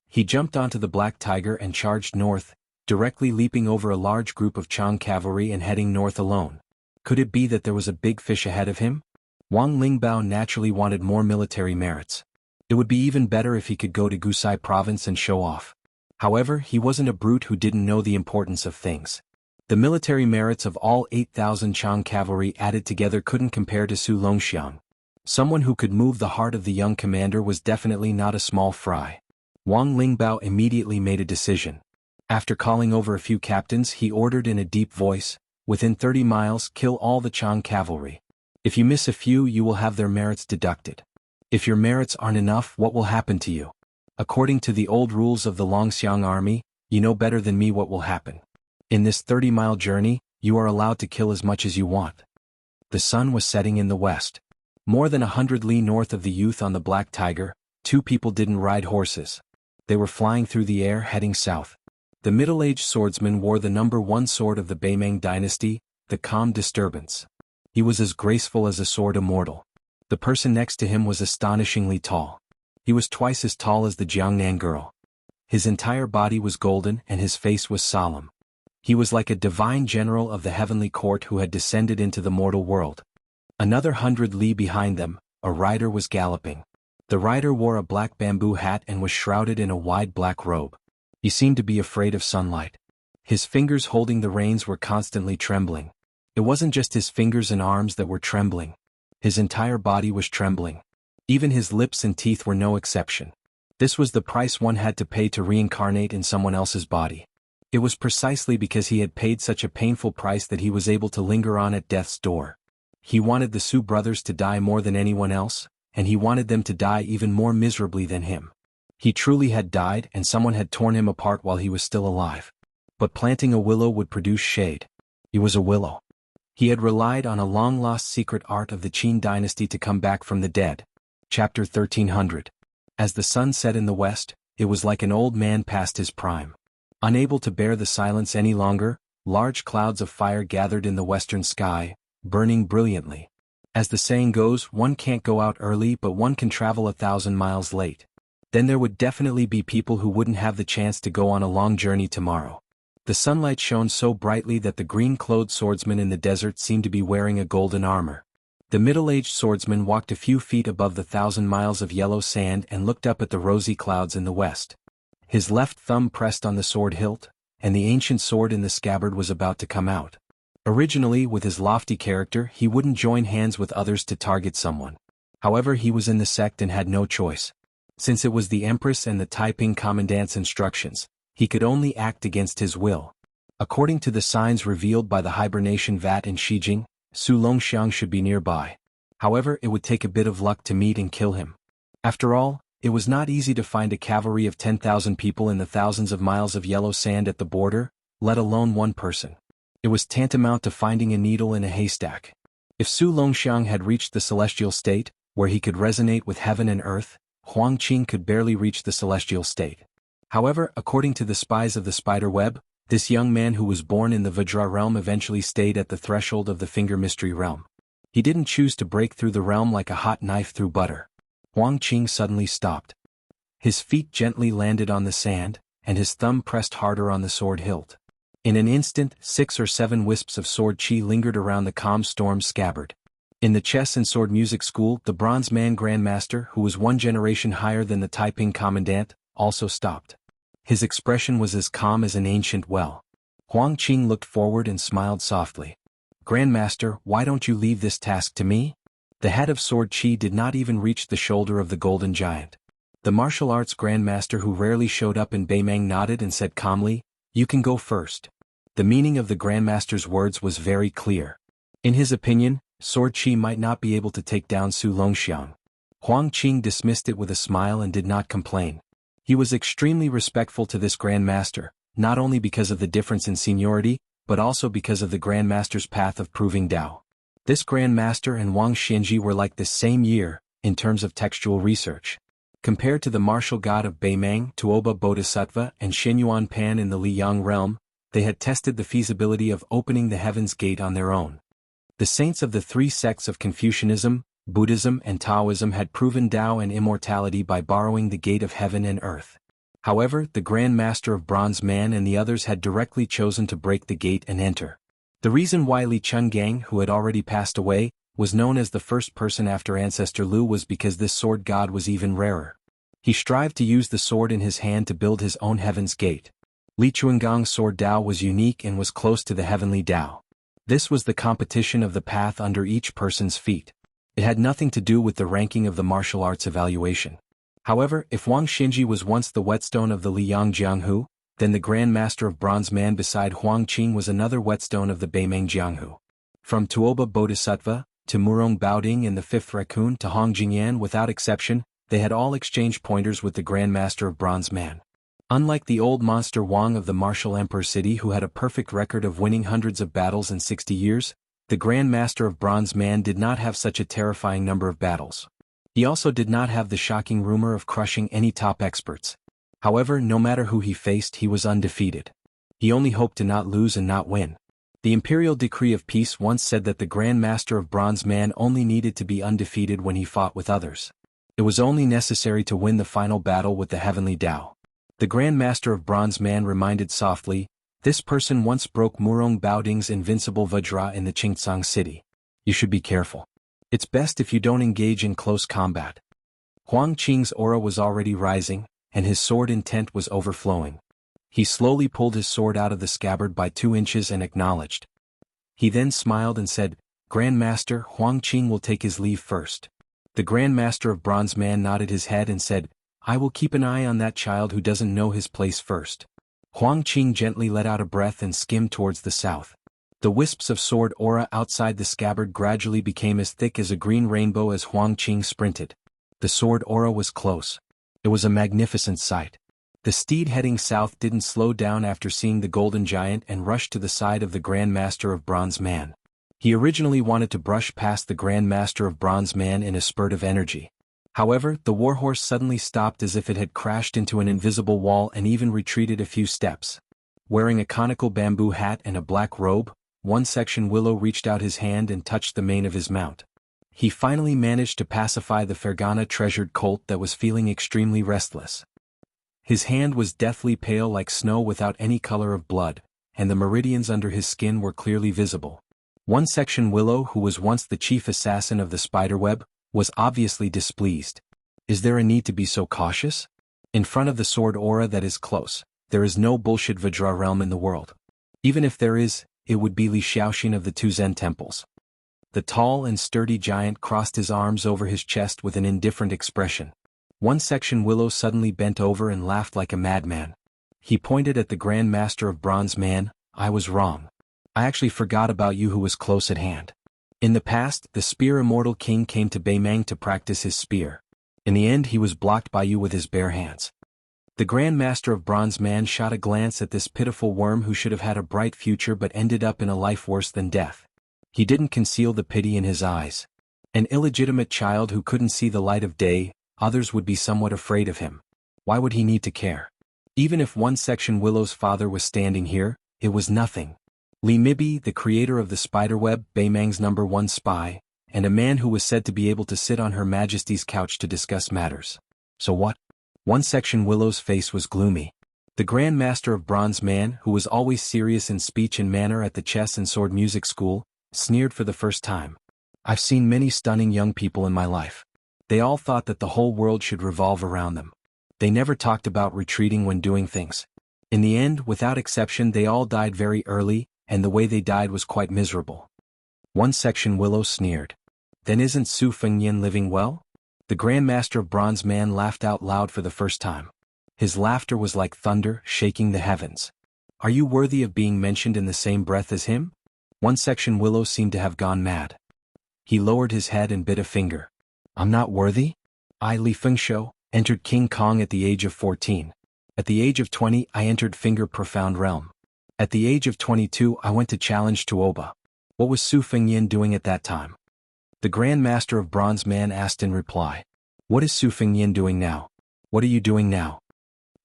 He jumped onto the black tiger and charged north, directly leaping over a large group of Chang cavalry and heading north alone. Could it be that there was a big fish ahead of him? Wang Lingbao naturally wanted more military merits. It would be even better if he could go to Gusai province and show off. However, he wasn't a brute who didn't know the importance of things. The military merits of all 8,000 Chang cavalry added together couldn't compare to Su Longxiang. Someone who could move the heart of the young commander was definitely not a small fry. Wang Lingbao immediately made a decision. After calling over a few captains, he ordered in a deep voice, "Within 30 miles, kill all the Chang cavalry. If you miss a few, you will have their merits deducted. If your merits aren't enough, what will happen to you? According to the old rules of the Longxiang army, you know better than me what will happen. In this 30-mile journey, you are allowed to kill as much as you want." The sun was setting in the west. More than 100 li north of the youth on the black tiger, two people didn't ride horses. They were flying through the air heading south. The middle-aged swordsman wore the #1 sword of the Beimang dynasty, the Calm Disturbance. He was as graceful as a sword immortal. The person next to him was astonishingly tall. He was twice as tall as the Jiangnan girl. His entire body was golden and his face was solemn. He was like a divine general of the heavenly court who had descended into the mortal world. Another 100 li behind them, a rider was galloping. The rider wore a black bamboo hat and was shrouded in a wide black robe. He seemed to be afraid of sunlight. His fingers holding the reins were constantly trembling. It wasn't just his fingers and arms that were trembling. His entire body was trembling. Even his lips and teeth were no exception. This was the price one had to pay to reincarnate in someone else's body. It was precisely because he had paid such a painful price that he was able to linger on at death's door. He wanted the Su brothers to die more than anyone else, and he wanted them to die even more miserably than him. He truly had died and someone had torn him apart while he was still alive. But planting a willow would produce shade. He was a willow. He had relied on a long-lost secret art of the Qin dynasty to come back from the dead. Chapter 1300. As the sun set in the west, it was like an old man past his prime. Unable to bear the silence any longer, large clouds of fire gathered in the western sky, burning brilliantly. As the saying goes, one can't go out early but one can travel 1,000 miles late. Then there would definitely be people who wouldn't have the chance to go on a long journey tomorrow. The sunlight shone so brightly that the green-clothed swordsman in the desert seemed to be wearing a golden armor. The middle-aged swordsman walked a few feet above the 1,000 miles of yellow sand and looked up at the rosy clouds in the west. His left thumb pressed on the sword hilt, and the ancient sword in the scabbard was about to come out. Originally, with his lofty character, he wouldn't join hands with others to target someone. However, he was in the sect and had no choice. Since it was the Empress and the Taiping Commandant's instructions, he could only act against his will. According to the signs revealed by the hibernation vat in Shijing, Su Longxiang should be nearby. However, it would take a bit of luck to meet and kill him. After all, it was not easy to find a cavalry of 10,000 people in the thousands of miles of yellow sand at the border, let alone one person. It was tantamount to finding a needle in a haystack. If Su Longxiang had reached the celestial state, where he could resonate with heaven and earth, Huang Qing could barely reach the celestial state. However, according to the spies of the spider web, this young man who was born in the Vajra realm eventually stayed at the threshold of the Finger Mystery realm. He didn't choose to break through the realm like a hot knife through butter. Huang Qing suddenly stopped. His feet gently landed on the sand, and his thumb pressed harder on the sword hilt. In an instant, 6 or 7 wisps of sword chi lingered around the calm storm's scabbard. In the chess and sword music school, the Bronze Man Grandmaster, who was 1 generation higher than the Taiping Commandant, also stopped. His expression was as calm as an ancient well. Huang Qing looked forward and smiled softly. "Grandmaster, why don't you leave this task to me?" The head of sword chi did not even reach the shoulder of the golden giant. The martial arts grandmaster who rarely showed up in Beimang nodded and said calmly, "You can go first." The meaning of the grandmaster's words was very clear. In his opinion, sword chi might not be able to take down Su Longxiang. Huang Qing dismissed it with a smile and did not complain. He was extremely respectful to this grandmaster, not only because of the difference in seniority, but also because of the grandmaster's path of proving Tao. This grandmaster and Wang Xianji were like the same year, in terms of textual research. Compared to the martial god of Beimang, Tuoba Bodhisattva and Shenyuan Pan in the Liyang realm, they had tested the feasibility of opening the heaven's gate on their own. The saints of the 3 sects of Confucianism, Buddhism and Taoism had proven Tao and immortality by borrowing the gate of heaven and earth. However, the Grand Master of Bronze Man and the others had directly chosen to break the gate and enter. The reason why Li Chungang, who had already passed away, was known as the first person after Ancestor Lu was because this sword god was even rarer. He strived to use the sword in his hand to build his own heaven's gate. Li Chungang's sword Tao was unique and was close to the heavenly Tao. This was the competition of the path under each person's feet. It had nothing to do with the ranking of the martial arts evaluation. However, if Wang Xinji was once the whetstone of the Liyang Jianghu, then the Grand Master of Bronze Man beside Huang Qing was another whetstone of the Beimang Jianghu. From Tuoba Bodhisattva, to Murong Baoding and the 5th Raccoon to Hong Jingyan without exception, they had all exchanged pointers with the Grand Master of Bronze Man. Unlike the old monster Wang of the martial Emperor City who had a perfect record of winning hundreds of battles in 60 years, the Grand Master of Bronze Man did not have such a terrifying number of battles. He also did not have the shocking rumor of crushing any top experts. However, no matter who he faced, he was undefeated. He only hoped to not lose and not win. The imperial decree of peace once said that the Grand Master of Bronze Man only needed to be undefeated when he fought with others. It was only necessary to win the final battle with the heavenly Tao. The Grand Master of Bronze Man reminded softly, "This person once broke Murong Baoding's invincible Vajra in the Qingcang city. You should be careful. It's best if you don't engage in close combat." Huang Qing's aura was already rising, and his sword intent was overflowing. He slowly pulled his sword out of the scabbard by 2 inches and acknowledged. He then smiled and said, "Grand Master, Huang Qing will take his leave first." The Grand Master of Bronze Man nodded his head and said, "I will keep an eye on that child who doesn't know his place first." Huang Qing gently let out a breath and skimmed towards the south. The wisps of sword aura outside the scabbard gradually became as thick as a green rainbow as Huang Qing sprinted. The sword aura was close. It was a magnificent sight. The steed heading south didn't slow down after seeing the golden giant and rushed to the side of the Grand Master of Bronze Man. He originally wanted to brush past the Grand Master of Bronze Man in a spurt of energy. However, the warhorse suddenly stopped as if it had crashed into an invisible wall and even retreated a few steps. Wearing a conical bamboo hat and a black robe, One Section Willow reached out his hand and touched the mane of his mount. He finally managed to pacify the Fergana-treasured colt that was feeling extremely restless. His hand was deathly pale like snow without any color of blood, and the meridians under his skin were clearly visible. One Section Willow, who was once the chief assassin of the spiderweb, was obviously displeased. Is there a need to be so cautious? In front of the sword aura that is close, there is no bullshit Vajra realm in the world. Even if there is, it would be Li Xiaoxin of the 2 Zen temples. The tall and sturdy giant crossed his arms over his chest with an indifferent expression. One Section Willow suddenly bent over and laughed like a madman. He pointed at the Grand Master of Bronze Man. "I was wrong. I actually forgot about you who was close at hand. In the past, the Spear Immortal King came to Beimang to practice his spear. In the end he was blocked by you with his bare hands." The Grand Master of Bronze Man shot a glance at this pitiful worm who should have had a bright future but ended up in a life worse than death. He didn't conceal the pity in his eyes. An illegitimate child who couldn't see the light of day, others would be somewhat afraid of him. Why would he need to care? Even if One Section Willow's father was standing here, it was nothing. Li Mibi, the creator of the spiderweb, Beimang's #1 spy, and a man who was said to be able to sit on Her Majesty's couch to discuss matters. So what? One Section Willow's face was gloomy. The Grand Master of Bronze Man, who was always serious in speech and manner at the chess and sword music school, sneered for the first time. "I've seen many stunning young people in my life. They all thought that the whole world should revolve around them. They never talked about retreating when doing things. In the end, without exception, they all died very early, and the way they died was quite miserable." One Section Willow sneered. "Then isn't Su Fengyan living well?" The Grand Master of Bronze Man laughed out loud for the first time. His laughter was like thunder, shaking the heavens. "Are you worthy of being mentioned in the same breath as him?" One Section Willow seemed to have gone mad. He lowered his head and bit a finger. "I'm not worthy? I, Li Fengshou, entered King Kong at the age of 14. At the age of 20, I entered Finger Profound Realm. At the age of 22, I went to challenge Tuoba. What was Su Fengyan doing at that time?" The Grand Master of Bronze Man asked in reply. "What is Su Fengyan doing now? What are you doing now?"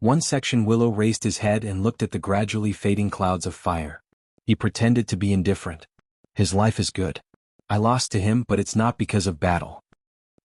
One Section Willow raised his head and looked at the gradually fading clouds of fire. He pretended to be indifferent. "His life is good. I lost to him, but it's not because of battle."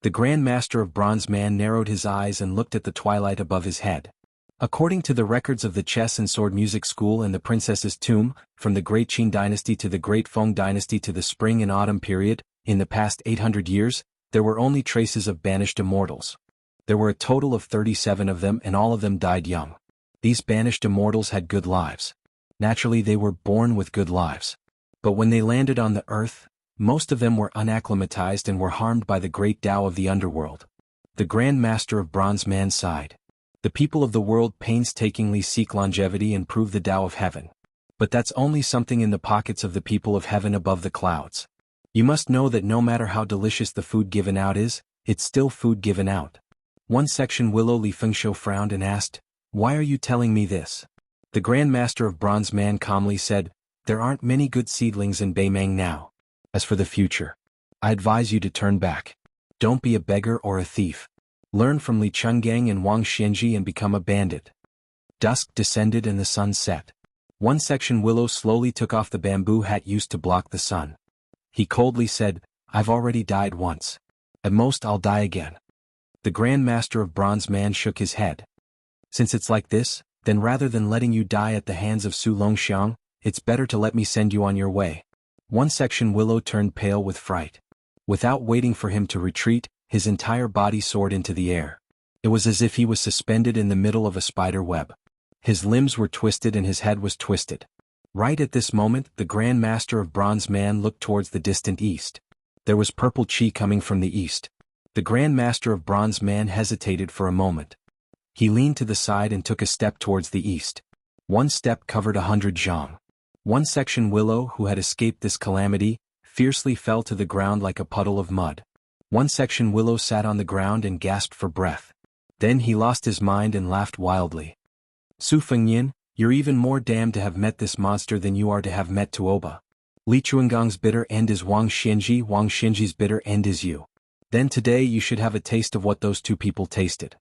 The Grand Master of Bronze Man narrowed his eyes and looked at the twilight above his head. According to the records of the Chess and Sword Music School and the Princess's Tomb, from the Great Qing Dynasty to the Great Feng Dynasty to the Spring and Autumn period, in the past 800 years, there were only traces of banished immortals. There were a total of 37 of them and all of them died young. These banished immortals had good lives. Naturally they were born with good lives. But when they landed on the earth, most of them were unacclimatized and were harmed by the great Tao of the underworld. The Grand Master of Bronze Man sighed. The people of the world painstakingly seek longevity and prove the Tao of heaven. But that's only something in the pockets of the people of heaven above the clouds. You must know that no matter how delicious the food given out is, it's still food given out. One Section Willow Li Fengshou frowned and asked, "Why are you telling me this?" The Grand Master of Bronze Man calmly said, "There aren't many good seedlings in Beimang now. As for the future, I advise you to turn back. Don't be a beggar or a thief. Learn from Li Chungang and Wang Xianji and become a bandit." Dusk descended and the sun set. One section Willow slowly took off the bamboo hat used to block the sun. He coldly said, "I've already died once. At most I'll die again." The Grand Master of Bronze Man shook his head. "Since it's like this, then rather than letting you die at the hands of Su Longxiang, it's better to let me send you on your way." One section Willow turned pale with fright. Without waiting for him to retreat, his entire body soared into the air. It was as if he was suspended in the middle of a spider web. His limbs were twisted and his head was twisted. Right at this moment, the Grand Master of Bronze Man looked towards the distant east. There was purple chi coming from the east. The Grand Master of Bronze Man hesitated for a moment. He leaned to the side and took a step towards the east. One step covered 100 zhang. One section Willow, who had escaped this calamity, fiercely fell to the ground like a puddle of mud. One section Willow sat on the ground and gasped for breath. Then he lost his mind and laughed wildly. "Su Fengyin, you're even more damned to have met this monster than you are to have met Tuoba. Li Chuangang's bitter end is Wang Xinji's bitter end is you. Then today you should have a taste of what those two people tasted."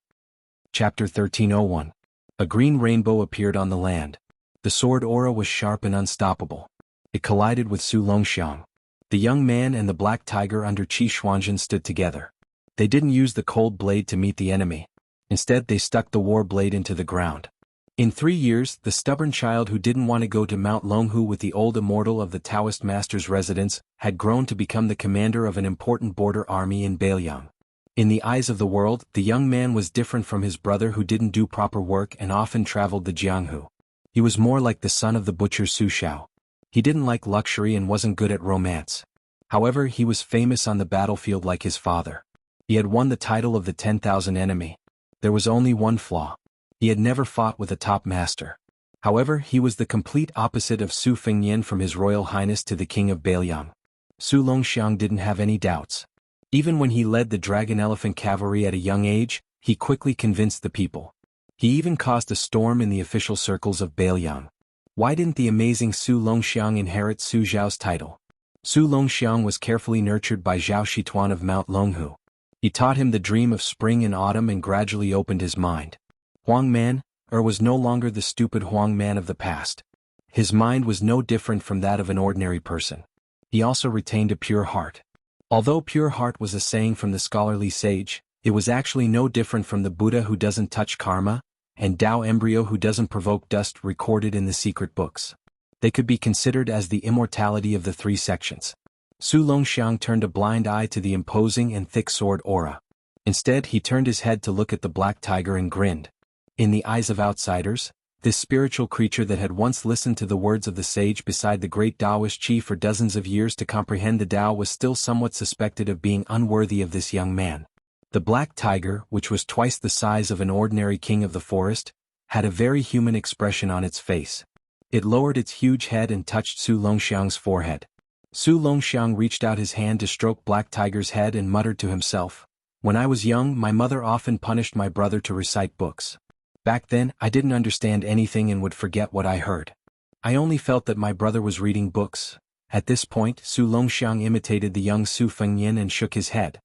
Chapter 1301. A green rainbow appeared on the land. The sword aura was sharp and unstoppable. It collided with Su Longxiang. The young man and the black tiger under Qi Xuanzhen stood together. They didn't use the cold blade to meet the enemy. Instead they stuck the war blade into the ground. In 3 years, the stubborn child who didn't want to go to Mount Longhu with the old immortal of the Taoist master's residence had grown to become the commander of an important border army in Beiliang. In the eyes of the world, the young man was different from his brother who didn't do proper work and often traveled the Jianghu. He was more like the son of the butcher Su Xiao. He didn't like luxury and wasn't good at romance. However, he was famous on the battlefield like his father. He had won the title of the 10,000 enemy. There was only one flaw. He had never fought with a top master. However, he was the complete opposite of Su Fengyin from His Royal Highness to the King of Beiliang. Su Longxiang didn't have any doubts. Even when he led the Dragon Elephant Cavalry at a young age, he quickly convinced the people. He even caused a storm in the official circles of Beiliang. Why didn't the amazing Su Longxiang inherit Su Zhao's title? Su Longxiang was carefully nurtured by Zhao Shituan of Mount Longhu. He taught him the dream of spring and autumn and gradually opened his mind. Huang Man, was no longer the stupid Huang Man of the past. His mind was no different from that of an ordinary person. He also retained a pure heart. Although pure heart was a saying from the scholarly sage, it was actually no different from the Buddha who doesn't touch karma, and Tao embryo who doesn't provoke dust recorded in the secret books. They could be considered as the immortality of the 3 sections. Su Longxiang turned a blind eye to the imposing and thick sword aura. Instead he turned his head to look at the black tiger and grinned. In the eyes of outsiders, this spiritual creature that had once listened to the words of the sage beside the great Taoist chief for dozens of years to comprehend the Tao was still somewhat suspected of being unworthy of this young man. The black tiger, which was twice the size of an ordinary king of the forest, had a very human expression on its face. It lowered its huge head and touched Su Longxiang's forehead. Su Longxiang reached out his hand to stroke Black Tiger's head and muttered to himself, "When I was young, my mother often punished my brother to recite books. Back then, I didn't understand anything and would forget what I heard. I only felt that my brother was reading books." At this point, Su Longxiang imitated the young Su Fengyin and shook his head.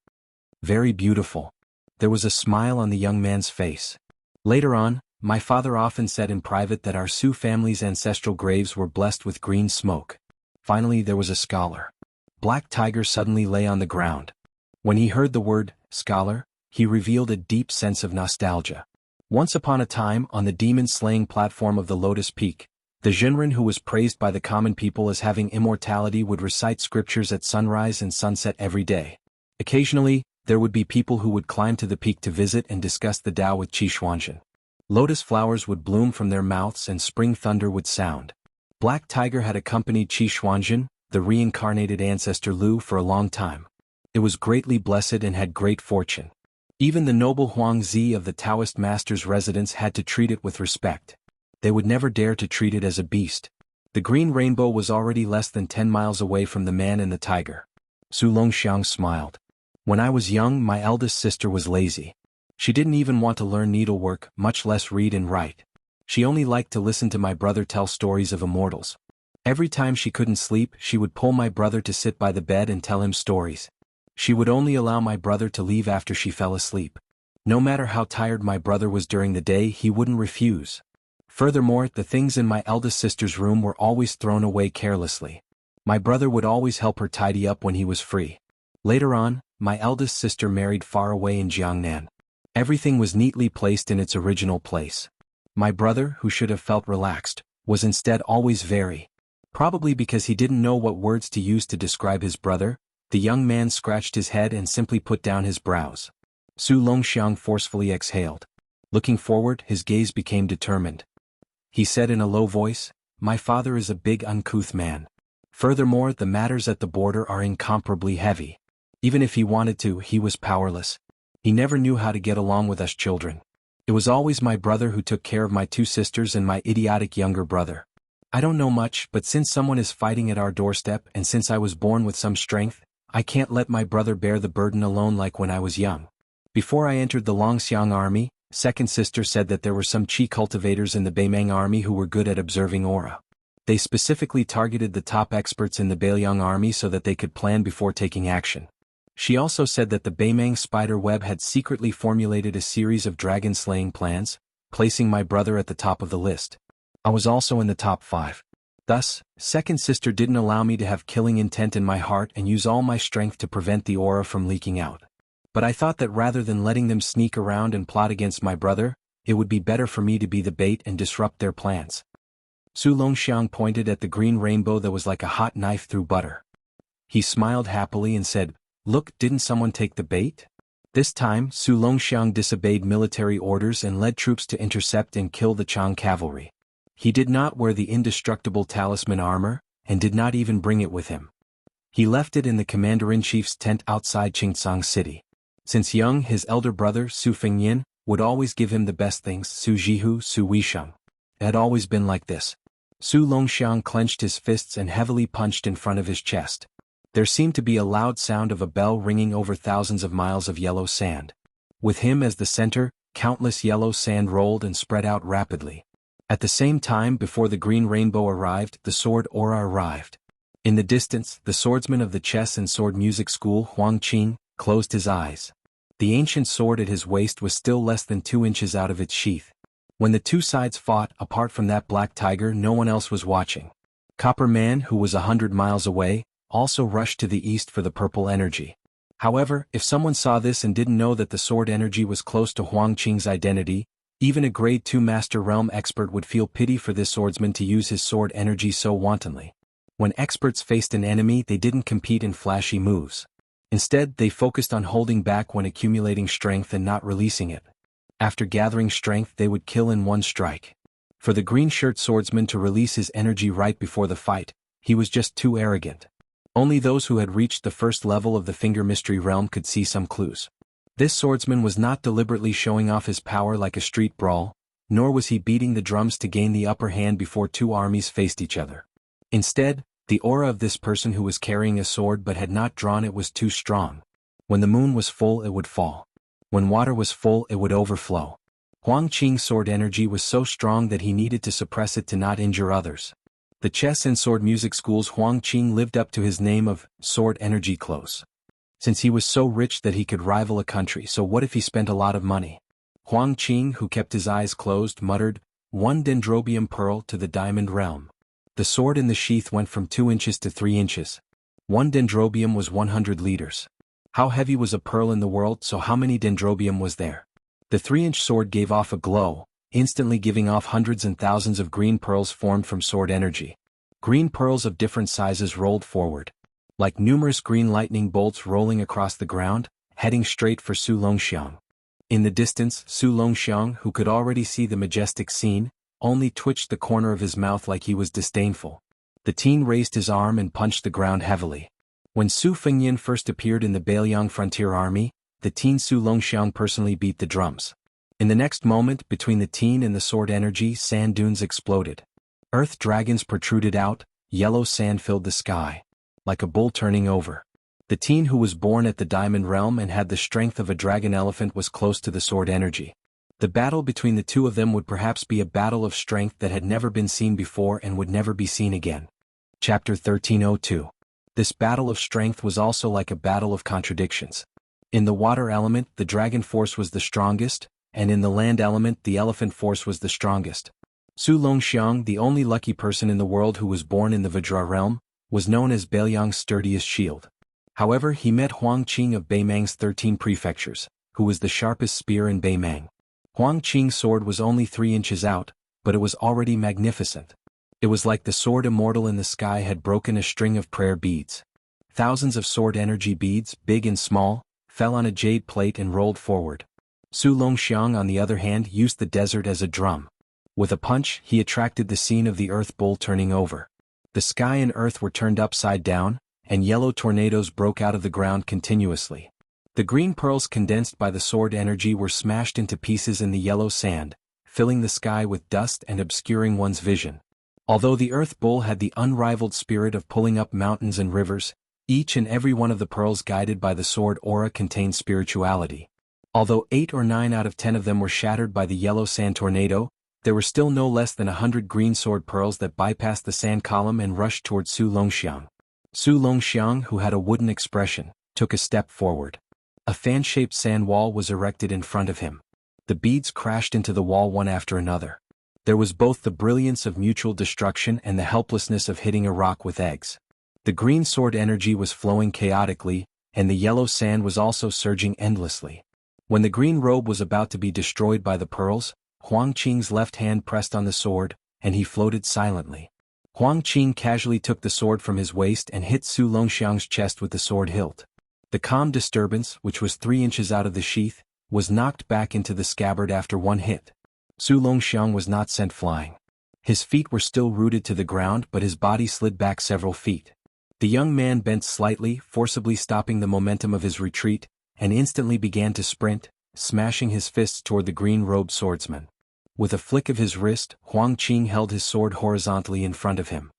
"Very beautiful." There was a smile on the young man's face. Later on, my father often said in private that our Su family's ancestral graves were blessed with green smoke. Finally there was a scholar. Black Tiger suddenly lay on the ground. When he heard the word, scholar, he revealed a deep sense of nostalgia. Once upon a time, on the demon-slaying platform of the Lotus Peak, the Jinren who was praised by the common people as having immortality would recite scriptures at sunrise and sunset every day. Occasionally, there would be people who would climb to the peak to visit and discuss the Tao with Qi Xuanzhen. Lotus flowers would bloom from their mouths and spring thunder would sound. Black Tiger had accompanied Qi Xuanzhen, the reincarnated ancestor Lu, for a long time. It was greatly blessed and had great fortune. Even the noble Huang Zi of the Taoist master's residence had to treat it with respect. They would never dare to treat it as a beast. The green rainbow was already less than 10 miles away from the man and the tiger. Su Longxiang smiled. "When I was young, my eldest sister was lazy. She didn't even want to learn needlework, much less read and write. She only liked to listen to my brother tell stories of immortals. Every time she couldn't sleep, she would pull my brother to sit by the bed and tell him stories. She would only allow my brother to leave after she fell asleep. No matter how tired my brother was during the day, he wouldn't refuse. Furthermore, the things in my eldest sister's room were always thrown away carelessly. My brother would always help her tidy up when he was free. Later on, my eldest sister married far away in Jiangnan. Everything was neatly placed in its original place. My brother, who should have felt relaxed, was instead always very. Probably because he didn't know what words to use to describe his brother, the young man scratched his head and simply put down his brows. Su Longxiang forcefully exhaled. Looking forward, his gaze became determined. He said in a low voice, "My father is a big uncouth man. Furthermore, the matters at the border are incomparably heavy. Even if he wanted to, he was powerless. He never knew how to get along with us children. It was always my brother who took care of my two sisters and my idiotic younger brother. I don't know much, but since someone is fighting at our doorstep and since I was born with some strength, I can't let my brother bear the burden alone like when I was young." Before I entered the Longxiang army, second sister said that there were some Qi cultivators in the Beimeng army who were good at observing aura. They specifically targeted the top experts in the Beiliang army so that they could plan before taking action. She also said that the Beimeng spider web had secretly formulated a series of dragon-slaying plans, placing my brother at the top of the list. I was also in the top 5. Thus, second sister didn't allow me to have killing intent in my heart and use all my strength to prevent the aura from leaking out. But I thought that rather than letting them sneak around and plot against my brother, it would be better for me to be the bait and disrupt their plans. Su Longxiang pointed at the green rainbow that was like a hot knife through butter. He smiled happily and said, "Look, didn't someone take the bait?" This time, Su Longxiang disobeyed military orders and led troops to intercept and kill the Chang cavalry. He did not wear the indestructible talisman armor, and did not even bring it with him. He left it in the commander-in-chief's tent outside Qingcang City. Since young, his elder brother, Su Fengyin, would always give him the best things, Su Jihu, Su Weisheng. It had always been like this. Su Longxiang clenched his fists and heavily punched in front of his chest. There seemed to be a loud sound of a bell ringing over thousands of miles of yellow sand. With him as the center, countless yellow sand rolled and spread out rapidly. At the same time, before the green rainbow arrived, the sword aura arrived. In the distance, the swordsman of the chess and sword music school, Huang Qing, closed his eyes. The ancient sword at his waist was still less than 2 inches out of its sheath. When the two sides fought, apart from that black tiger, no one else was watching. Copper Man, who was 100 miles away, also rushed to the east for the purple energy. However, if someone saw this and didn't know that the sword energy was close to Huang Qing's identity, even a grade 2 Master Realm expert would feel pity for this swordsman to use his sword energy so wantonly. When experts faced an enemy, they didn't compete in flashy moves. Instead, they focused on holding back when accumulating strength and not releasing it. After gathering strength, they would kill in one strike. For the green shirt swordsman to release his energy right before the fight, he was just too arrogant. Only those who had reached the first level of the Finger Mystery Realm could see some clues. This swordsman was not deliberately showing off his power like a street brawl, nor was he beating the drums to gain the upper hand before two armies faced each other. Instead, the aura of this person who was carrying a sword but had not drawn it was too strong. When the moon was full, it would fall. When water was full, it would overflow. Huang Qing's sword energy was so strong that he needed to suppress it to not injure others. The chess and sword music schools Huang Qing lived up to his name of sword energy close. Since he was so rich that he could rival a country, so what if he spent a lot of money? Huang Qing, who kept his eyes closed, muttered, "1 dendrobium pearl to the diamond realm." The sword in the sheath went from 2 inches to 3 inches. 1 dendrobium was 100 liters. How heavy was a pearl in the world, so how many dendrobium was there? The 3-inch sword gave off a glow, instantly giving off hundreds and thousands of green pearls formed from sword energy. Green pearls of different sizes rolled forward. Like numerous green lightning bolts rolling across the ground, heading straight for Su Longxiang. In the distance, Su Longxiang, who could already see the majestic scene, only twitched the corner of his mouth like he was disdainful. The teen raised his arm and punched the ground heavily. When Su Fengyin first appeared in the Beiliang Frontier Army, the teen Su Longxiang personally beat the drums. In the next moment, between the teen and the sword energy, sand dunes exploded. Earth dragons protruded out, yellow sand filled the sky. Like a bull turning over. The teen who was born at the Diamond Realm and had the strength of a dragon elephant was close to the sword energy. The battle between the two of them would perhaps be a battle of strength that had never been seen before and would never be seen again. Chapter 1302. This battle of strength was also like a battle of contradictions. In the water element, the dragon force was the strongest, and in the land element, the elephant force was the strongest. Su Longxiang, the only lucky person in the world who was born in the Vajra realm, was known as Beiliang's sturdiest shield. However, he met Huang Qing of Beimang's 13 prefectures, who was the sharpest spear in Beimang. Huang Qing's sword was only 3 inches out, but it was already magnificent. It was like the sword Immortal in the sky had broken a string of prayer beads. Thousands of sword energy beads, big and small, fell on a jade plate and rolled forward. Su Longxiang, on the other hand, used the desert as a drum. With a punch, he attracted the scene of the earth bowl turning over. The sky and earth were turned upside down, and yellow tornadoes broke out of the ground continuously. The green pearls condensed by the sword energy were smashed into pieces in the yellow sand, filling the sky with dust and obscuring one's vision. Although the earth bowl had the unrivaled spirit of pulling up mountains and rivers, each and every one of the pearls guided by the sword aura contained spirituality. Although 8 or 9 out of 10 of them were shattered by the yellow sand tornado, there were still no less than 100 green sword pearls that bypassed the sand column and rushed toward Su Longxiang. Su Longxiang, who had a wooden expression, took a step forward. A fan-shaped sand wall was erected in front of him. The beads crashed into the wall one after another. There was both the brilliance of mutual destruction and the helplessness of hitting a rock with eggs. The green sword energy was flowing chaotically, and the yellow sand was also surging endlessly. When the green robe was about to be destroyed by the pearls, Huang Qing's left hand pressed on the sword, and he floated silently. Huang Qing casually took the sword from his waist and hit Su Longxiang's chest with the sword hilt. The calm disturbance, which was 3 inches out of the sheath, was knocked back into the scabbard after one hit. Su Longxiang was not sent flying. His feet were still rooted to the ground, but his body slid back several feet. The young man bent slightly, forcibly stopping the momentum of his retreat, and instantly began to sprint, smashing his fists toward the green-robed swordsman. With a flick of his wrist, Huang Qing held his sword horizontally in front of him.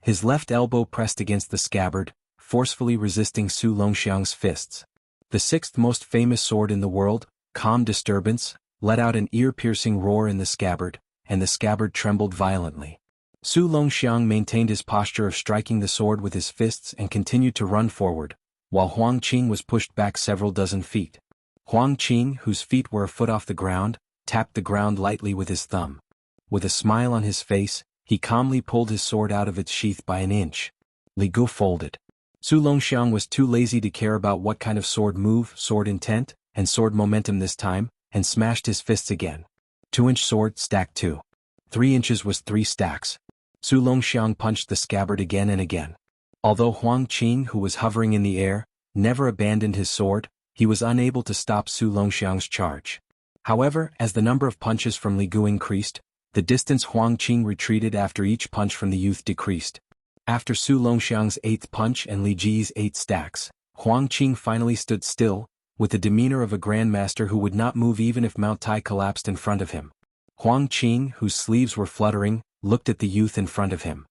His left elbow pressed against the scabbard, forcefully resisting Su Longxiang's fists. The sixth most famous sword in the world, Calm Disturbance, let out an ear-piercing roar in the scabbard, and the scabbard trembled violently. Su Longxiang maintained his posture of striking the sword with his fists and continued to run forward, while Huang Qing was pushed back several dozen feet. Huang Qing, whose feet were a foot off the ground, tapped the ground lightly with his thumb. With a smile on his face, he calmly pulled his sword out of its sheath by an inch. Li Gu folded. Su Longxiang was too lazy to care about what kind of sword move, sword intent, and sword momentum this time, and smashed his fists again. 2-inch sword stacked 2. 3 inches was 3 stacks. Su Longxiang punched the scabbard again and again. Although Huang Qing, who was hovering in the air, never abandoned his sword, he was unable to stop Su Longxiang's charge. However, as the number of punches from Li Gu increased, the distance Huang Qing retreated after each punch from the youth decreased. After Su Longxiang's 8th punch and Li Ji's 8 stacks, Huang Qing finally stood still, with the demeanor of a grandmaster who would not move even if Mount Tai collapsed in front of him. Huang Qing, whose sleeves were fluttering, looked at the youth in front of him.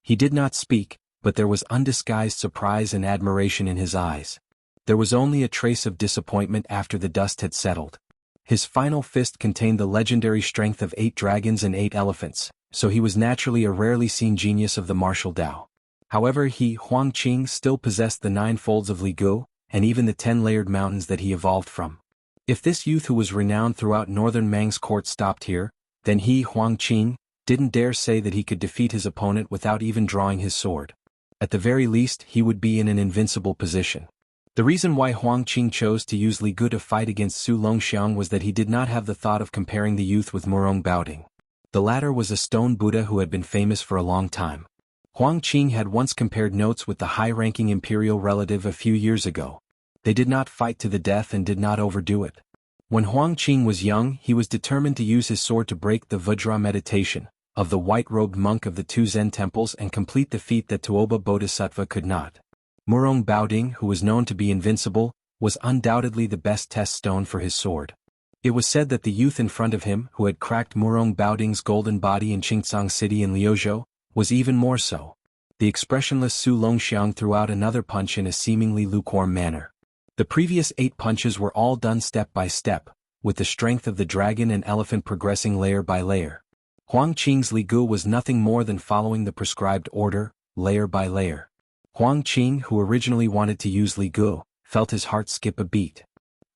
He did not speak, but there was undisguised surprise and admiration in his eyes. There was only a trace of disappointment after the dust had settled. His final fist contained the legendary strength of 8 dragons and 8 elephants, so he was naturally a rarely seen genius of the martial Tao. However, he, Huang Qing, still possessed the 9 folds of Li Gu, and even the 10-layered mountains that he evolved from. If this youth who was renowned throughout northern Mang's court stopped here, then he, Huang Qing, didn't dare say that he could defeat his opponent without even drawing his sword. At the very least, he would be in an invincible position. The reason why Huang Qing chose to use Li Gu to fight against Su Longxiang was that he did not have the thought of comparing the youth with Murong Baoding. The latter was a stone Buddha who had been famous for a long time. Huang Qing had once compared notes with the high-ranking imperial relative a few years ago. They did not fight to the death and did not overdo it. When Huang Qing was young, he was determined to use his sword to break the Vajra meditation of the white-robed monk of the 2 Zen temples and complete the feat that Tuoba Bodhisattva could not. Murong Baoding, who was known to be invincible, was undoubtedly the best test stone for his sword. It was said that the youth in front of him, who had cracked Murong Baoding's golden body in Qingcang City in Liuzhou, was even more so. The expressionless Su Longxiang threw out another punch in a seemingly lukewarm manner. The previous 8 punches were all done step by step, with the strength of the dragon and elephant progressing layer by layer. Huang Qing's Li Gu was nothing more than following the prescribed order, layer by layer. Huang Qing, who originally wanted to use Li Gu, felt his heart skip a beat.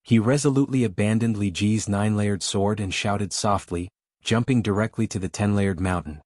He resolutely abandoned Li Ji's 9-layered sword and shouted softly, jumping directly to the 10-layered mountain.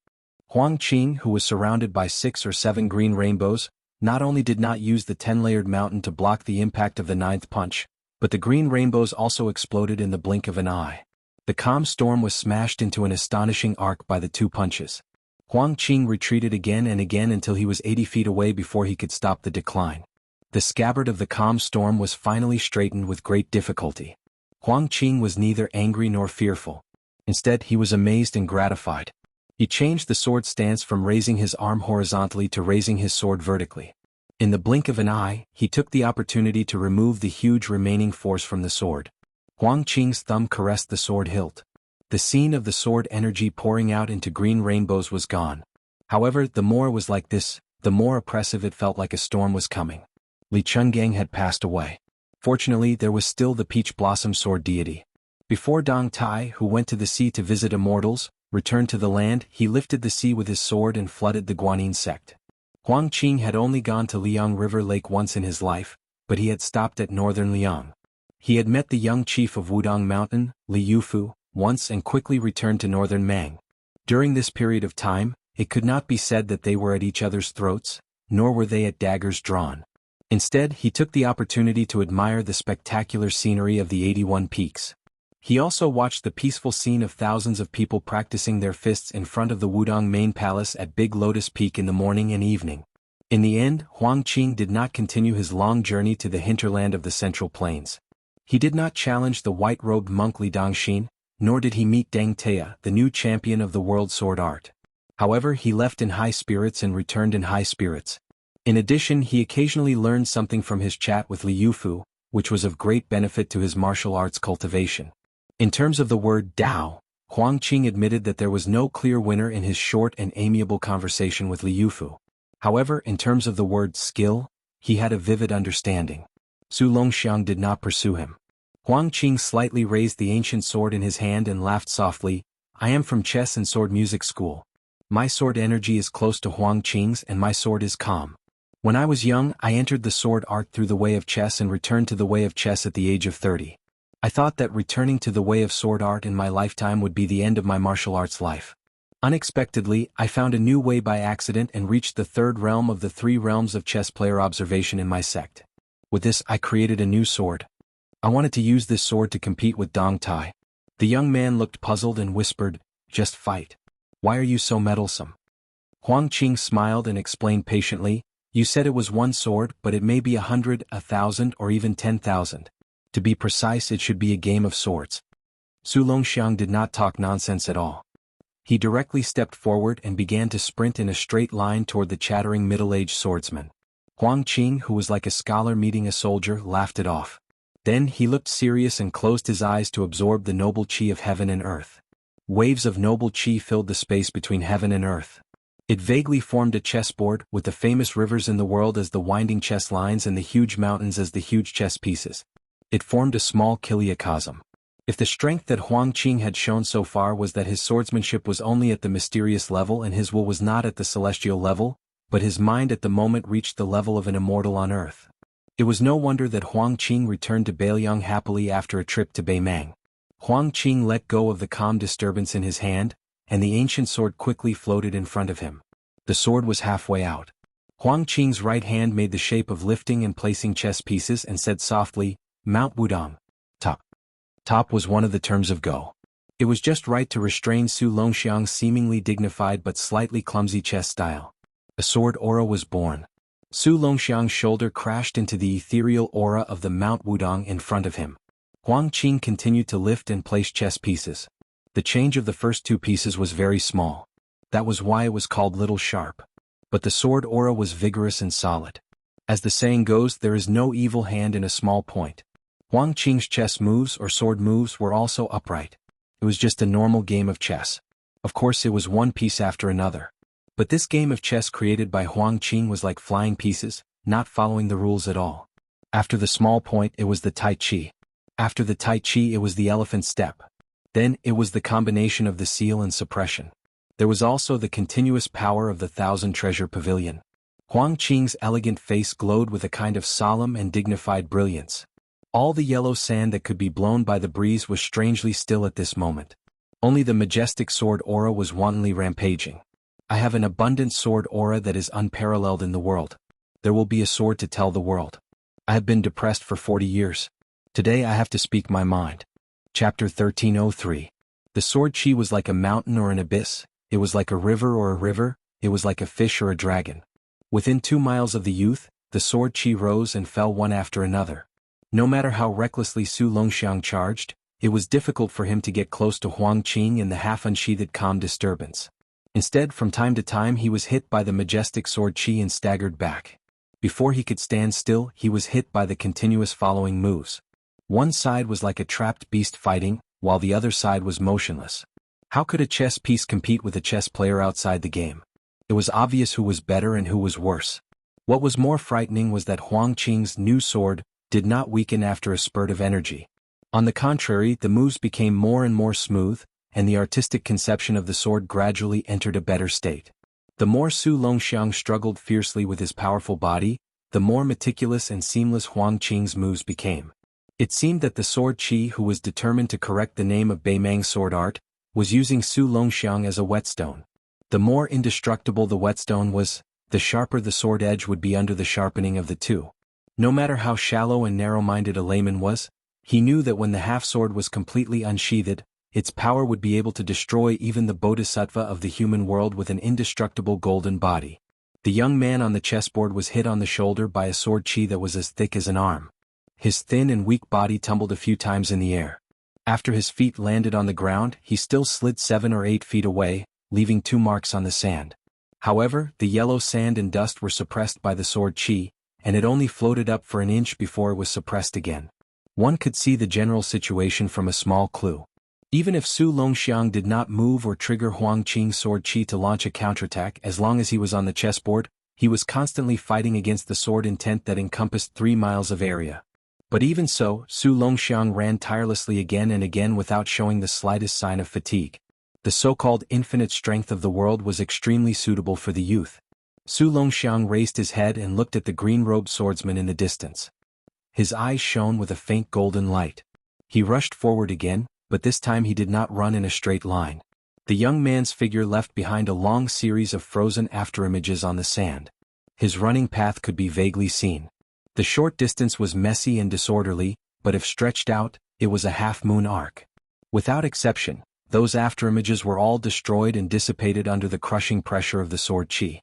Huang Qing, who was surrounded by 6 or 7 green rainbows, not only did not use the 10-layered mountain to block the impact of the 9th punch, but the green rainbows also exploded in the blink of an eye. The calm storm was smashed into an astonishing arc by the 2 punches. Huang Qing retreated again and again until he was 80 feet away before he could stop the decline. The scabbard of the calm storm was finally straightened with great difficulty. Huang Qing was neither angry nor fearful. Instead, he was amazed and gratified. He changed the sword stance from raising his arm horizontally to raising his sword vertically. In the blink of an eye, he took the opportunity to remove the huge remaining force from the sword. Huang Qing's thumb caressed the sword hilt. The scene of the sword energy pouring out into green rainbows was gone. However, the more it was like this, the more oppressive it felt, like a storm was coming. Li Chungang had passed away. Fortunately, there was still the peach blossom sword deity. Before Dong Tai, who went to the sea to visit immortals, returned to the land, he lifted the sea with his sword and flooded the Guanyin sect. Huang Qing had only gone to Liang River Lake once in his life, but he had stopped at northern Liang. He had met the young chief of Wudong Mountain, Li Yufu, once and quickly returned to northern Mang. During this period of time, it could not be said that they were at each other's throats, nor were they at daggers drawn. Instead, he took the opportunity to admire the spectacular scenery of the 81 peaks. He also watched the peaceful scene of thousands of people practicing their fists in front of the Wudong main palace at Big Lotus Peak in the morning and evening. In the end, Huang Qing did not continue his long journey to the hinterland of the Central Plains. He did not challenge the white-robed monk Li Dongxin, nor did he meet Deng Tea, the new champion of the world sword art. However, he left in high spirits and returned in high spirits. In addition, he occasionally learned something from his chat with Li Yufu, which was of great benefit to his martial arts cultivation. In terms of the word Dao, Huang Qing admitted that there was no clear winner in his short and amiable conversation with Li Yufu. However, in terms of the word skill, he had a vivid understanding. Su Longxiang did not pursue him. Huang Qing slightly raised the ancient sword in his hand and laughed softly. "I am from chess and sword music school. My sword energy is close to Huang Qing's and my sword is calm. When I was young, I entered the sword art through the way of chess and returned to the way of chess at the age of 30. I thought that returning to the way of sword art in my lifetime would be the end of my martial arts life. Unexpectedly, I found a new way by accident and reached the 3rd realm of the 3 realms of chess player observation in my sect. With this, I created a new sword. I wanted to use this sword to compete with Dong Tai." The young man looked puzzled and whispered, "Just fight. Why are you so meddlesome?" Huang Qing smiled and explained patiently, "You said it was one sword, but it may be 100, 1,000, or even 10,000. To be precise, it should be a game of swords." Su Longxiang did not talk nonsense at all. He directly stepped forward and began to sprint in a straight line toward the chattering middle-aged swordsman. Huang Qing, who was like a scholar meeting a soldier, laughed it off. Then he looked serious and closed his eyes to absorb the noble qi of heaven and earth. Waves of noble qi filled the space between heaven and earth. It vaguely formed a chessboard, with the famous rivers in the world as the winding chess lines and the huge mountains as the huge chess pieces. It formed a small kiliacosm. If the strength that Huang Qing had shown so far was that his swordsmanship was only at the mysterious level and his will was not at the celestial level, but his mind at the moment reached the level of an immortal on earth. It was no wonder that Huang Qing returned to Beiliang happily after a trip to Beimang. Huang Qing let go of the calm disturbance in his hand, and the ancient sword quickly floated in front of him. The sword was halfway out. Huang Qing's right hand made the shape of lifting and placing chess pieces and said softly, "Mount Wudong. Top." Top was one of the terms of Go. It was just right to restrain Su Longxiang's seemingly dignified but slightly clumsy chess style. A sword aura was born. Su Longxiang's shoulder crashed into the ethereal aura of the Mount Wudong in front of him. Huang Qing continued to lift and place chess pieces. The change of the first 2 pieces was very small. That was why it was called Little Sharp. But the sword aura was vigorous and solid. As the saying goes, there is no evil hand in a small point. Huang Qing's chess moves or sword moves were also upright. It was just a normal game of chess. Of course, it was one piece after another. But this game of chess created by Huang Qing was like flying pieces, not following the rules at all. After the small point, it was the Tai Chi. After the Tai Chi, it was the elephant step. Then, it was the combination of the seal and suppression. There was also the continuous power of the 1,000 treasure pavilion. Huang Qing's elegant face glowed with a kind of solemn and dignified brilliance. All the yellow sand that could be blown by the breeze was strangely still at this moment. Only the majestic sword aura was wantonly rampaging. I have an abundant sword aura that is unparalleled in the world. There will be a sword to tell the world. I have been depressed for 40 years. Today I have to speak my mind. Chapter 1303. The sword chi was like a mountain or an abyss, it was like a river, it was like a fish or a dragon. Within 2 miles of the youth, the sword chi rose and fell one after another. No matter how recklessly Su Longxiang charged, it was difficult for him to get close to Huang Qing in the half-unsheathed calm disturbance. Instead, from time to time he was hit by the majestic sword chi and staggered back. Before he could stand still, he was hit by the continuous following moves. One side was like a trapped beast fighting, while the other side was motionless. How could a chess piece compete with a chess player outside the game? It was obvious who was better and who was worse. What was more frightening was that Huang Qing's new sword did not weaken after a spurt of energy. On the contrary, the moves became more and more smooth, and the artistic conception of the sword gradually entered a better state. The more Su Longxiang struggled fiercely with his powerful body, the more meticulous and seamless Huang Qing's moves became. It seemed that the sword chi, who was determined to correct the name of Beimang's sword art, was using Su Longxiang as a whetstone. The more indestructible the whetstone was, the sharper the sword edge would be under the sharpening of the two. No matter how shallow and narrow-minded a layman was, he knew that when the half-sword was completely unsheathed, its power would be able to destroy even the bodhisattva of the human world with an indestructible golden body. The young man on the chessboard was hit on the shoulder by a sword chi that was as thick as an arm. His thin and weak body tumbled a few times in the air. After his feet landed on the ground, he still slid 7 or 8 feet away, leaving 2 marks on the sand. However, the yellow sand and dust were suppressed by the sword chi, and it only floated up for an inch before it was suppressed again. One could see the general situation from a small clue. Even if Su Longxiang did not move or trigger Huang Qing's sword chi to launch a counterattack as long as he was on the chessboard, he was constantly fighting against the sword intent that encompassed 3 miles of area. But even so, Su Longxiang ran tirelessly again and again without showing the slightest sign of fatigue. The so-called infinite strength of the world was extremely suitable for the youth. Su Longxiang raised his head and looked at the green-robed swordsman in the distance. His eyes shone with a faint golden light. He rushed forward again, but this time he did not run in a straight line. The young man's figure left behind a long series of frozen afterimages on the sand. His running path could be vaguely seen. The short distance was messy and disorderly, but if stretched out, it was a half-moon arc. Without exception, those afterimages were all destroyed and dissipated under the crushing pressure of the sword chi.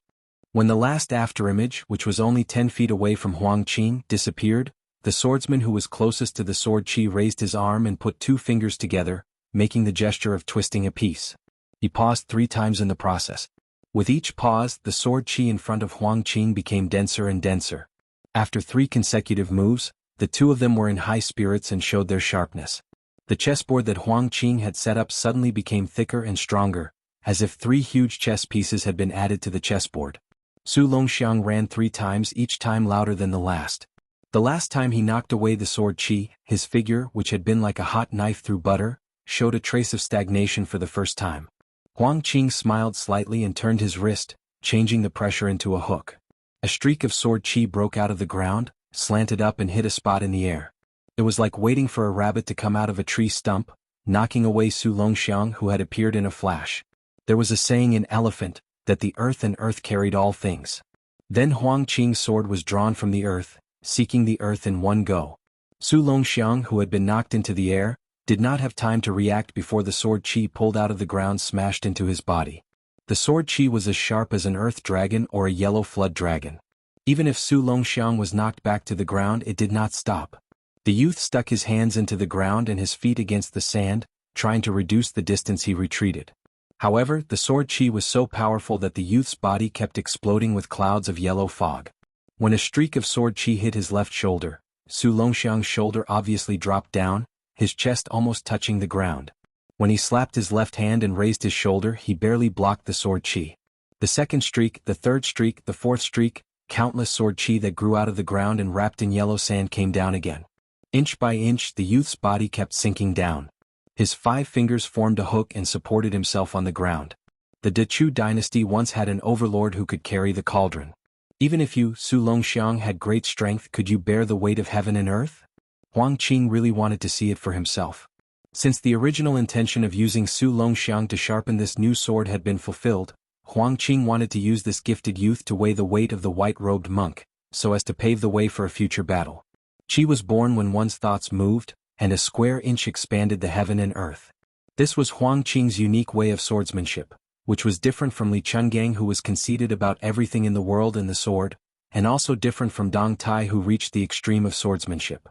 When the last afterimage, which was only 10 feet away from Huang Qing, disappeared, the swordsman who was closest to the sword chi raised his arm and put 2 fingers together, making the gesture of twisting a piece. He paused 3 times in the process. With each pause, the sword chi in front of Huang Qing became denser and denser. After 3 consecutive moves, the two of them were in high spirits and showed their sharpness. The chessboard that Huang Qing had set up suddenly became thicker and stronger, as if 3 huge chess pieces had been added to the chessboard. Su Longxiang ran 3 times, each time louder than the last. The last time he knocked away the sword chi, his figure, which had been like a hot knife through butter, showed a trace of stagnation for the first time. Huang Qing smiled slightly and turned his wrist, changing the pressure into a hook. A streak of sword chi broke out of the ground, slanted up and hit a spot in the air. It was like waiting for a rabbit to come out of a tree stump, knocking away Su Longxiang, who had appeared in a flash. There was a saying in Elephant, that the earth and earth carried all things. Then Huang Qing's sword was drawn from the earth, seeking the earth in one go. Su Longxiang, who had been knocked into the air, did not have time to react before the sword chi pulled out of the ground smashed into his body. The sword chi was as sharp as an earth dragon or a yellow flood dragon. Even if Su Longxiang was knocked back to the ground, it did not stop. The youth stuck his hands into the ground and his feet against the sand, trying to reduce the distance he retreated. However, the sword chi was so powerful that the youth's body kept exploding with clouds of yellow fog. When a streak of sword chi hit his left shoulder, Su Longxiang's shoulder obviously dropped down, his chest almost touching the ground. When he slapped his left hand and raised his shoulder, he barely blocked the sword chi. The second streak, the third streak, the fourth streak, countless sword chi that grew out of the ground and wrapped in yellow sand came down again. Inch by inch, the youth's body kept sinking down. His 5 fingers formed a hook and supported himself on the ground. The Dechu dynasty once had an overlord who could carry the cauldron. Even if you, Su Longxiang, had great strength, could you bear the weight of heaven and earth? Huang Qing really wanted to see it for himself. Since the original intention of using Su Longxiang to sharpen this new sword had been fulfilled, Huang Qing wanted to use this gifted youth to weigh the weight of the white-robed monk, so as to pave the way for a future battle. Qi was born when one's thoughts moved, and a square inch expanded the heaven and earth. This was Huang Qing's unique way of swordsmanship, which was different from Li Chungang, who was conceited about everything in the world and the sword, and also different from Dong Tai, who reached the extreme of swordsmanship.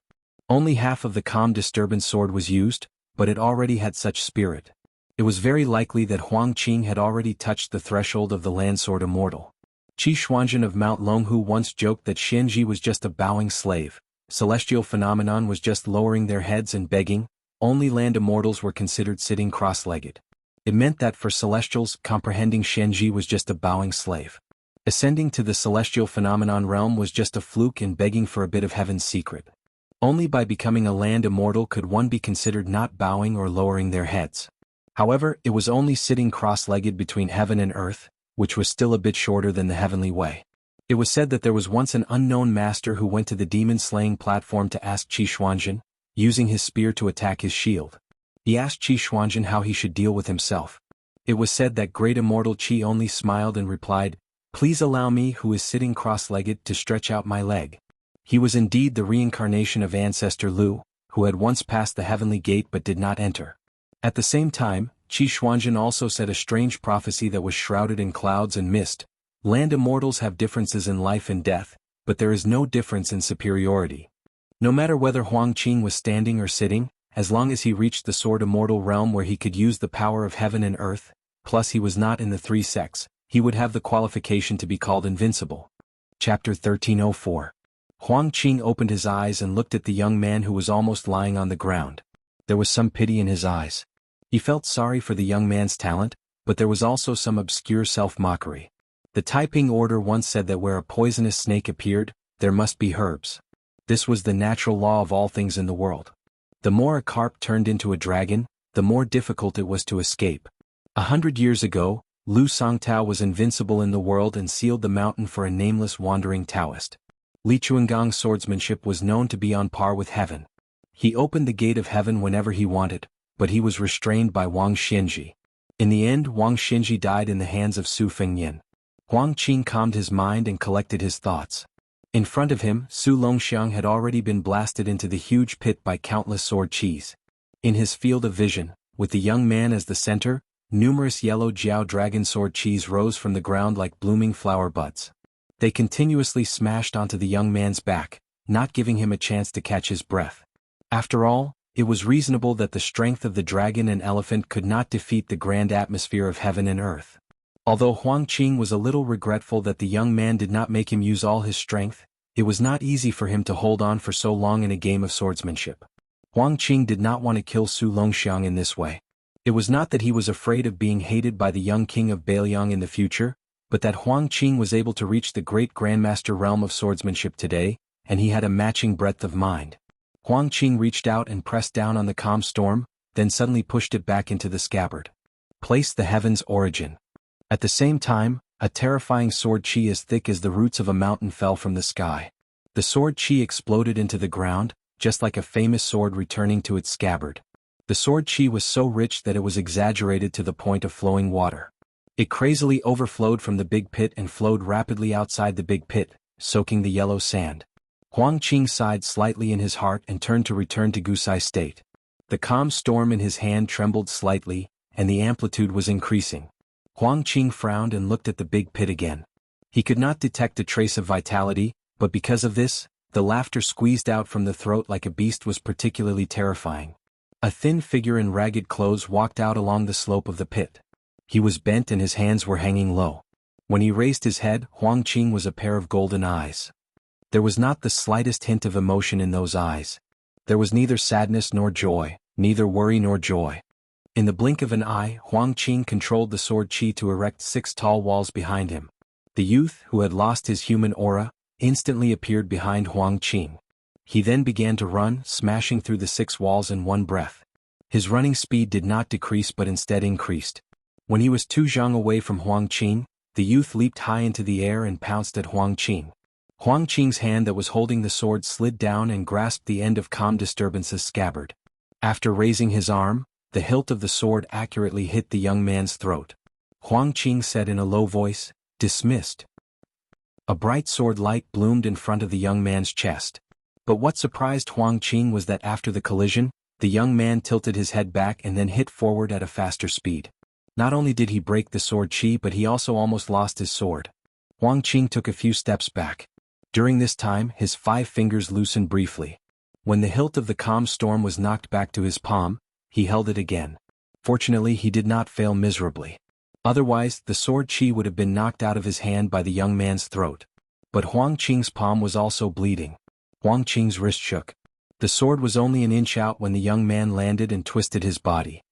Only half of the calm disturbance sword was used, but it already had such spirit. It was very likely that Huang Qing had already touched the threshold of the landsword Immortal. Qi Xuanzhen of Mount Longhu once joked that Xianxia was just a bowing slave, celestial phenomenon was just lowering their heads and begging, only land immortals were considered sitting cross-legged. It meant that for celestials, comprehending Xianxia was just a bowing slave. Ascending to the celestial phenomenon realm was just a fluke, and begging for a bit of heaven's secret. Only by becoming a land immortal could one be considered not bowing or lowering their heads. However, it was only sitting cross-legged between heaven and earth, which was still a bit shorter than the heavenly way. It was said that there was once an unknown master who went to the demon-slaying platform to ask Qi Xuanzhen, using his spear to attack his shield. He asked Qi Xuanzhen how he should deal with himself. It was said that great immortal Qi only smiled and replied, "Please allow me, who is sitting cross-legged, to stretch out my leg." He was indeed the reincarnation of ancestor Lu, who had once passed the heavenly gate but did not enter. At the same time, Qi Xuanzhen also said a strange prophecy that was shrouded in clouds and mist. Land immortals have differences in life and death, but there is no difference in superiority. No matter whether Huang Qing was standing or sitting, as long as he reached the sword immortal realm where he could use the power of heaven and earth, plus he was not in the three sects, he would have the qualification to be called invincible. Chapter 1304. Huang Qing opened his eyes and looked at the young man who was almost lying on the ground. There was some pity in his eyes. He felt sorry for the young man's talent, but there was also some obscure self-mockery. The Taiping order once said that where a poisonous snake appeared, there must be herbs. This was the natural law of all things in the world. The more a carp turned into a dragon, the more difficult it was to escape. 100 years ago, Lu Songtao was invincible in the world and sealed the mountain for a nameless wandering Taoist. Li Chuangang's swordsmanship was known to be on par with heaven. He opened the gate of heaven whenever he wanted, but he was restrained by Wang Xinji. In the end, Wang Xinji died in the hands of Su Fengyin. Huang Qing calmed his mind and collected his thoughts. In front of him, Su Longxiang had already been blasted into the huge pit by countless sword qis. In his field of vision, with the young man as the center, numerous yellow Jiao dragon sword qis rose from the ground like blooming flower buds. They continuously smashed onto the young man's back, not giving him a chance to catch his breath. After all, it was reasonable that the strength of the dragon and elephant could not defeat the grand atmosphere of heaven and earth. Although Huang Qing was a little regretful that the young man did not make him use all his strength, it was not easy for him to hold on for so long in a game of swordsmanship. Huang Qing did not want to kill Su Longxiang in this way. It was not that he was afraid of being hated by the young king of Beiliang in the future, but that Huang Qing was able to reach the great grandmaster realm of swordsmanship today, and he had a matching breadth of mind. Huang Qing reached out and pressed down on the calm storm, then suddenly pushed it back into the scabbard. Place the heaven's origin. At the same time, a terrifying sword qi as thick as the roots of a mountain fell from the sky. The sword qi exploded into the ground, just like a famous sword returning to its scabbard. The sword qi was so rich that it was exaggerated to the point of flowing water. It crazily overflowed from the big pit and flowed rapidly outside the big pit, soaking the yellow sand. Huang Qing sighed slightly in his heart and turned to return to Gusai state. The calm storm in his hand trembled slightly, and the amplitude was increasing. Huang Qing frowned and looked at the big pit again. He could not detect a trace of vitality, but because of this, the laughter squeezed out from the throat like a beast was particularly terrifying. A thin figure in ragged clothes walked out along the slope of the pit. He was bent and his hands were hanging low. When he raised his head, Huang Qing was a pair of golden eyes. There was not the slightest hint of emotion in those eyes. There was neither sadness nor joy, neither worry nor joy. In the blink of an eye, Huang Qing controlled the sword qi to erect 6 tall walls behind him. The youth, who had lost his human aura, instantly appeared behind Huang Qing. He then began to run, smashing through the 6 walls in one breath. His running speed did not decrease but instead increased. When he was 2 zhang away from Huang Qing, the youth leaped high into the air and pounced at Huang Qing. Huang Qing's hand that was holding the sword slid down and grasped the end of calm disturbance's scabbard. After raising his arm, the hilt of the sword accurately hit the young man's throat. Huang Qing said in a low voice, "Dismissed." A bright sword light bloomed in front of the young man's chest. But what surprised Huang Qing was that after the collision, the young man tilted his head back and then hit forward at a faster speed. Not only did he break the sword chi, but he also almost lost his sword. Huang Qing took a few steps back. During this time, his 5 fingers loosened briefly. When the hilt of the calm storm was knocked back to his palm, he held it again. Fortunately, he did not fail miserably. Otherwise, the sword chi would have been knocked out of his hand by the young man's throat. But Huang Qing's palm was also bleeding. Huang Qing's wrist shook. The sword was only an inch out when the young man landed and twisted his body.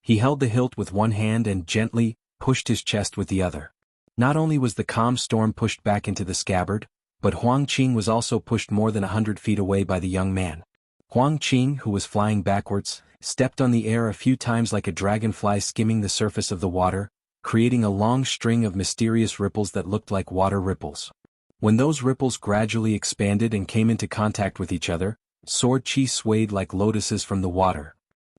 He held the hilt with one hand and gently pushed his chest with the other. Not only was the calm storm pushed back into the scabbard, but Huang Qing was also pushed more than 100 feet away by the young man. Huang Qing, who was flying backwards, stepped on the air a few times like a dragonfly skimming the surface of the water, creating a long string of mysterious ripples that looked like water ripples. When those ripples gradually expanded and came into contact with each other, sword chi swayed like lotuses from the water.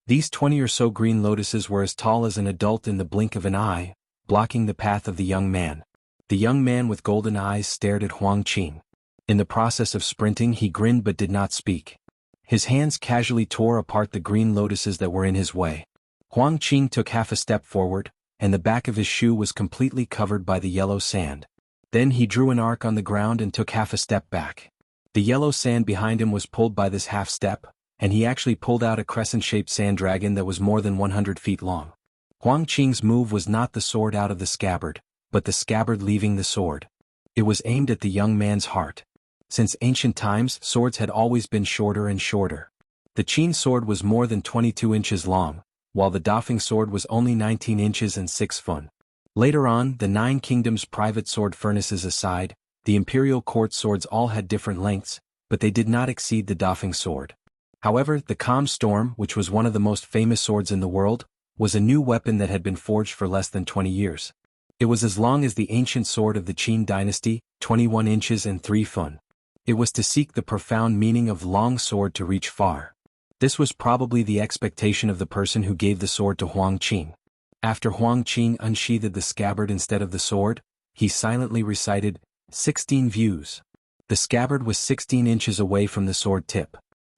These 20 or so green lotuses were as tall as an adult in the blink of an eye, blocking the path of the young man. The young man with golden eyes stared at Huang Qing. In the process of sprinting, he grinned but did not speak. His hands casually tore apart the green lotuses that were in his way. Huang Qing took half a step forward, and the back of his shoe was completely covered by the yellow sand. Then he drew an arc on the ground and took half a step back. The yellow sand behind him was pulled by this half step, and he actually pulled out a crescent-shaped sand dragon that was more than 100 feet long. Huang Qing's move was not the sword out of the scabbard, but the scabbard leaving the sword. It was aimed at the young man's heart. Since ancient times, swords had always been shorter and shorter. The Qin sword was more than 22 inches long, while the Dafeng sword was only 19 inches and 6 fun. Later on, the 9 kingdoms' private sword furnaces aside, the imperial court swords all had different lengths, but they did not exceed the Dafeng sword. However, the calm storm, which was one of the most famous swords in the world, was a new weapon that had been forged for less than 20 years. It was as long as the ancient sword of the Qin dynasty, 21 inches and 3 fun. It was to seek the profound meaning of long sword to reach far. This was probably the expectation of the person who gave the sword to Huang Qing. After Huang Qing unsheathed the scabbard instead of the sword, he silently recited, 16 views. The scabbard was 16 inches away from the sword tip.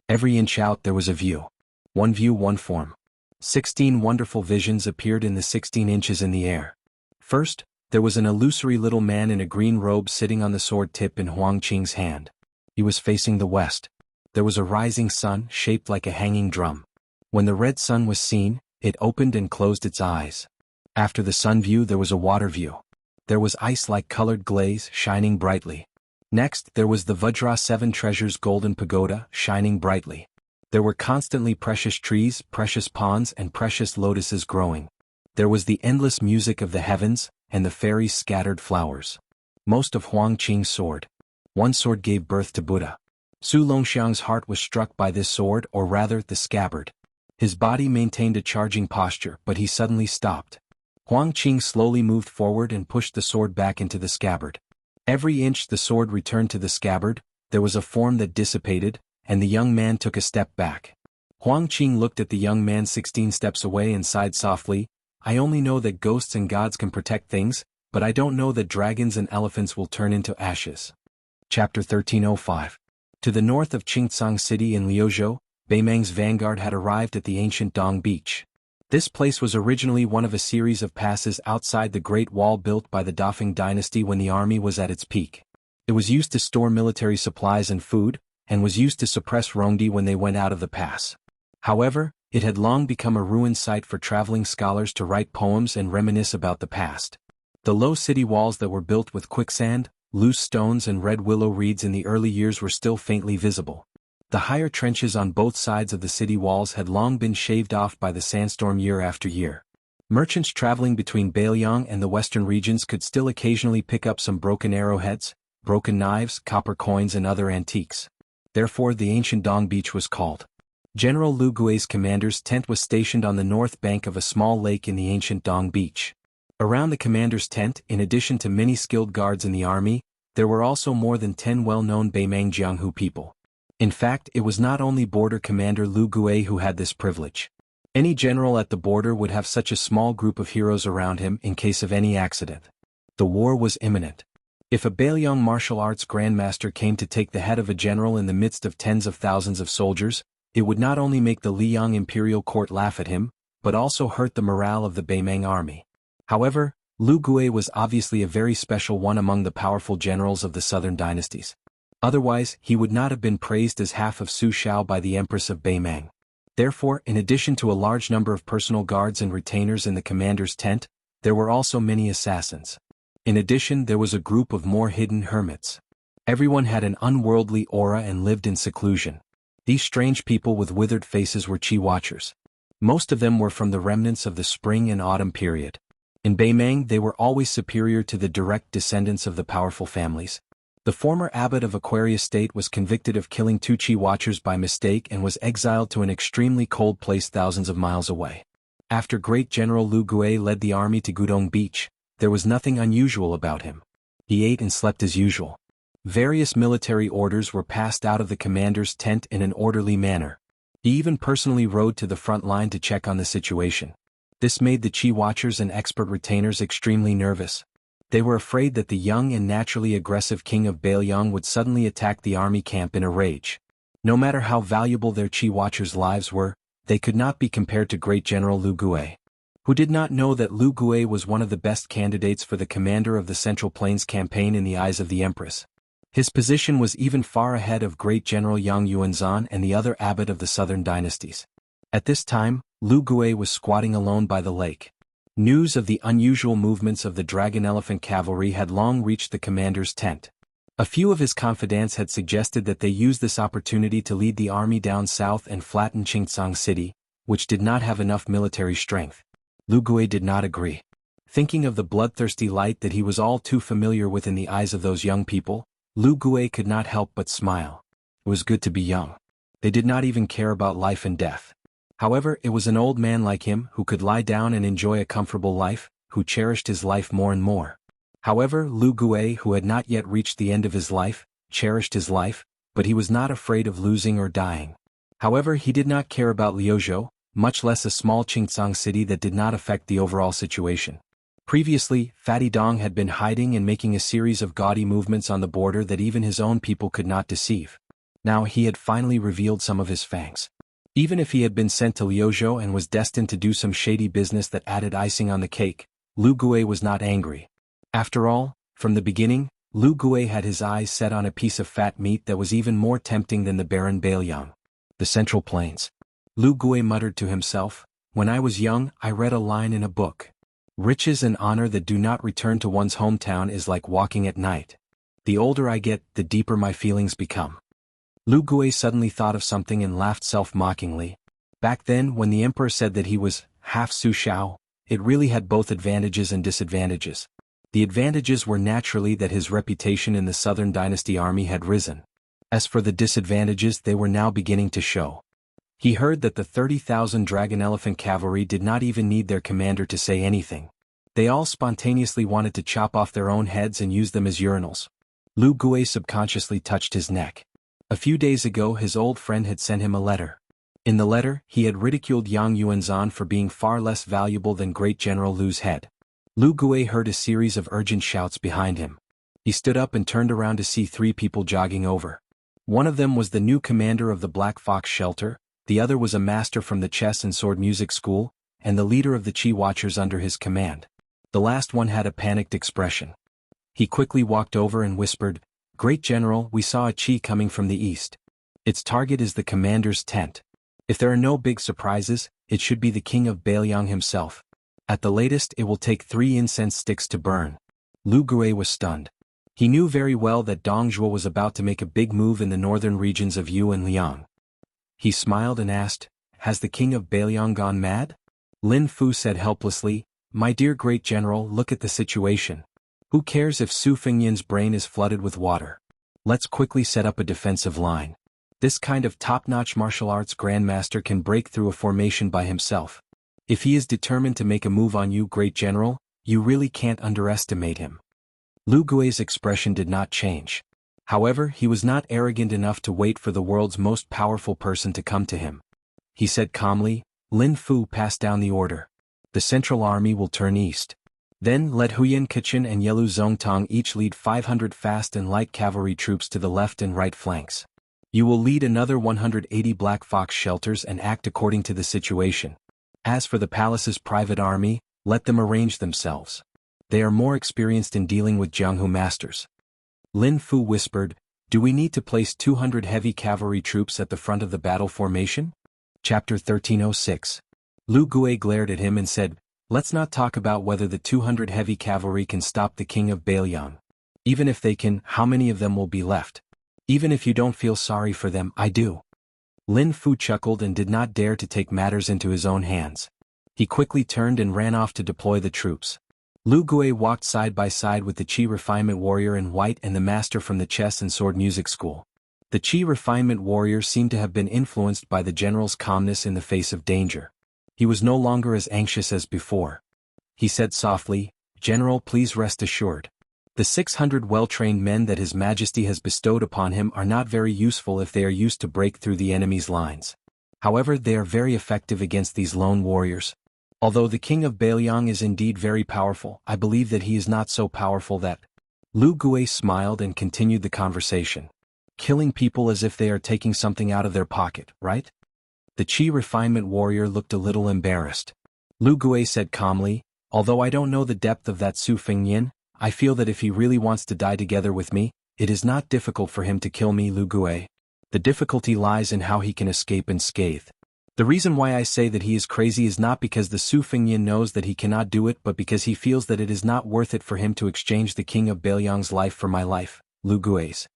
Every inch out there was a view. One view, one form. 16 wonderful visions appeared in the 16 inches in the air. First, there was an illusory little man in a green robe sitting on the sword tip in Huang Qing's hand. He was facing the west. There was a rising sun shaped like a hanging drum. When the red sun was seen, it opened and closed its eyes. After the sun view there was a water view. There was ice-like colored glaze shining brightly. Next there was the Vajra 7 treasures golden pagoda shining brightly. There were constantly precious trees, precious ponds and precious lotuses growing. There was the endless music of the heavens, and the fairies scattered flowers. Most of Huang Qing's sword. One sword gave birth to Buddha. Su Longxiang's heart was struck by this sword, or rather, the scabbard. His body maintained a charging posture, but he suddenly stopped. Huang Qing slowly moved forward and pushed the sword back into the scabbard. Every inch the sword returned to the scabbard, there was a form that dissipated, and the young man took a step back. Huang Qing looked at the young man 16 steps away and sighed softly, I only know that ghosts and gods can protect things, but I don't know that dragons and elephants will turn into ashes. Chapter 1305. To the north of Qingcang City in Liuzhou, Beimeng's vanguard had arrived at the ancient Dong Beach. This place was originally one of a series of passes outside the Great Wall built by the Dafeng dynasty when the army was at its peak. It was used to store military supplies and food, and was used to suppress Rongdi when they went out of the pass. However, it had long become a ruined site for traveling scholars to write poems and reminisce about the past. The low city walls that were built with quicksand, loose stones and red willow reeds in the early years were still faintly visible. The higher trenches on both sides of the city walls had long been shaved off by the sandstorm year after year. Merchants traveling between Beiliang and the western regions could still occasionally pick up some broken arrowheads, broken knives, copper coins and other antiques. Therefore the ancient Dong Beach was called. General Lu Gui's commander's tent was stationed on the north bank of a small lake in the ancient Dong Beach. Around the commander's tent, in addition to many skilled guards in the army, there were also more than 10 well-known Beimeng Jianghu people. In fact, it was not only border commander Lu Gui who had this privilege. Any general at the border would have such a small group of heroes around him in case of any accident. The war was imminent. If a Bailiang martial arts grandmaster came to take the head of a general in the midst of tens of thousands of soldiers, it would not only make the Liang imperial court laugh at him, but also hurt the morale of the Beimang army. However, Lu Gui was obviously a very special one among the powerful generals of the southern dynasties. Otherwise, he would not have been praised as half of Su Shao by the Empress of Beimang. Therefore, in addition to a large number of personal guards and retainers in the commander's tent, there were also many assassins. In addition, there was a group of more hidden hermits. Everyone had an unworldly aura and lived in seclusion. These strange people with withered faces were Qi Watchers. Most of them were from the remnants of the spring and autumn period. In Beimang they were always superior to the direct descendants of the powerful families. The former abbot of Aquarius State was convicted of killing 2 Qi Watchers by mistake and was exiled to an extremely cold place thousands of miles away. After Great General Lu Gui led the army to Gudong Beach, there was nothing unusual about him. He ate and slept as usual. Various military orders were passed out of the commander's tent in an orderly manner. He even personally rode to the front line to check on the situation. This made the Qi Watchers and expert retainers extremely nervous. They were afraid that the young and naturally aggressive king of Bailiang would suddenly attack the army camp in a rage. No matter how valuable their Qi Watchers' lives were, they could not be compared to Great General Lu Gui. Who did not know that Lu Gui was one of the best candidates for the commander of the Central Plains campaign in the eyes of the Empress. His position was even far ahead of Great General Yang Yuanzhan and the other abbot of the southern dynasties. At this time, Lu Gui was squatting alone by the lake. News of the unusual movements of the dragon elephant cavalry had long reached the commander's tent. A few of his confidants had suggested that they use this opportunity to lead the army down south and flatten Xianxia city, which did not have enough military strength. Lu Gui did not agree. Thinking of the bloodthirsty light that he was all too familiar with in the eyes of those young people, Lu Gui could not help but smile. It was good to be young. They did not even care about life and death. However, it was an old man like him who could lie down and enjoy a comfortable life, who cherished his life more and more. However, Lu Gui, who had not yet reached the end of his life, cherished his life, but he was not afraid of losing or dying. However, he did not care about Liuzhou, much less a small Xianxia city that did not affect the overall situation. Previously, Fatty Dong had been hiding and making a series of gaudy movements on the border that even his own people could not deceive. Now he had finally revealed some of his fangs. Even if he had been sent to Liuzhou and was destined to do some shady business that added icing on the cake, Lu Gui was not angry. After all, from the beginning, Lu Gui had his eyes set on a piece of fat meat that was even more tempting than the barren Bailiang. The Central Plains. Lu Gui muttered to himself, "When I was young, I read a line in a book. Riches and honor that do not return to one's hometown is like walking at night. The older I get, the deeper my feelings become." Lu Gui suddenly thought of something and laughed self-mockingly. Back then, when the emperor said that he was half Su Shao, it really had both advantages and disadvantages. The advantages were naturally that his reputation in the southern dynasty army had risen. As for the disadvantages, they were now beginning to show. He heard that the 30,000 dragon elephant cavalry did not even need their commander to say anything. They all spontaneously wanted to chop off their own heads and use them as urinals. Lu Gui subconsciously touched his neck. A few days ago his old friend had sent him a letter. In the letter, he had ridiculed Yang Yuanzhan for being far less valuable than Great General Lu's head. Lu Gui heard a series of urgent shouts behind him. He stood up and turned around to see 3 people jogging over. One of them was the new commander of the Black Fox Shelter, the other was a master from the chess and sword music school, and the leader of the Qi Watchers under his command. The last one had a panicked expression. He quickly walked over and whispered, "Great General, we saw a Qi coming from the east. Its target is the commander's tent. If there are no big surprises, it should be the king of Bailiang himself. At the latest it will take 3 incense sticks to burn." Lu Gui was stunned. He knew very well that Dong Zhuo was about to make a big move in the northern regions of Yu and Liang. He smiled and asked, "Has the king of Bailiang gone mad?" Lin Fu said helplessly, "My dear Great General, look at the situation. Who cares if Su Fengyan's brain is flooded with water? Let's quickly set up a defensive line. This kind of top-notch martial arts grandmaster can break through a formation by himself. If he is determined to make a move on you, Great General, you really can't underestimate him." Lu Gui's expression did not change. However, he was not arrogant enough to wait for the world's most powerful person to come to him. He said calmly, "Lin Fu, pass down the order. The Central Army will turn east. Then let Huyan Kichin and Yelu Zongtong each lead 500 fast and light cavalry troops to the left and right flanks. You will lead another 180 Black Fox shelters and act according to the situation. As for the palace's private army, let them arrange themselves. They are more experienced in dealing with Jianghu masters." Lin Fu whispered, "Do we need to place 200 heavy cavalry troops at the front of the battle formation?" Chapter 1306. Lu Gui glared at him and said, "Let's not talk about whether the 200 heavy cavalry can stop the king of Bailiang. Even if they can, how many of them will be left? Even if you don't feel sorry for them, I do." Lin Fu chuckled and did not dare to take matters into his own hands. He quickly turned and ran off to deploy the troops. Lu Gui walked side by side with the Qi refinement warrior in white and the master from the chess and sword music school. The Qi refinement warrior seemed to have been influenced by the general's calmness in the face of danger. He was no longer as anxious as before. He said softly, "General, please rest assured. The 600 well-trained men that His Majesty has bestowed upon him are not very useful if they are used to break through the enemy's lines. However, they are very effective against these lone warriors. Although the king of Bailiang is indeed very powerful, I believe that he is not so powerful that—" Lu Gui smiled and continued the conversation. "Killing people as if they are taking something out of their pocket, right?" The Qi refinement warrior looked a little embarrassed. Lu Gui said calmly, "Although I don't know the depth of that Su Fengyin, I feel that if he really wants to die together with me, it is not difficult for him to kill me, Lu Gui. The difficulty lies in how he can escape unscathed. The reason why I say that he is crazy is not because the Su Fengyin knows that he cannot do it, but because he feels that it is not worth it for him to exchange the king of Bailiang's life for my life, Lu Gui's."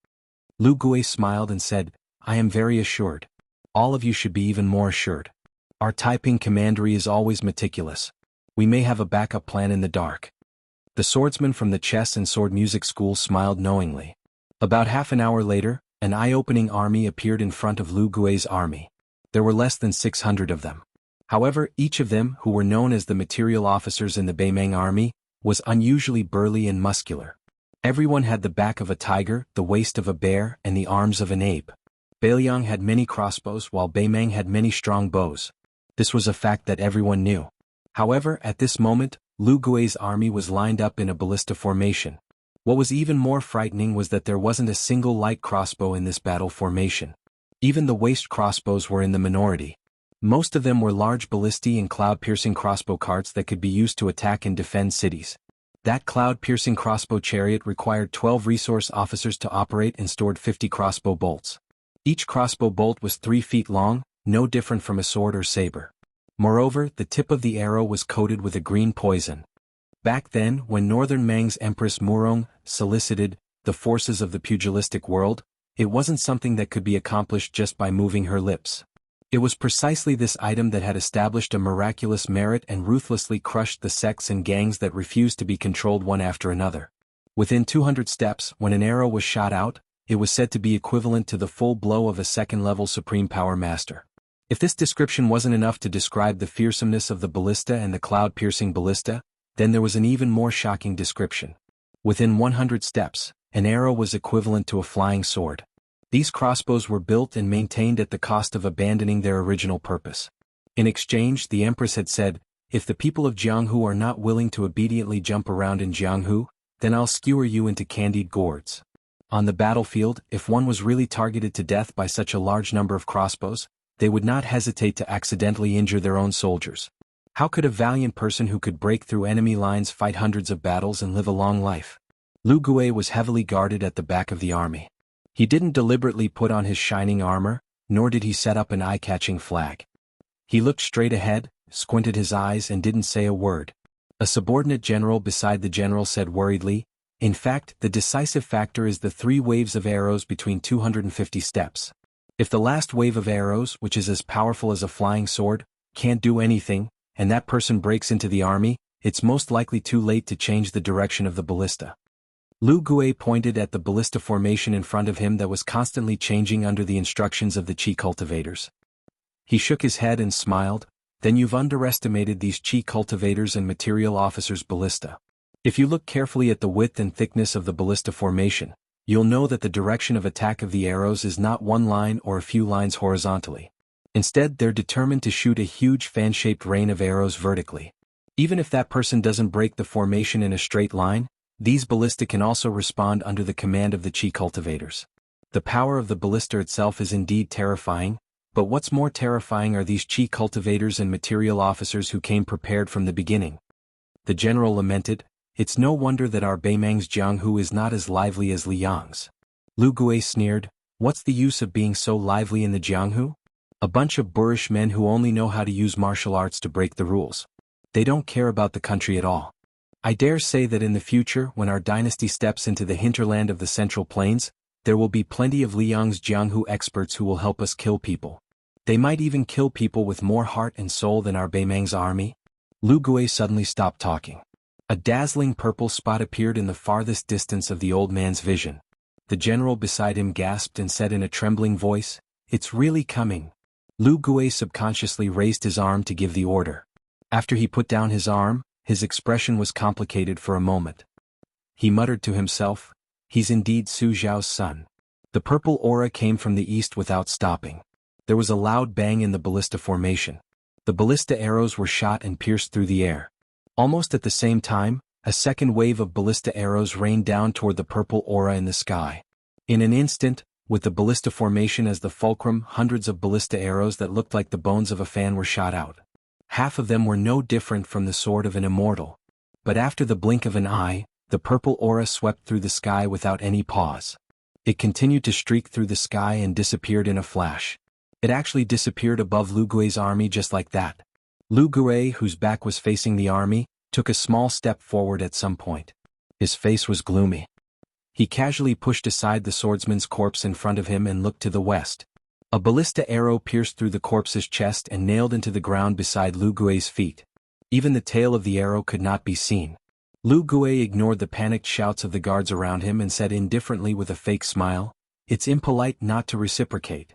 Lu Gui smiled and said, "I am very assured. All of you should be even more assured. Our Taiping commandery is always meticulous. We may have a backup plan in the dark." The swordsman from the chess and sword music school smiled knowingly. About half an hour later, an eye-opening army appeared in front of Lu Gui's army. There were less than 600 of them. However, each of them, who were known as the material officers in the Beimeng army, was unusually burly and muscular. Everyone had the back of a tiger, the waist of a bear, and the arms of an ape. Bailiang had many crossbows while Beimeng had many strong bows. This was a fact that everyone knew. However, at this moment, Lu Gui's army was lined up in a ballista formation. What was even more frightening was that there wasn't a single light crossbow in this battle formation. Even the waist crossbows were in the minority. Most of them were large ballistae and cloud-piercing crossbow carts that could be used to attack and defend cities. That cloud-piercing crossbow chariot required 12 resource officers to operate and stored 50 crossbow bolts. Each crossbow bolt was 3 feet long, no different from a sword or saber. Moreover, the tip of the arrow was coated with a green poison. Back then, when Northern Mang's Empress Murong solicited the forces of the pugilistic world, it wasn't something that could be accomplished just by moving her lips. It was precisely this item that had established a miraculous merit and ruthlessly crushed the sects and gangs that refused to be controlled one after another. Within 200 steps, when an arrow was shot out, it was said to be equivalent to the full blow of a second-level Supreme Power Master. If this description wasn't enough to describe the fearsomeness of the ballista and the cloud-piercing ballista, then there was an even more shocking description. Within 100 steps, an arrow was equivalent to a flying sword. These crossbows were built and maintained at the cost of abandoning their original purpose. In exchange, the Empress had said, "If the people of Jianghu are not willing to obediently jump around in Jianghu, then I'll skewer you into candied gourds." On the battlefield, if one was really targeted to death by such a large number of crossbows, they would not hesitate to accidentally injure their own soldiers. How could a valiant person who could break through enemy lines fight hundreds of battles and live a long life? Lu Gui was heavily guarded at the back of the army. He didn't deliberately put on his shining armor, nor did he set up an eye-catching flag. He looked straight ahead, squinted his eyes and didn't say a word. A subordinate general beside the general said worriedly, "In fact, the decisive factor is the 3 waves of arrows between 250 steps. If the last wave of arrows, which is as powerful as a flying sword, can't do anything, and that person breaks into the army, it's most likely too late to change the direction of the ballista." Lu Gui pointed at the ballista formation in front of him that was constantly changing under the instructions of the Qi cultivators. He shook his head and smiled, "Then you've underestimated these Qi cultivators and material officers' ballista. If you look carefully at the width and thickness of the ballista formation, you'll know that the direction of attack of the arrows is not one line or a few lines horizontally. Instead, they're determined to shoot a huge fan-shaped rain of arrows vertically. Even if that person doesn't break the formation in a straight line, these ballista can also respond under the command of the chi cultivators. The power of the ballista itself is indeed terrifying, but what's more terrifying are these chi cultivators and material officers who came prepared from the beginning. The general lamented, "It's no wonder that our Beimang's Jianghu is not as lively as Liang's." Lu Gui sneered, "What's the use of being so lively in the Jianghu? A bunch of boorish men who only know how to use martial arts to break the rules. They don't care about the country at all. I dare say that in the future, when our dynasty steps into the hinterland of the Central Plains, there will be plenty of Liang's Jianghu experts who will help us kill people. They might even kill people with more heart and soul than our Beimang's army." Lu Gui suddenly stopped talking. A dazzling purple spot appeared in the farthest distance of the old man's vision. The general beside him gasped and said in a trembling voice, "It's really coming." Lu Gui subconsciously raised his arm to give the order. After he put down his arm, his expression was complicated for a moment. He muttered to himself, "He's indeed Su Zhao's son." The purple aura came from the east without stopping. There was a loud bang in the ballista formation. The ballista arrows were shot and pierced through the air. Almost at the same time, a second wave of ballista arrows rained down toward the purple aura in the sky. In an instant, with the ballista formation as the fulcrum, hundreds of ballista arrows that looked like the bones of a fan were shot out. Half of them were no different from the sword of an immortal. But after the blink of an eye, the purple aura swept through the sky without any pause. It continued to streak through the sky and disappeared in a flash. It actually disappeared above Lu Gui's army just like that. Lu Gui, whose back was facing the army, took a small step forward at some point. His face was gloomy. He casually pushed aside the swordsman's corpse in front of him and looked to the west. A ballista arrow pierced through the corpse's chest and nailed into the ground beside Lu Gui's feet. Even the tail of the arrow could not be seen. Lu Gui ignored the panicked shouts of the guards around him and said indifferently with a fake smile, "It's impolite not to reciprocate."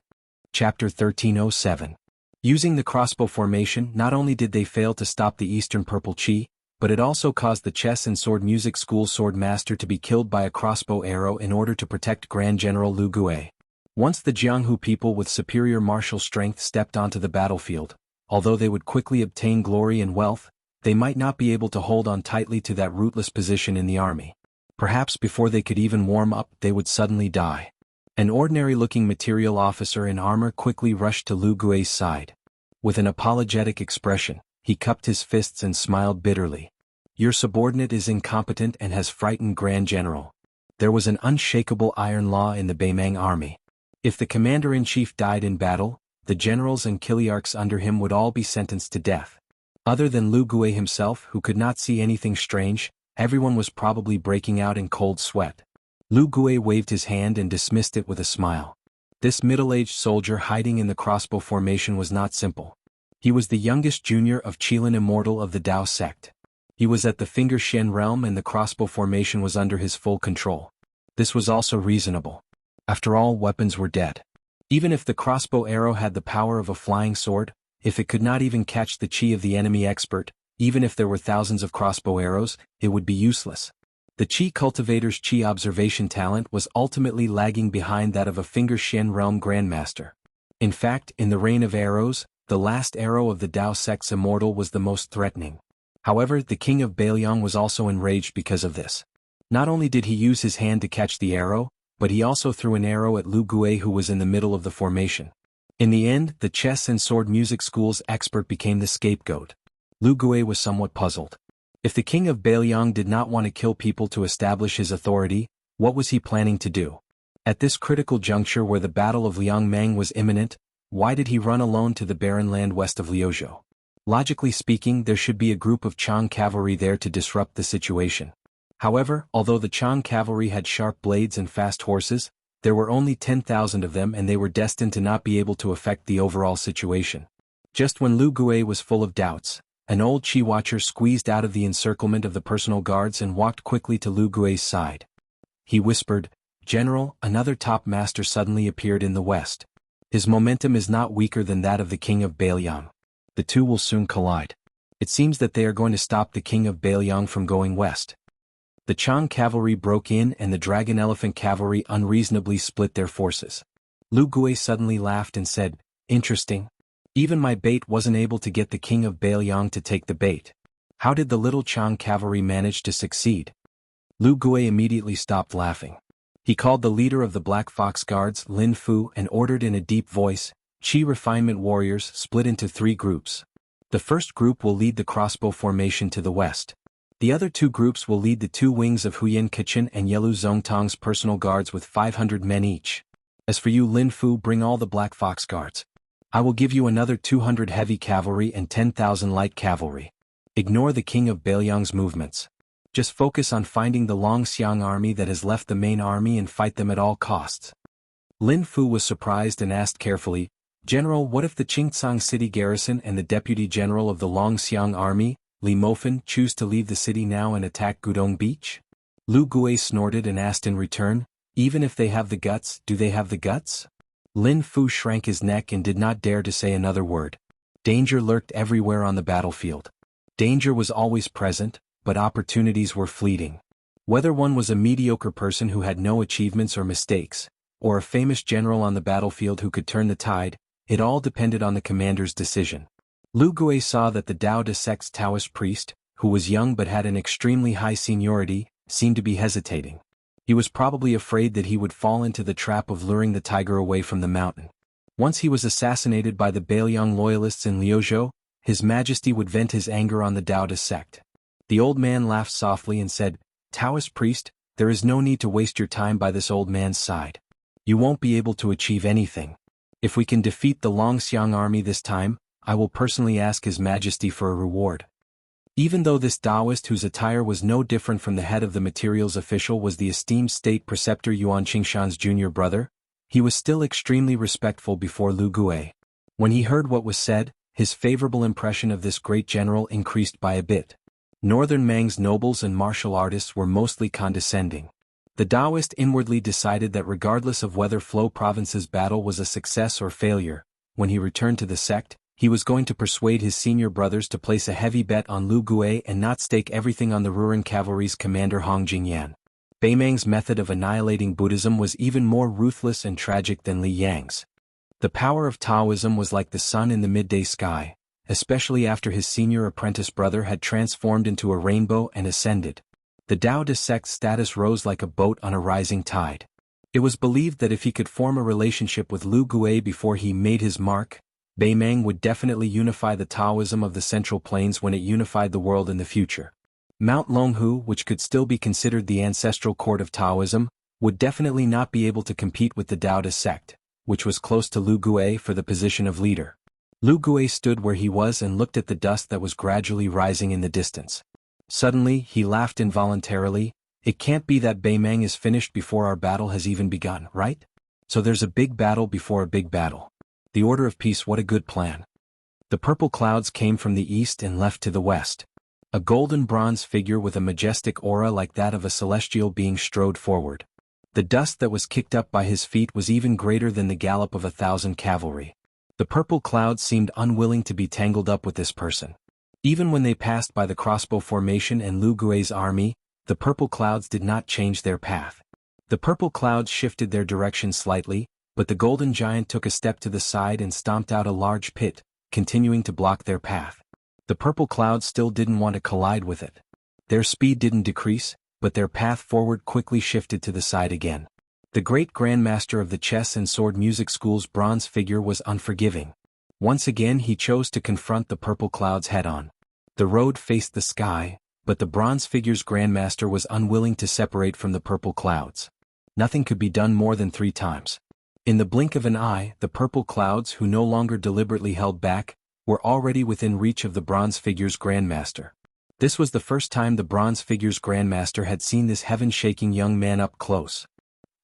Chapter 1307. Using the crossbow formation, not only did they fail to stop the Eastern Purple Chi, but it also caused the chess and sword music school sword master to be killed by a crossbow arrow in order to protect Grand General Lu Gui. Once the Jianghu people with superior martial strength stepped onto the battlefield, although they would quickly obtain glory and wealth, they might not be able to hold on tightly to that rootless position in the army. Perhaps before they could even warm up, they would suddenly die. An ordinary-looking material officer in armor quickly rushed to Lu Gui's side. With an apologetic expression, he cupped his fists and smiled bitterly. "Your subordinate is incompetent and has frightened Grand General." There was an unshakable iron law in the Beimang army. If the commander-in-chief died in battle, the generals and kiliarchs under him would all be sentenced to death. Other than Lu Gui himself, who could not see anything strange, everyone was probably breaking out in cold sweat. Lu Gui waved his hand and dismissed it with a smile. This middle-aged soldier hiding in the crossbow formation was not simple. He was the youngest junior of Qilin Immortal of the Dao sect. He was at the Finger Shen realm and the crossbow formation was under his full control. This was also reasonable. After all, weapons were dead. Even if the crossbow arrow had the power of a flying sword, if it could not even catch the chi of the enemy expert, even if there were thousands of crossbow arrows, it would be useless. The chi cultivator's chi observation talent was ultimately lagging behind that of a Finger Shen realm grandmaster. In fact, in the rain of arrows, the last arrow of the Dao sect's immortal was the most threatening. However, the king of Beiliang was also enraged because of this. Not only did he use his hand to catch the arrow, but he also threw an arrow at Lu Gui, who was in the middle of the formation. In the end, the chess and sword music school's expert became the scapegoat. Lu Gui was somewhat puzzled. If the king of Beiliang did not want to kill people to establish his authority, what was he planning to do? At this critical juncture where the Battle of Liangmang was imminent, why did he run alone to the barren land west of Liuzhou? Logically speaking, there should be a group of Chang cavalry there to disrupt the situation. However, although the Chang cavalry had sharp blades and fast horses, there were only 10,000 of them and they were destined to not be able to affect the overall situation. Just when Lu Gui was full of doubts, an old Chi Watcher squeezed out of the encirclement of the personal guards and walked quickly to Lu Gui's side. He whispered, "General, another top master suddenly appeared in the west. His momentum is not weaker than that of the king of Beiliang. The two will soon collide. It seems that they are going to stop the king of Beiliang from going west." The Chang cavalry broke in and the Dragon Elephant cavalry unreasonably split their forces. Lu Gui suddenly laughed and said, "Interesting. Even my bait wasn't able to get the king of Bailiang to take the bait. How did the little Chang cavalry manage to succeed?" Lu Gui immediately stopped laughing. He called the leader of the Black Fox Guards, Lin Fu, and ordered in a deep voice, "Qi refinement warriors split into 3 groups. The first group will lead the crossbow formation to the west. The other 2 groups will lead the 2 wings of Huyan Kichin and Yelu Zongtong's personal guards with 500 men each. As for you, Lin Fu, bring all the Black Fox Guards. I will give you another 200 heavy cavalry and 10,000 light cavalry. Ignore the king of Bailiang's movements. Just focus on finding the Longxiang army that has left the main army and fight them at all costs." Lin Fu was surprised and asked carefully, "General, what if the Qingcang city garrison and the deputy general of the Longxiang army, Li Mofen, choose to leave the city now and attack Gudong Beach?" Lu Gui snorted and asked in return, "Even if they have the guts, do they have the guts?" Lin Fu shrank his neck and did not dare to say another word. Danger lurked everywhere on the battlefield. Danger was always present, but opportunities were fleeting. Whether one was a mediocre person who had no achievements or mistakes, or a famous general on the battlefield who could turn the tide, it all depended on the commander's decision. Lu Gui saw that the Dao De sect's Taoist priest, who was young but had an extremely high seniority, seemed to be hesitating. He was probably afraid that he would fall into the trap of luring the tiger away from the mountain. Once he was assassinated by the Bailiang loyalists in Liuzhou, His Majesty would vent his anger on the Dao De sect. The old man laughed softly and said, "Taoist priest, there is no need to waste your time by this old man's side. You won't be able to achieve anything. If we can defeat the Longxiang army this time, I will personally ask His Majesty for a reward." Even though this Taoist, whose attire was no different from the head of the materials official, was the esteemed state preceptor Yuan Qingshan's junior brother, he was still extremely respectful before Lu Gui. When he heard what was said, his favorable impression of this great general increased by a bit. Northern Mang's nobles and martial artists were mostly condescending. The Taoist inwardly decided that regardless of whether Flo Province's battle was a success or failure, when he returned to the sect, he was going to persuade his senior brothers to place a heavy bet on Lu Gui and not stake everything on the Ruran cavalry's commander Hong Jingyan. Beimang's method of annihilating Buddhism was even more ruthless and tragic than Li Yang's. The power of Taoism was like the sun in the midday sky, especially after his senior apprentice brother had transformed into a rainbow and ascended. The Dao De sect's status rose like a boat on a rising tide. It was believed that if he could form a relationship with Lu Gui before he made his mark, Beimang would definitely unify the Taoism of the Central Plains when it unified the world in the future. Mount Longhu, which could still be considered the ancestral court of Taoism, would definitely not be able to compete with the Dao De sect, which was close to Lu Gui for the position of leader. Lu Gui stood where he was and looked at the dust that was gradually rising in the distance. Suddenly, he laughed involuntarily. "It can't be that Beimang is finished before our battle has even begun, right? So there's a big battle before a big battle. The order of peace, what a good plan." The purple clouds came from the east and left to the west. A golden bronze figure with a majestic aura like that of a celestial being strode forward. The dust that was kicked up by his feet was even greater than the gallop of 1,000 cavalry. The purple clouds seemed unwilling to be tangled up with this person. Even when they passed by the crossbow formation and Lu Gui's army, the purple clouds did not change their path. The purple clouds shifted their direction slightly, but the golden giant took a step to the side and stomped out a large pit, continuing to block their path. The purple clouds still didn't want to collide with it. Their speed didn't decrease, but their path forward quickly shifted to the side again. The great grandmaster of the chess and sword music school's bronze figure was unforgiving. Once again he chose to confront the purple clouds head-on. The road faced the sky, but the bronze figure's grandmaster was unwilling to separate from the purple clouds. Nothing could be done more than 3 times. In the blink of an eye, the purple clouds, who no longer deliberately held back, were already within reach of the bronze figure's grandmaster. This was the first time the bronze figure's grandmaster had seen this heaven-shaking young man up close.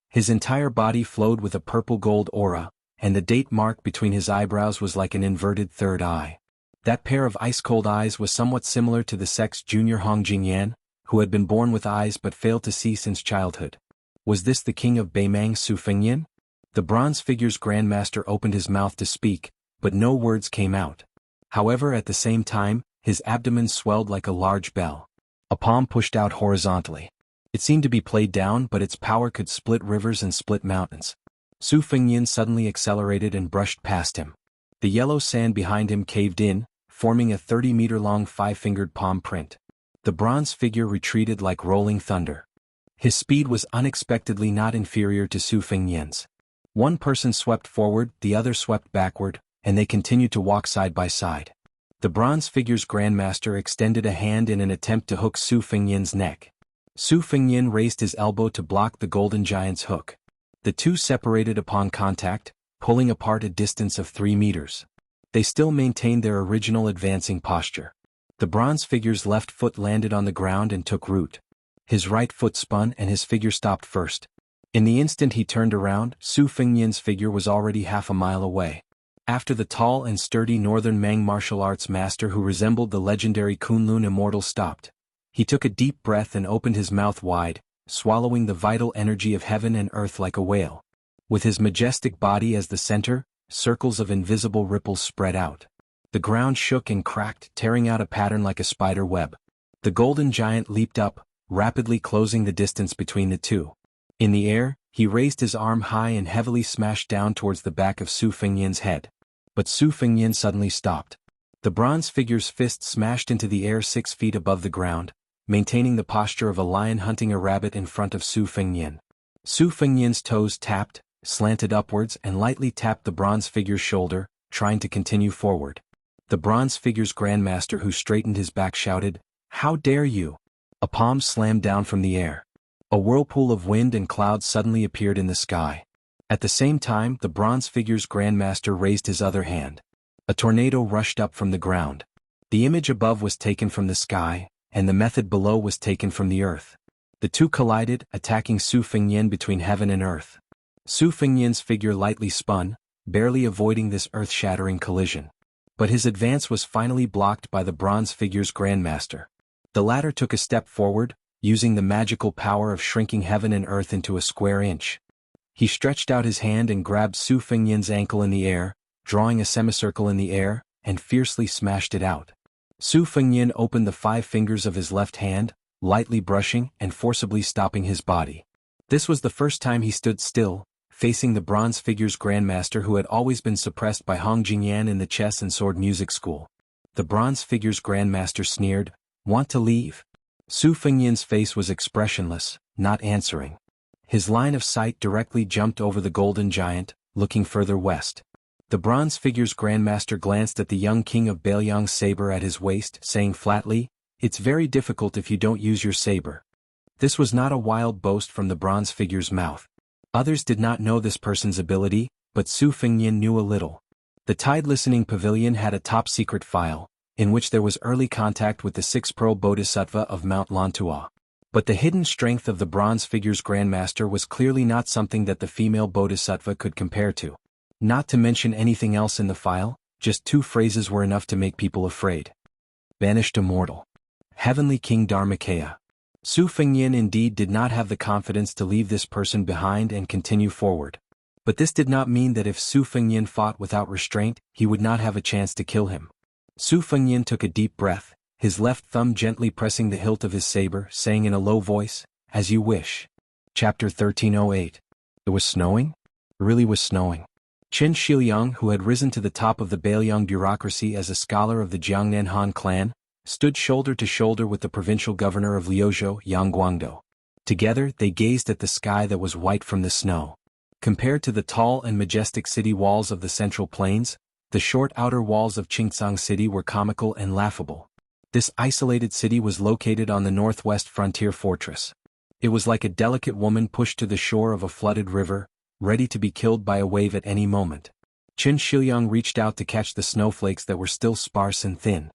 His entire body flowed with a purple-gold aura, and the date mark between his eyebrows was like an inverted third eye. That pair of ice-cold eyes was somewhat similar to the sect's junior Hong Jingyan, who had been born with eyes but failed to see since childhood. Was this the king of Beimang, Su Fengyan? The bronze figure's grandmaster opened his mouth to speak, but no words came out. However, at the same time, his abdomen swelled like a large bell. A palm pushed out horizontally. It seemed to be played down, but its power could split rivers and split mountains. Su Fengyan suddenly accelerated and brushed past him. The yellow sand behind him caved in, forming a 30-meter-long five-fingered palm print. The bronze figure retreated like rolling thunder. His speed was unexpectedly not inferior to Su Fengyan's. One person swept forward, the other swept backward, and they continued to walk side by side. The bronze figure's grandmaster extended a hand in an attempt to hook Su Fengyan's neck. Su Fengyan raised his elbow to block the golden giant's hook. The two separated upon contact, pulling apart a distance of 3 meters. They still maintained their original advancing posture. The bronze figure's left foot landed on the ground and took root. His right foot spun and his figure stopped first. In the instant he turned around, Su Fengyan's figure was already half a mile away. After the tall and sturdy northern Mang martial arts master who resembled the legendary Kunlun Immortal stopped, he took a deep breath and opened his mouth wide, swallowing the vital energy of heaven and earth like a whale. With his majestic body as the center, circles of invisible ripples spread out. The ground shook and cracked, tearing out a pattern like a spider web. The golden giant leaped up, rapidly closing the distance between the two. In the air, he raised his arm high and heavily smashed down towards the back of Su Fengyan's head. But Su Fengyan suddenly stopped. The bronze figure's fist smashed into the air 6 feet above the ground, maintaining the posture of a lion hunting a rabbit in front of Su Fengyan. Su Fengyan's toes tapped, slanted upwards and lightly tapped the bronze figure's shoulder, trying to continue forward. The bronze figure's grandmaster who straightened his back shouted, "How dare you!" A palm slammed down from the air. A whirlpool of wind and clouds suddenly appeared in the sky. At the same time, the bronze figure's grandmaster raised his other hand. A tornado rushed up from the ground. The image above was taken from the sky, and the method below was taken from the earth. The two collided, attacking Su Fengyan between heaven and earth. Su Fengyan's figure lightly spun, barely avoiding this earth-shattering collision. But his advance was finally blocked by the bronze figure's grandmaster. The latter took a step forward, using the magical power of shrinking heaven and earth into a square inch. He stretched out his hand and grabbed Su Fengyan's ankle in the air, drawing a semicircle in the air, and fiercely smashed it out. Su Fengyan opened the 5 fingers of his left hand, lightly brushing and forcibly stopping his body. This was the first time he stood still, facing the bronze figure's grandmaster who had always been suppressed by Hong Jingyan in the chess and sword music school. The bronze figure's grandmaster sneered, "Want to leave?" Su Fengyan's face was expressionless, not answering. His line of sight directly jumped over the golden giant, looking further west. The bronze figure's grandmaster glanced at the young king of Bailiang's saber at his waist, saying flatly, "It's very difficult if you don't use your saber." This was not a wild boast from the bronze figure's mouth. Others did not know this person's ability, but Su Fengyan knew a little. The Tide Listening Pavilion had a top-secret file, in which there was early contact with the 6-pearl bodhisattva of Mount Lantua. But the hidden strength of the bronze figure's grandmaster was clearly not something that the female bodhisattva could compare to. Not to mention anything else in the file, just 2 phrases were enough to make people afraid. Banished Immortal. Heavenly King Dharmakaya. Su Fengyan indeed did not have the confidence to leave this person behind and continue forward. But this did not mean that if Su Fengyan fought without restraint, he would not have a chance to kill him. Su Fengyan took a deep breath, his left thumb gently pressing the hilt of his saber, saying in a low voice, "As you wish." Chapter 1308. It was snowing? It really was snowing. Qin Shiliang, who had risen to the top of the Bailiang bureaucracy as a scholar of the Jiangnan Han clan, stood shoulder to shoulder with the provincial governor of Liuzhou, Yang Guangdou. Together, they gazed at the sky that was white from the snow. Compared to the tall and majestic city walls of the Central Plains, the short outer walls of Qingcang City were comical and laughable. This isolated city was located on the northwest frontier fortress. It was like a delicate woman pushed to the shore of a flooded river, ready to be killed by a wave at any moment. Qin Shiliang reached out to catch the snowflakes that were still sparse and thin.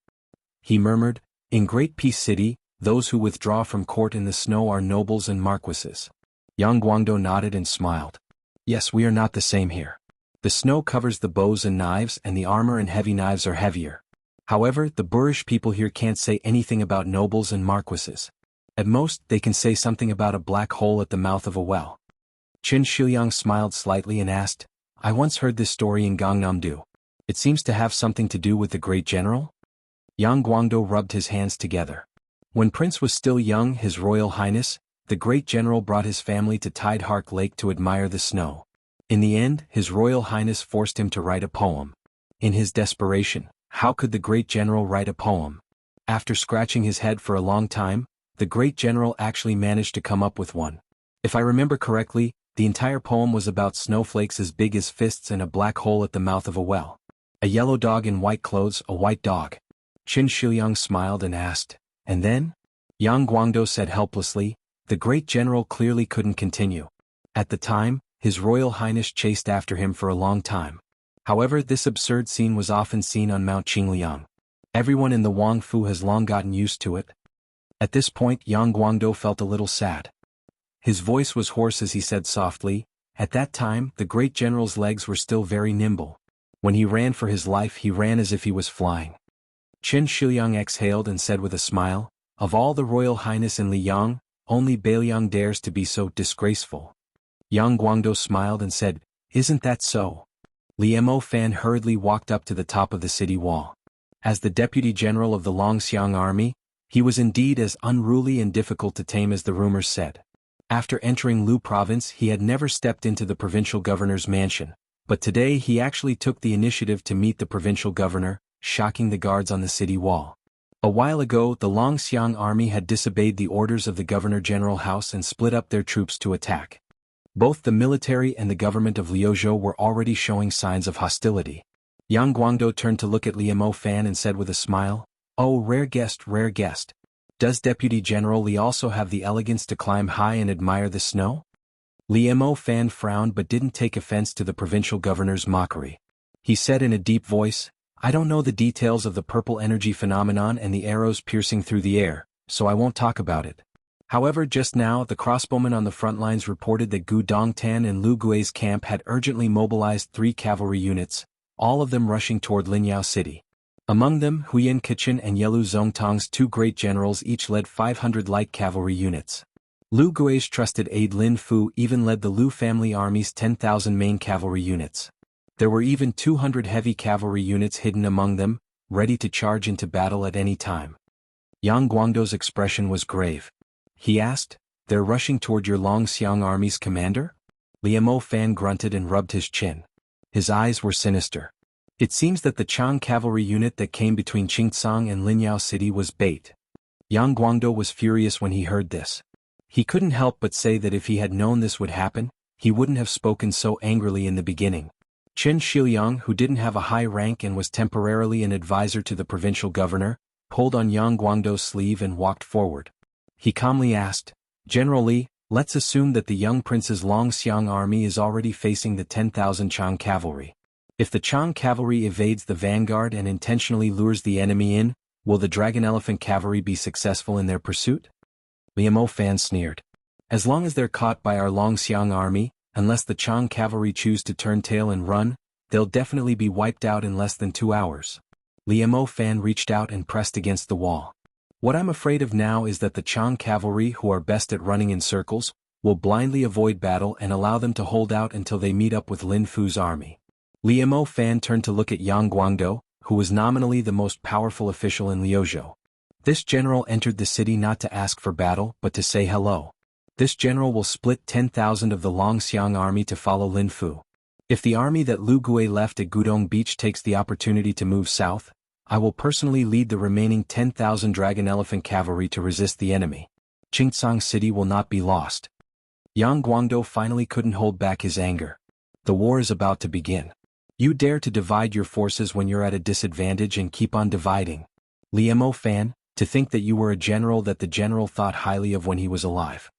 He murmured, "In Great Peace City, those who withdraw from court in the snow are nobles and marquises." Yang Guangdou nodded and smiled. "Yes, we are not the same here. The snow covers the bows and knives and the armor and heavy knives are heavier. However, the boorish people here can't say anything about nobles and marquises. At most, they can say something about a black hole at the mouth of a well." Qin Shiliang smiled slightly and asked, "I once heard this story in Gangnam-do. It seems to have something to do with the great general?" Yang Guangdou rubbed his hands together. "When Prince was still young, His Royal Highness, the great general brought his family to Tidehark Lake to admire the snow. In the end, His Royal Highness forced him to write a poem. In his desperation, how could the great general write a poem? After scratching his head for a long time, the great general actually managed to come up with one. If I remember correctly, the entire poem was about snowflakes as big as fists and a black hole at the mouth of a well. A yellow dog in white clothes, a white dog. Qin Shiliang smiled and asked, "And then?" Yang Guangdou said helplessly. The great general clearly couldn't continue. At the time, His Royal Highness chased after him for a long time. However, this absurd scene was often seen on Mount Qingliang. Everyone in the Wangfu has long gotten used to it. At this point, Yang Guangdou felt a little sad. His voice was hoarse as he said softly, "At that time, the great general's legs were still very nimble. When he ran for his life, he ran as if he was flying." Qin Shiliang exhaled and said with a smile, "Of all the Royal Highness in Liyang, only Beiliang dares to be so disgraceful." Yang Guangdou smiled and said, "Isn't that so?" Liemo Fan hurriedly walked up to the top of the city wall. As the deputy general of the Longxiang army, he was indeed as unruly and difficult to tame as the rumors said. After entering Lu province, he had never stepped into the provincial governor's mansion, but today he actually took the initiative to meet the provincial governor, shocking the guards on the city wall. A while ago, the Longxiang army had disobeyed the orders of the governor-general house and split up their troops to attack. Both the military and the government of Liuzhou were already showing signs of hostility. Yang Guangdou turned to look at Liemo Fan and said with a smile, "Oh, rare guest, rare guest. Does Deputy General Li also have the elegance to climb high and admire the snow?" Liemo Fan frowned but didn't take offense to the provincial governor's mockery. He said in a deep voice, "I don't know the details of the purple energy phenomenon and the arrows piercing through the air, so I won't talk about it. However, just now the crossbowmen on the front lines reported that Gu Dongtan and Lu Gui's camp had urgently mobilized 3 cavalry units, all of them rushing toward Linyao City. Among them, Huyan Kichin and Yelu Zongtong's 2 great generals each led 500 light cavalry units. Lu Gui's trusted aide Lin Fu even led the Lu family army's 10,000 main cavalry units. There were even 200 heavy cavalry units hidden among them, ready to charge into battle at any time." Yang Guangdou's expression was grave. He asked, "They're rushing toward your Longxiang army's commander?" Liemo Fan grunted and rubbed his chin. His eyes were sinister. It seems that the Chang cavalry unit that came between Qingcang and Linyao City was bait. Yang Guangdou was furious when he heard this. He couldn't help but say that if he had known this would happen, he wouldn't have spoken so angrily in the beginning. Qin Shiliang, who didn't have a high rank and was temporarily an advisor to the provincial governor, pulled on Yang Guangdou's sleeve and walked forward. He calmly asked, "General Li, let's assume that the young prince's Longxiang army is already facing the 10,000 Chang cavalry. If the Chang cavalry evades the vanguard and intentionally lures the enemy in, will the Dragon Elephant cavalry be successful in their pursuit?" Liemo Fan sneered. "As long as they're caught by our Longxiang army, unless the Chang cavalry choose to turn tail and run, they'll definitely be wiped out in less than 2 hours." Liemo Fan reached out and pressed against the wall. "What I'm afraid of now is that the Chang cavalry, who are best at running in circles, will blindly avoid battle and allow them to hold out until they meet up with Lin Fu's army." Liemo Fan turned to look at Yang Guangdou, who was nominally the most powerful official in Liuzhou. This general entered the city not to ask for battle but to say hello. This general will split 10,000 of the Longxiang army to follow Lin Fu. If the army that Lu Gui left at Gudong Beach takes the opportunity to move south, I will personally lead the remaining 10,000 Dragon Elephant cavalry to resist the enemy. Qingcang City will not be lost. Yang Guangdou finally couldn't hold back his anger. The war is about to begin. You dare to divide your forces when you're at a disadvantage and keep on dividing. Liemo Fan, to think that you were a general that the general thought highly of when he was alive.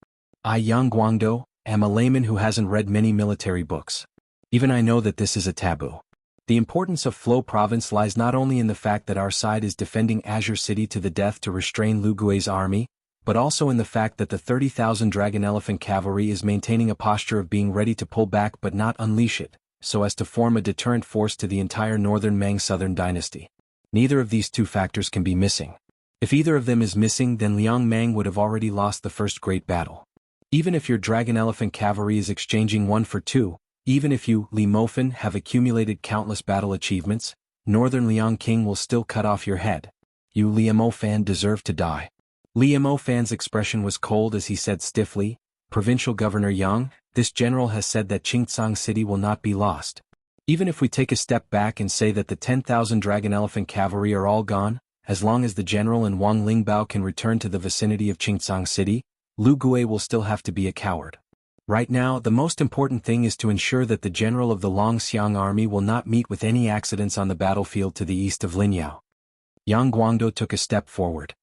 I, Yang Guangdou, am a layman who hasn't read many military books. Even I know that this is a taboo. The importance of Flo province lies not only in the fact that our side is defending Azure City to the death to restrain Lu Gui's army, but also in the fact that the 30,000 Dragon Elephant cavalry is maintaining a posture of being ready to pull back but not unleash it, so as to form a deterrent force to the entire northern Meng southern dynasty. Neither of these 2 factors can be missing. If either of them is missing, then Liang Mang would have already lost the first great battle. Even if your Dragon Elephant cavalry is exchanging 1 for 2, even if you, Li Mofan, have accumulated countless battle achievements, Northern Liang King will still cut off your head. You Liemo Fan deserve to die. Li Fan's expression was cold as he said stiffly, Provincial Governor Yang, this general has said that Qingcang City will not be lost. Even if we take a step back and say that the 10,000 dragon elephant cavalry are all gone, as long as the general and Wang Lingbao can return to the vicinity of Qingcang City, Lu Gui will still have to be a coward. Right now, the most important thing is to ensure that the general of the Longxiang army will not meet with any accidents on the battlefield to the east of Linyao. Yang Guangdou took a step forward.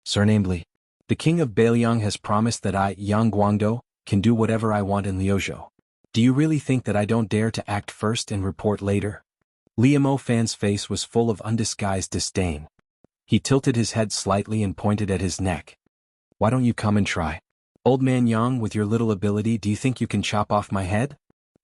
Surnamed, the king of Beiliang has promised that I, Yang Guangdou, can do whatever I want in Liuzhou. Do you really think that I don't dare to act first and report later? Li Fan's face was full of undisguised disdain. He tilted his head slightly and pointed at his neck. Why don't you come and try? Old man Yang, with your little ability, do you think you can chop off my head?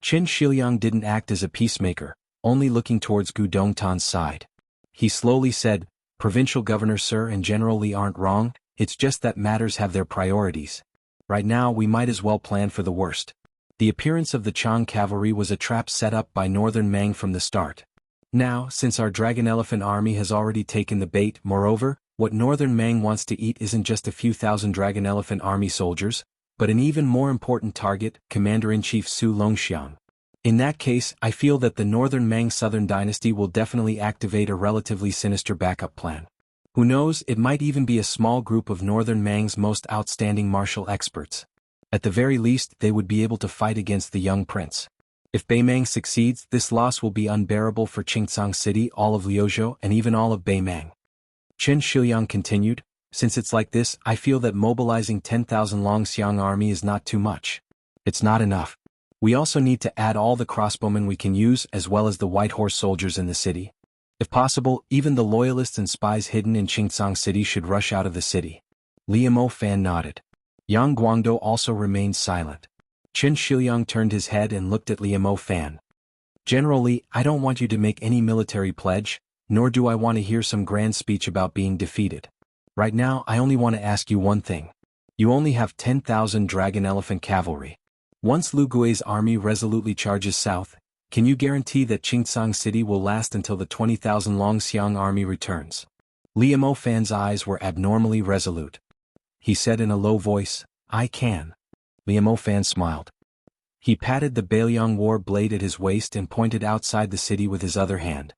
Qin Shiliang didn't act as a peacemaker, only looking towards Gu Dongtan's side. He slowly said, Provincial Governor Sir and General Li aren't wrong, it's just that matters have their priorities. Right now we might as well plan for the worst. The appearance of the Chang cavalry was a trap set up by Northern Mang from the start. Now, since our Dragon Elephant army has already taken the bait, moreover, what Northern Mang wants to eat isn't just a few thousand Dragon Elephant army soldiers, but an even more important target, Commander-in-Chief Su Longxiang. In that case, I feel that the Northern Mang Southern Dynasty will definitely activate a relatively sinister backup plan. Who knows, it might even be a small group of Northern Mang's most outstanding martial experts. At the very least, they would be able to fight against the young prince. If Beimang succeeds, this loss will be unbearable for Qingcang City, all of Liuzhou, and even all of Beimang. Qin Shiliang continued, since it's like this, I feel that mobilizing 10,000 Longxiang army is not too much. It's not enough. We also need to add all the crossbowmen we can use as well as the white horse soldiers in the city. If possible, even the loyalists and spies hidden in Qingcang City should rush out of the city. Li Fan nodded. Yang Guangdou also remained silent. Qin Shiliang turned his head and looked at Li Fan. General Li, I don't want you to make any military pledge, nor do I want to hear some grand speech about being defeated. Right now, I only want to ask you one thing. You only have 10,000 Dragon Elephant cavalry. Once Lu Gui's army resolutely charges south, can you guarantee that Qingcang City will last until the 20,000 Longxiang army returns? Li Fan's eyes were abnormally resolute. He said in a low voice, I can. Li Fan smiled. He patted the Beiliang war blade at his waist and pointed outside the city with his other hand.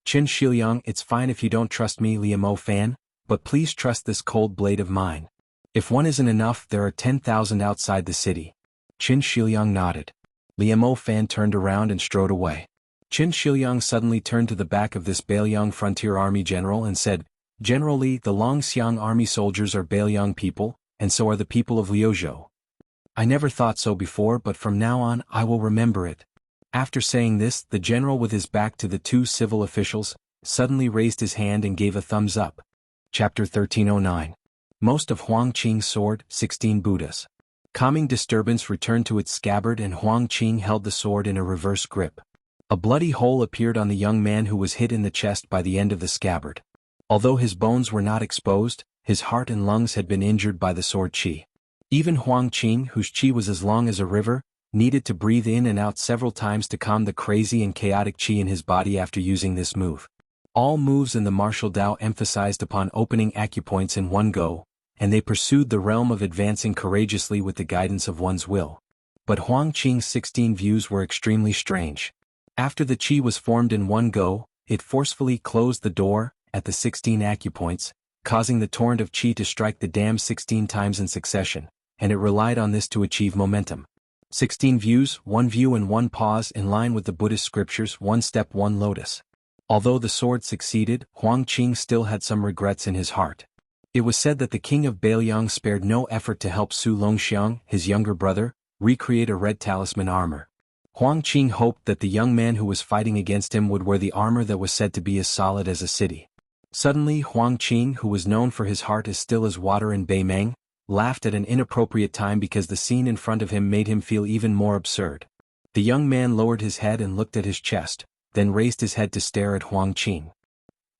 Qin Shiliang, it's fine if you don't trust me, Li Fan, but please trust this cold blade of mine. If one isn't enough, there are 10,000 outside the city. Qin Shiliang nodded. Li Fan turned around and strode away. Qin Shiliang suddenly turned to the back of this Beiliang frontier army general and said, General Li, the Longxiang army soldiers are Beiliang people, and so are the people of Liuzhou. I never thought so before, but from now on, I will remember it. After saying this, the general with his back to the two civil officials, suddenly raised his hand and gave a thumbs up. Chapter 1309. Most of Huang Qing's sword, 16 Buddhas. Calming disturbance returned to its scabbard and Huang Qing held the sword in a reverse grip. A bloody hole appeared on the young man who was hit in the chest by the end of the scabbard. Although his bones were not exposed, his heart and lungs had been injured by the sword qi. Even Huang Qing, whose qi was as long as a river, needed to breathe in and out several times to calm the crazy and chaotic qi in his body after using this move. All moves in the martial Dao emphasized upon opening acupoints in one go, and they pursued the realm of advancing courageously with the guidance of one's will. But Huang Qing's 16 views were extremely strange. After the qi was formed in one go, it forcefully closed the door, at the 16 acupoints, causing the torrent of qi to strike the dam 16 times in succession, and it relied on this to achieve momentum. 16 views, one view and one pause in line with the Buddhist scriptures, one step, one lotus. Although the sword succeeded, Huang Qing still had some regrets in his heart. It was said that the king of Beiliang spared no effort to help Su Longxiang, his younger brother, recreate a red talisman armor. Huang Qing hoped that the young man who was fighting against him would wear the armor that was said to be as solid as a city. Suddenly Huang Qing, who was known for his heart as still as water in Beimang, laughed at an inappropriate time because the scene in front of him made him feel even more absurd. The young man lowered his head and looked at his chest, then raised his head to stare at Huang Qing.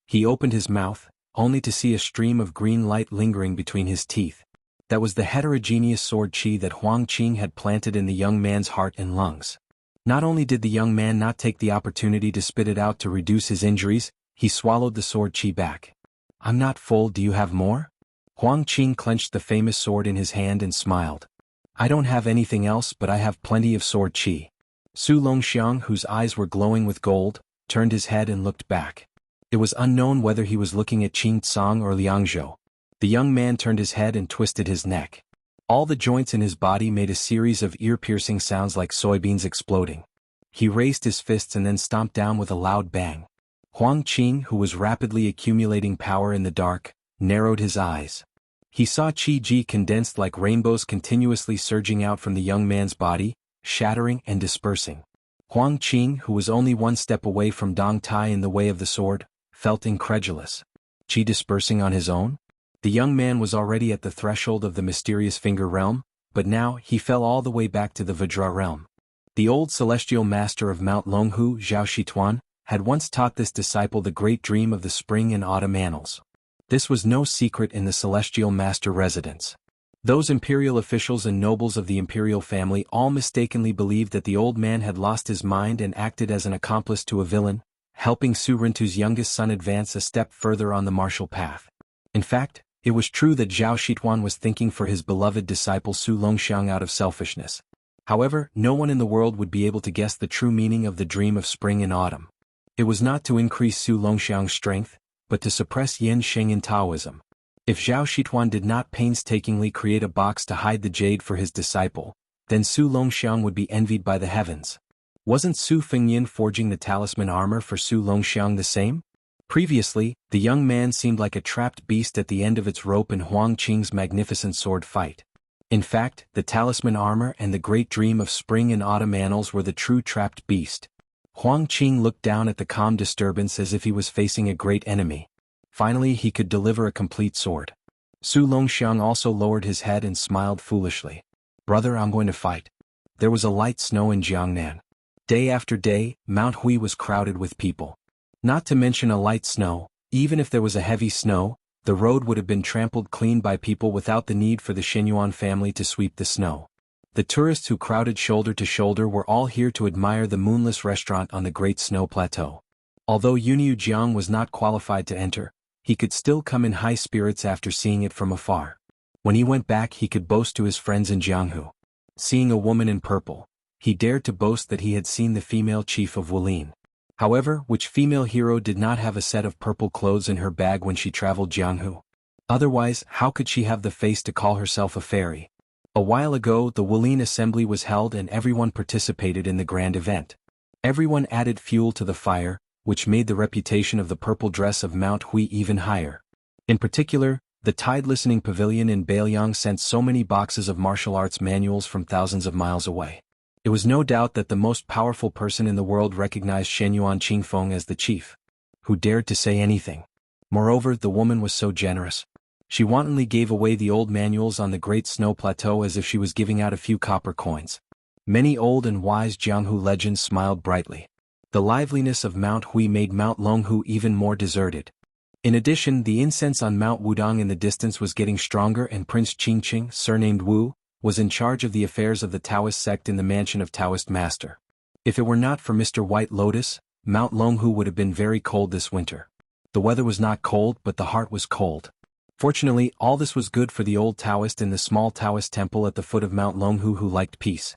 He opened his mouth, only to see a stream of green light lingering between his teeth. That was the heterogeneous sword qi that Huang Qing had planted in the young man's heart and lungs. Not only did the young man not take the opportunity to spit it out to reduce his injuries, he swallowed the sword qi back. I'm not full, do you have more? Huang Qing clenched the famous sword in his hand and smiled. I don't have anything else, but I have plenty of sword qi. Su Longxiang, whose eyes were glowing with gold, turned his head and looked back. It was unknown whether he was looking at Qing Tsang or Liangzhou. The young man turned his head and twisted his neck. All the joints in his body made a series of ear-piercing sounds like soybeans exploding. He raised his fists and then stomped down with a loud bang. Huang Qing, who was rapidly accumulating power in the dark, narrowed his eyes. He saw Qi Ji condensed like rainbows continuously surging out from the young man's body, shattering and dispersing. Huang Qing, who was only one step away from Dong Tai in the way of the sword, felt incredulous. Qi dispersing on his own? The young man was already at the threshold of the mysterious finger realm, but now he fell all the way back to the Vajra realm. The old celestial master of Mount Longhu, Zhao Shituan, had once taught this disciple the great dream of the spring and autumn annals. This was no secret in the celestial master residence. Those imperial officials and nobles of the imperial family all mistakenly believed that the old man had lost his mind and acted as an accomplice to a villain, helping Su Rintu's youngest son advance a step further on the martial path. In fact, it was true that Zhao Shituan was thinking for his beloved disciple Su Longxiang out of selfishness. However, no one in the world would be able to guess the true meaning of the dream of spring and autumn. It was not to increase Su Longxiang's strength, but to suppress Yin Sheng in Taoism. If Zhao Shituan did not painstakingly create a box to hide the jade for his disciple, then Su Longxiang would be envied by the heavens. Wasn't Su Fengyin forging the talisman armor for Su Longxiang the same? Previously, the young man seemed like a trapped beast at the end of its rope in Huang Qing's magnificent sword fight. In fact, the talisman armor and the great dream of spring and autumn annals were the true trapped beast. Huang Qing looked down at the calm disturbance as if he was facing a great enemy. Finally he could deliver a complete sword. Su Longxiang also lowered his head and smiled foolishly. Brother, I'm going to fight. There was a light snow in Jiangnan. Day after day, Mount Hui was crowded with people. Not to mention a light snow, even if there was a heavy snow, the road would have been trampled clean by people without the need for the Shenyuan family to sweep the snow. The tourists who crowded shoulder to shoulder were all here to admire the moonless restaurant on the Great Snow Plateau. Although Yunyu Jiang was not qualified to enter, he could still come in high spirits after seeing it from afar. When he went back he could boast to his friends in Jianghu. Seeing a woman in purple, he dared to boast that he had seen the female chief of Wulin. However, which female hero did not have a set of purple clothes in her bag when she traveled Jianghu? Otherwise, how could she have the face to call herself a fairy? A while ago the Wulin assembly was held and everyone participated in the grand event. Everyone added fuel to the fire, which made the reputation of the purple dress of Mount Hui even higher. In particular, the Tide Listening Pavilion in Beiliang sent so many boxes of martial arts manuals from thousands of miles away. It was no doubt that the most powerful person in the world recognized Shenyuan Qingfeng as the chief. Who dared to say anything? Moreover, the woman was so generous. She wantonly gave away the old manuals on the Great Snow Plateau as if she was giving out a few copper coins. Many old and wise Jianghu legends smiled brightly. The liveliness of Mount Hui made Mount Longhu even more deserted. In addition, the incense on Mount Wudong in the distance was getting stronger and Prince Qingqing, surnamed Wu, was in charge of the affairs of the Taoist sect in the mansion of Taoist Master. If it were not for Mr. White Lotus, Mount Longhu would have been very cold this winter. The weather was not cold, but the heart was cold. Fortunately, all this was good for the old Taoist in the small Taoist temple at the foot of Mount Longhu who liked peace.